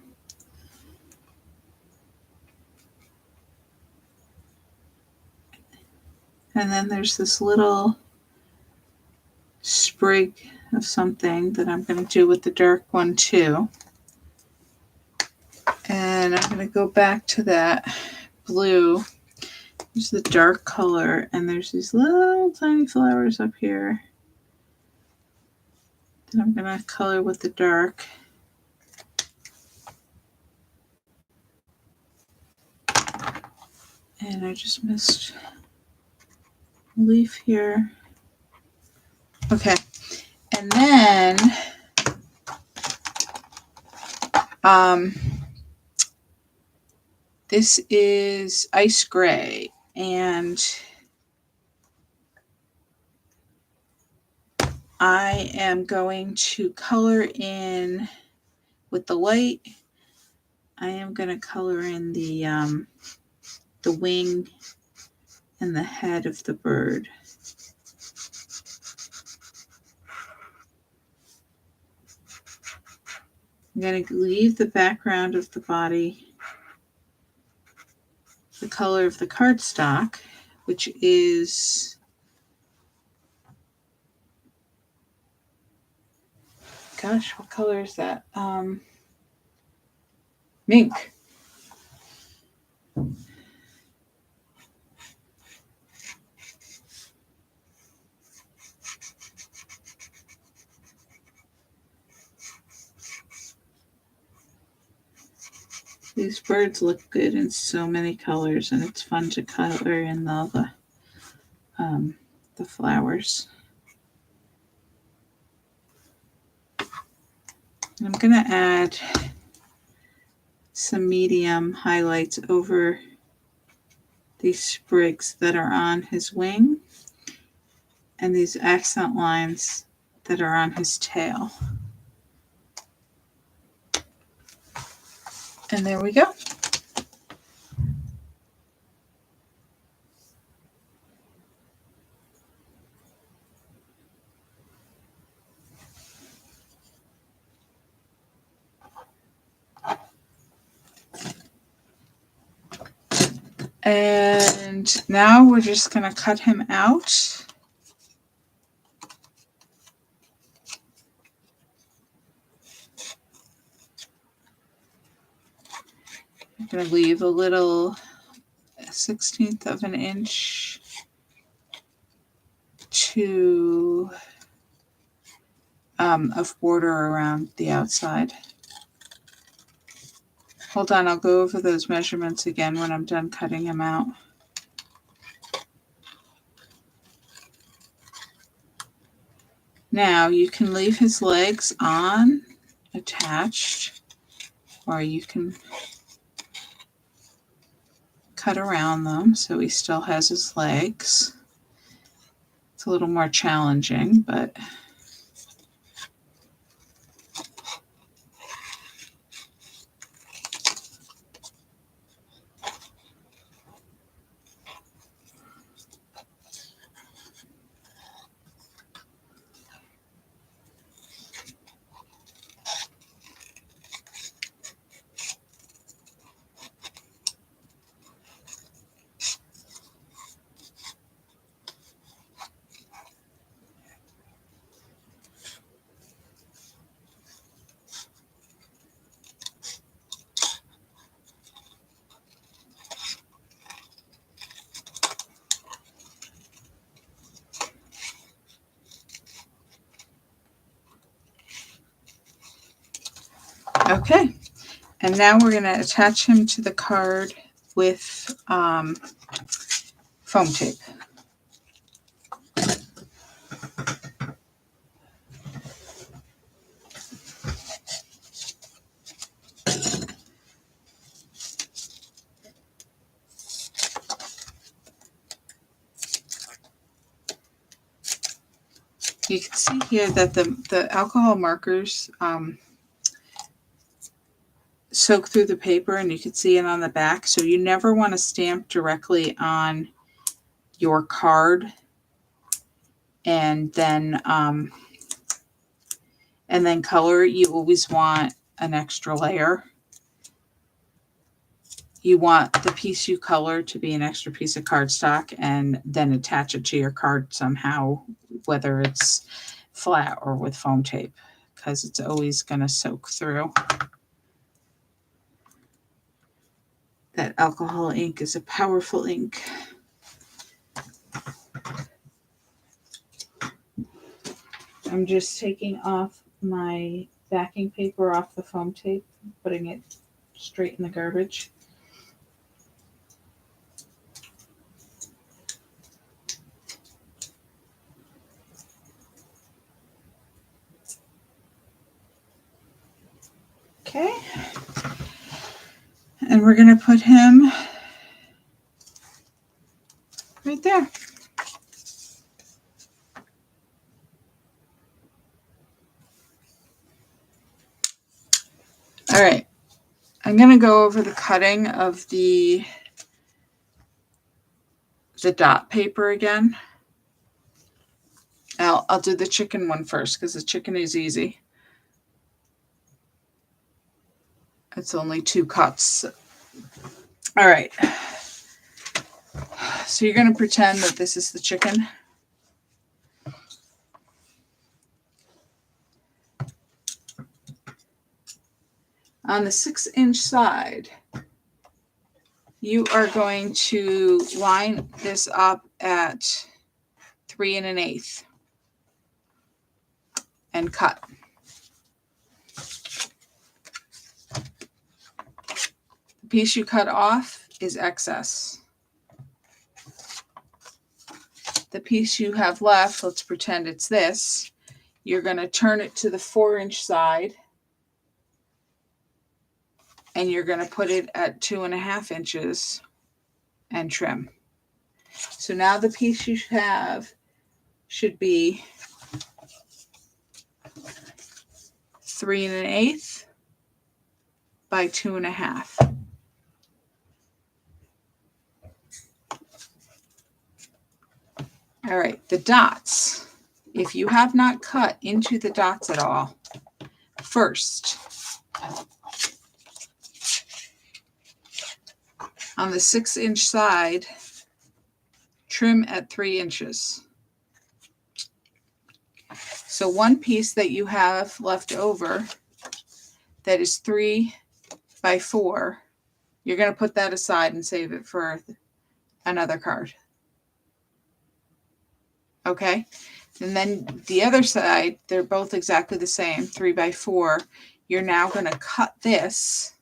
And then there's this little sprig of something that I'm going to do with the dark one too. And I'm going to go back to that blue. There's the dark color, and there's these little tiny flowers up here that I'm going to color with the dark. And I just missed a leaf here. Okay. And then this is Ice Gray, and I am going to color in with the light. I am going to color in the wing and the head of the bird. I'm going to leave the background of the body the color of the cardstock, which is gosh, what color is that? Mink. These birds look good in so many colors, and it's fun to color in all the flowers. I'm going to add some medium highlights over these sprigs that are on his wing and these accent lines that are on his tail. And there we go. And now we're just going to cut him out. I'm going to leave a little 1/16 of an inch to of border around the outside. Hold on, I'll go over those measurements again when I'm done cutting him out. Now you can leave his legs on, attached, or you can cut around them so he still has his legs. It's a little more challenging, but okay. And now we're going to attach him to the card with foam tape. You can see here that the alcohol markers soak through the paper, and you can see it on the back. So you never want to stamp directly on your card and then color. You always want an extra layer. You want the piece you color to be an extra piece of cardstock and then attach it to your card somehow, whether it's flat or with foam tape, because it's always going to soak through. That alcohol ink is a powerful ink. I'm just taking off my backing paper off the foam tape, putting it straight in the garbage. Okay. And we're going to put him right there. All right. I'm going to go over the cutting of the dot paper again. I'll do the chicken one first because the chicken is easy. It's only 2 cuts. All right. So you're going to pretend that this is the chicken. On the 6-inch side, you are going to line this up at 3 1/8 and cut. The piece you cut off is excess. The piece you have left, let's pretend it's this, you're going to turn it to the 4-inch side and you're going to put it at 2.5 inches and trim. So now the piece you have should be 3 1/8 by 2.5. All right, the dots. If you have not cut into the dots at all, first, on the 6-inch side, trim at 3 inches. So one piece that you have left over that is 3 by 4, you're going to put that aside and save it for another card. Okay? And then the other side, they're both exactly the same, 3 by 4. You're now going to cut this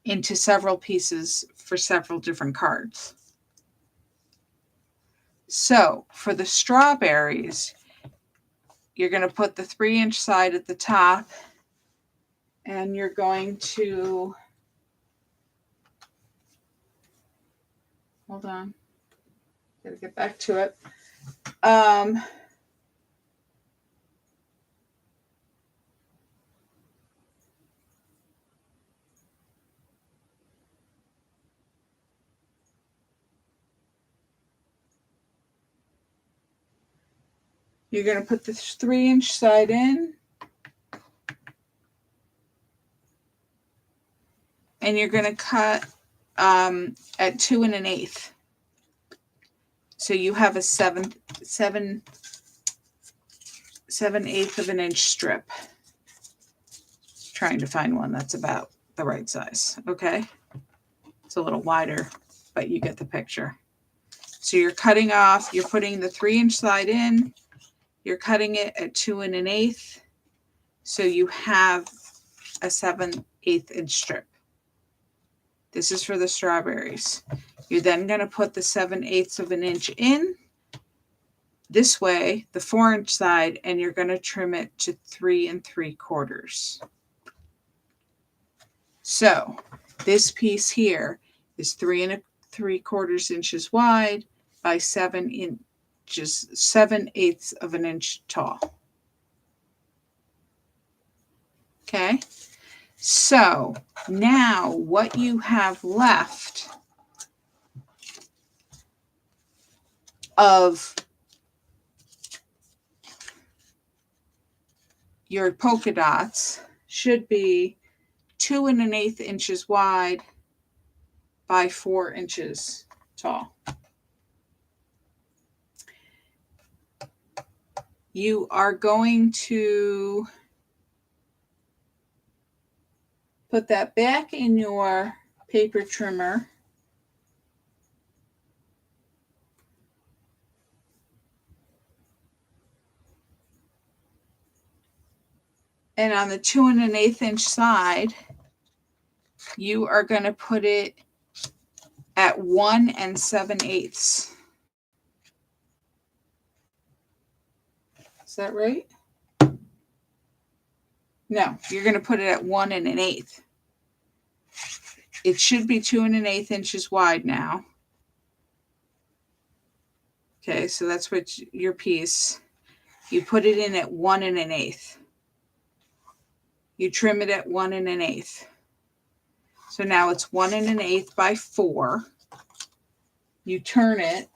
into several pieces for several different cards. So for the strawberries, you're going to put the 3-inch side at the top, and you're going to, hold on, gotta get back to it. You're going to put the 3-inch side in, and you're going to cut at 2 1/8. So you have a 7/8 of an inch strip. Trying to find one that's about the right size. Okay, it's a little wider, but you get the picture. So you're cutting off. You're putting the 3-inch side in. You're cutting it at 2 1/8. So you have a 7/8 inch strip. This is for the strawberries. You're then going to put the 7/8 of an inch in this way, the 4-inch side, and you're going to trim it to 3 3/4. So this piece here is 3 3/4 inches wide by 7 inches, 7/8 of an inch tall. Okay. So now what you have left of your polka dots should be 2 1/8 inches wide by 4 inches tall. You are going to put that back in your paper trimmer. And on the 2 1/8 inch side, you are going to put it at 1 7/8. Is that right? No, you're going to put it at 1 1/8. It should be 2 1/8 inches wide now. Okay, so that's what your piece. You put it in at 1 1/8. You trim it at 1 1/8. So now it's 1 1/8 by 4. You turn it,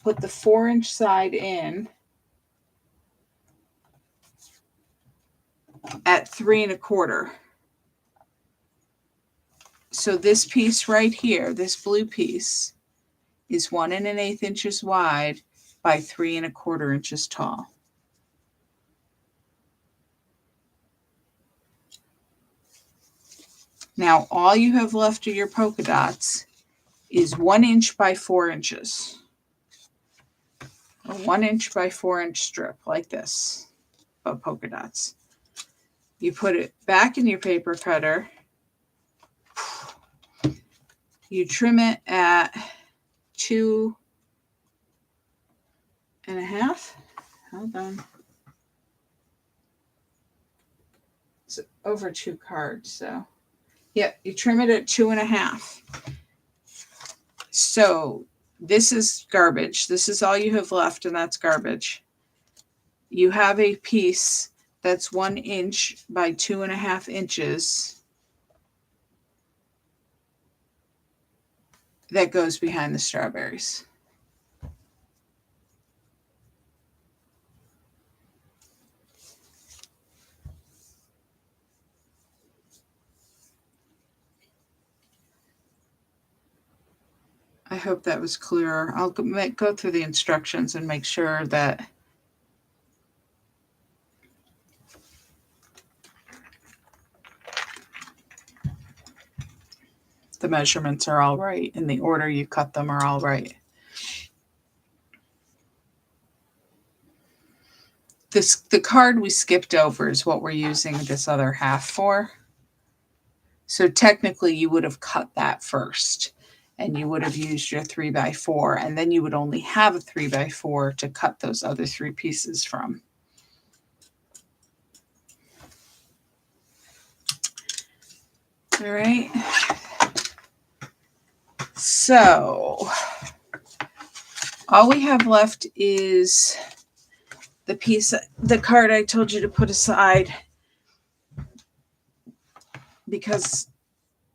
put the 4-inch side in at 3 1/4. So this piece right here, this blue piece, is 1 1/8 inches wide by 3 1/4 inches tall. Now all you have left of your polka dots is 1 inch by 4 inches. A 1 inch by 4 inch strip like this of polka dots. You put it back in your paper cutter. You trim it at 2 1/2. Hold on. It's over 2 cards, so Yep, you trim it at 2.5. So this is garbage. This is all you have left, and that's garbage. You have a piece that's 1 inch by 2.5 inches that goes behind the strawberries. I hope that was clearer. I'll go through the instructions and make sure that the measurements are all right and the order you cut them are all right. The card we skipped over is what we're using this other half for. So technically you would have cut that first and you would have used your 3x4, and then you would only have a 3x4 to cut those other 3 pieces from. All right. So all we have left is the card I told you to put aside, because,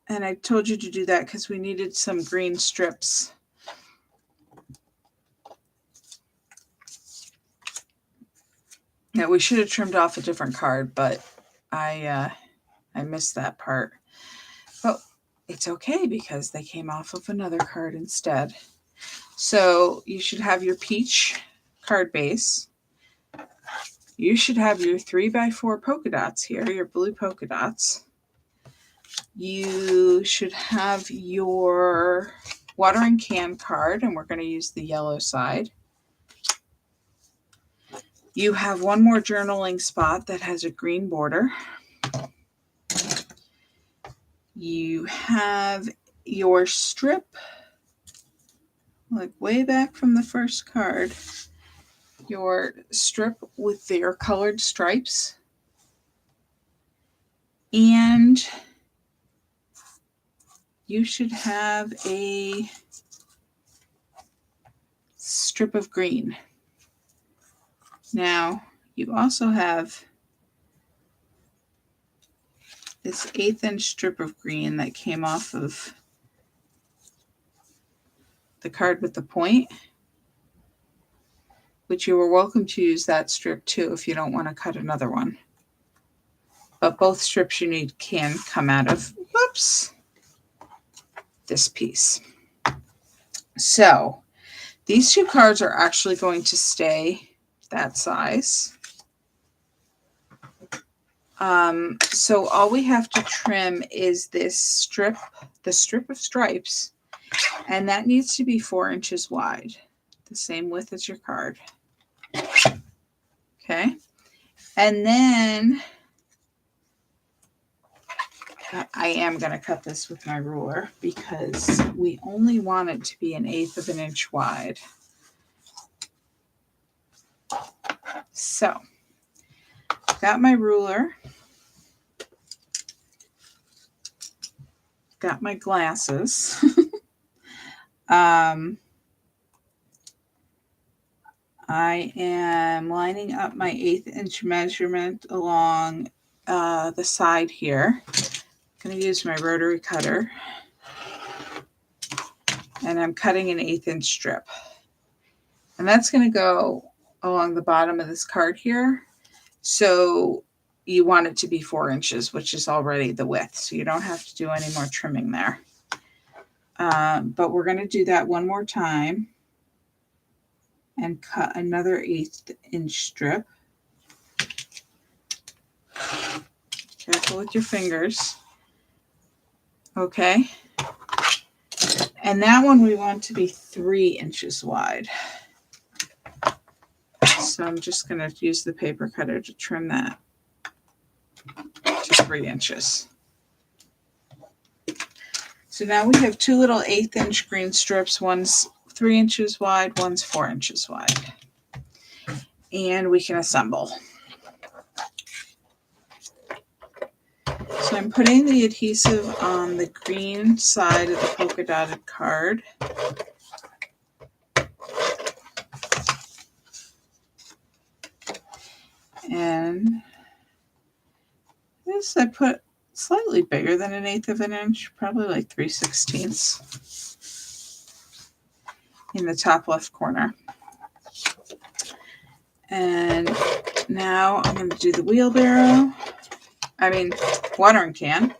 and I told you to do that because we needed some green strips. Now we should have trimmed off a different card, but I missed that part. But it's okay because they came off of another card instead. So you should have your peach card base. You should have your 3x4 polka dots here, your blue polka dots. You should have your watering can card, and we're going to use the yellow side. You have one more journaling spot that has a green border. You have your strip, like way back from the first card, your strip with their colored stripes. And you should have a strip of green. Now, you also have this 1/8 inch strip of green that came off of the card with the point, which you are welcome to use that strip too if you don't want to cut another one. But both strips you need can come out of, whoops, this piece. So these 2 cards are actually going to stay that size. So all we have to trim is this strip, the strip of stripes, and that needs to be 4 inches wide, the same width as your card. Okay. And then I am going to cut this with my ruler because we only want it to be 1/8 of an inch wide. So, got my ruler, got my glasses. I am lining up my 1/8 inch measurement along the side here. I'm going to use my rotary cutter, and I'm cutting an 1/8 inch strip. And that's going to go along the bottom of this card here. So you want it to be 4 inches, which is already the width. So you don't have to do any more trimming there. But we're going to do that one more time and cut another 1/8 inch strip. Careful with your fingers. Okay. And that one we want to be 3 inches wide. So I'm just going to use the paper cutter to trim that to 3 inches. So now we have 2 little 1/8 inch green strips. One's 3 inches wide, one's 4 inches wide. And we can assemble. So I'm putting the adhesive on the green side of the polka dotted card. And this I put slightly bigger than 1/8 of an inch, probably like 3/16 in the top left corner. And now I'm going to do the wheelbarrow. Watering can.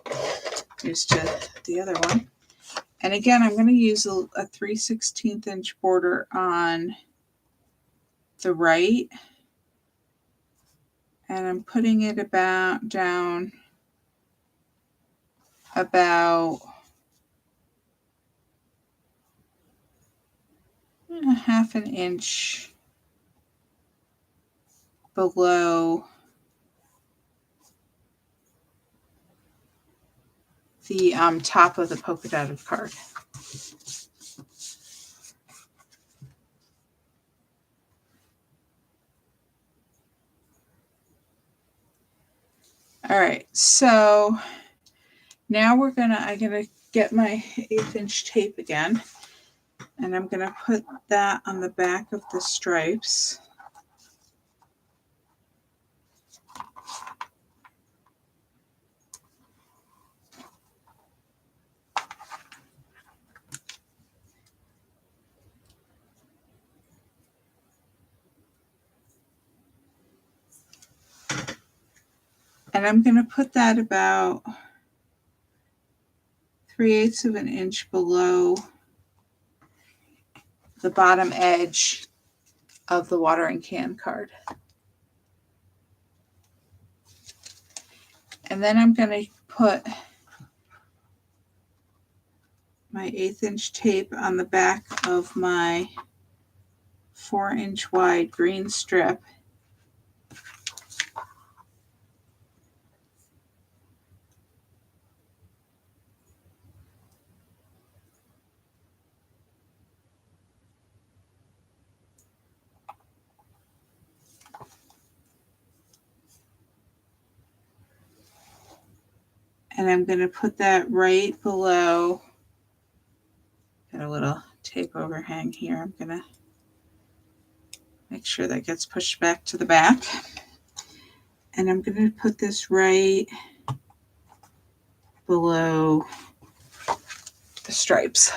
Used to the other one. And again, I'm going to use a 3/16 inch border on the right. And I'm putting it down about a 1/2 an inch below the top of the polka dotted card. All right, so now I'm gonna get my 1/8 inch tape again, and I'm gonna put that on the back of the stripes. And I'm going to put that about 3/8 of an inch below the bottom edge of the watering can card. And then I'm going to put my 1/8 inch tape on the back of my 4-inch wide green strip. And I'm going to put that right below. Got a little tape overhang here. I'm going to make sure that gets pushed back to the back. And I'm going to put this right below the stripes.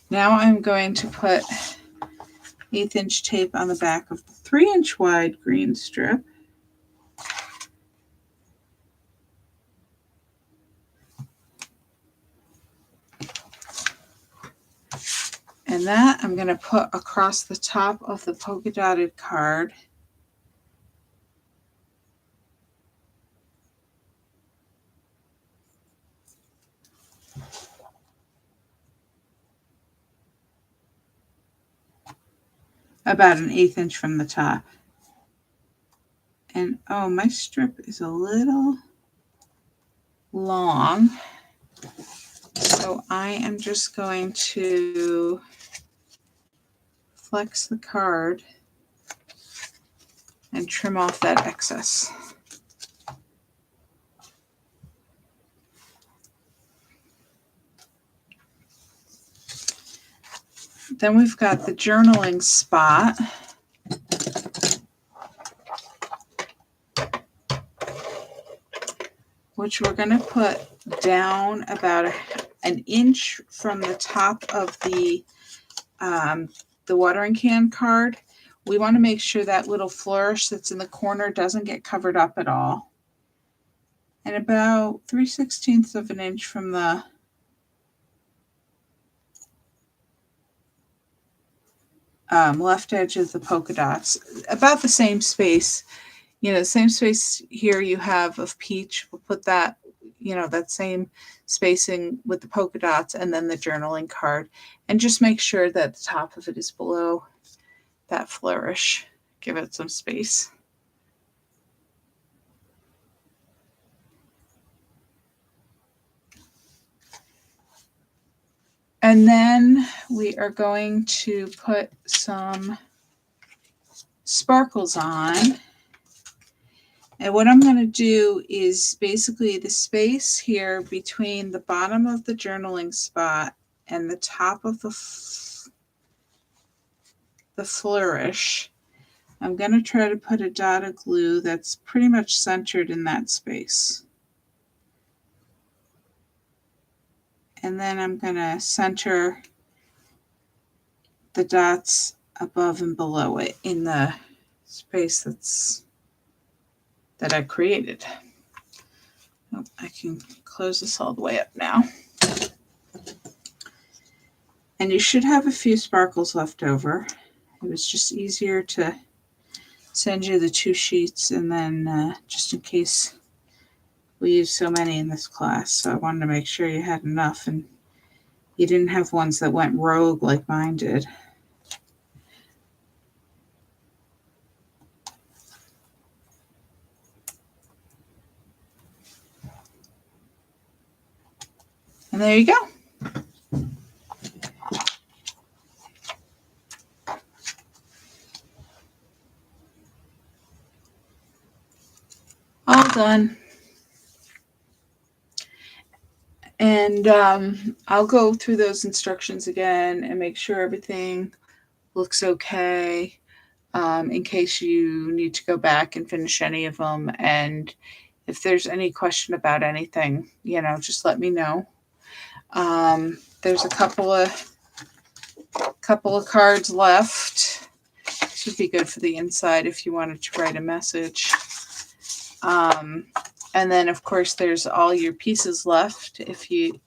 Now I'm going to put 1/8 inch tape on the back of the 3-inch wide green strip. And that I'm going to put across the top of the polka dotted card. About 1/8 inch from the top. And oh, my strip is a little long. So I am just going to flex the card and trim off that excess. Then we've got the journaling spot. Which we're going to put down about an inch from the top of the watering can card. We want to make sure that little flourish that's in the corner doesn't get covered up at all. And about 3/16 of an inch from the left edge of the polka dots. About the same space. The same space here you have of peach. We'll put that, that same spacing with the polka dots and then the journaling card. And just make sure that the top of it is below that flourish. Give it some space. And then we are going to put some sparkles on. And what I'm going to do is basically the space here between the bottom of the journaling spot and the top of the flourish. I'm going to try to put a dot of glue that's pretty much centered in that space. And then I'm going to center the dots above and below it in the space that I created. Oh, I can close this all the way up now. And you should have a few sparkles left over. It was just easier to send you the 2 sheets, and then just in case we use so many in this class, so I wanted to make sure you had enough and you didn't have ones that went rogue like mine did. And there you go. All done. And I'll go through those instructions again and make sure everything looks okay, in case you need to go back and finish any of them. And if there's any question about anything, just let me know. There's a couple of cards left. This would be good for the inside if you wanted to write a message. And then, of course, there's all your pieces left if you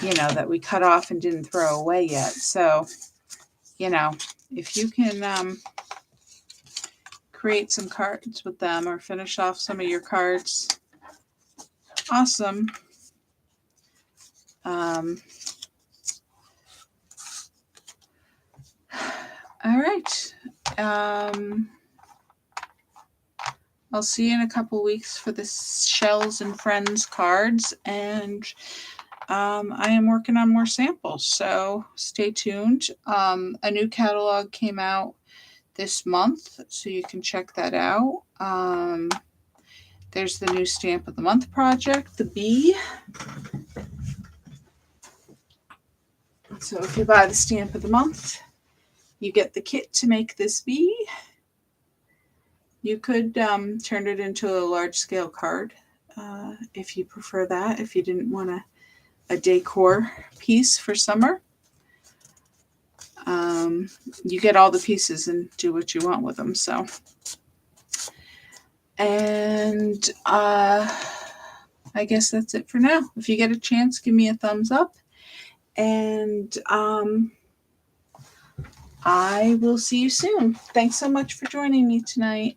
that we cut off and didn't throw away yet. So, if you can create some cards with them or finish off some of your cards, awesome. All right. I'll see you in a couple weeks for the Shells and Friends cards, and I am working on more samples, so stay tuned. A new catalog came out this month, so you can check that out. There's the new Stamp of the Month project, the bee. So if you buy the Stamp of the Month, you get the kit to make this bee. You could turn it into a large-scale card if you prefer that, if you didn't want a decor piece for summer. You get all the pieces and do what you want with them. So, and I guess that's it for now. If you get a chance, give me a thumbs up, and I will see you soon. Thanks so much for joining me tonight.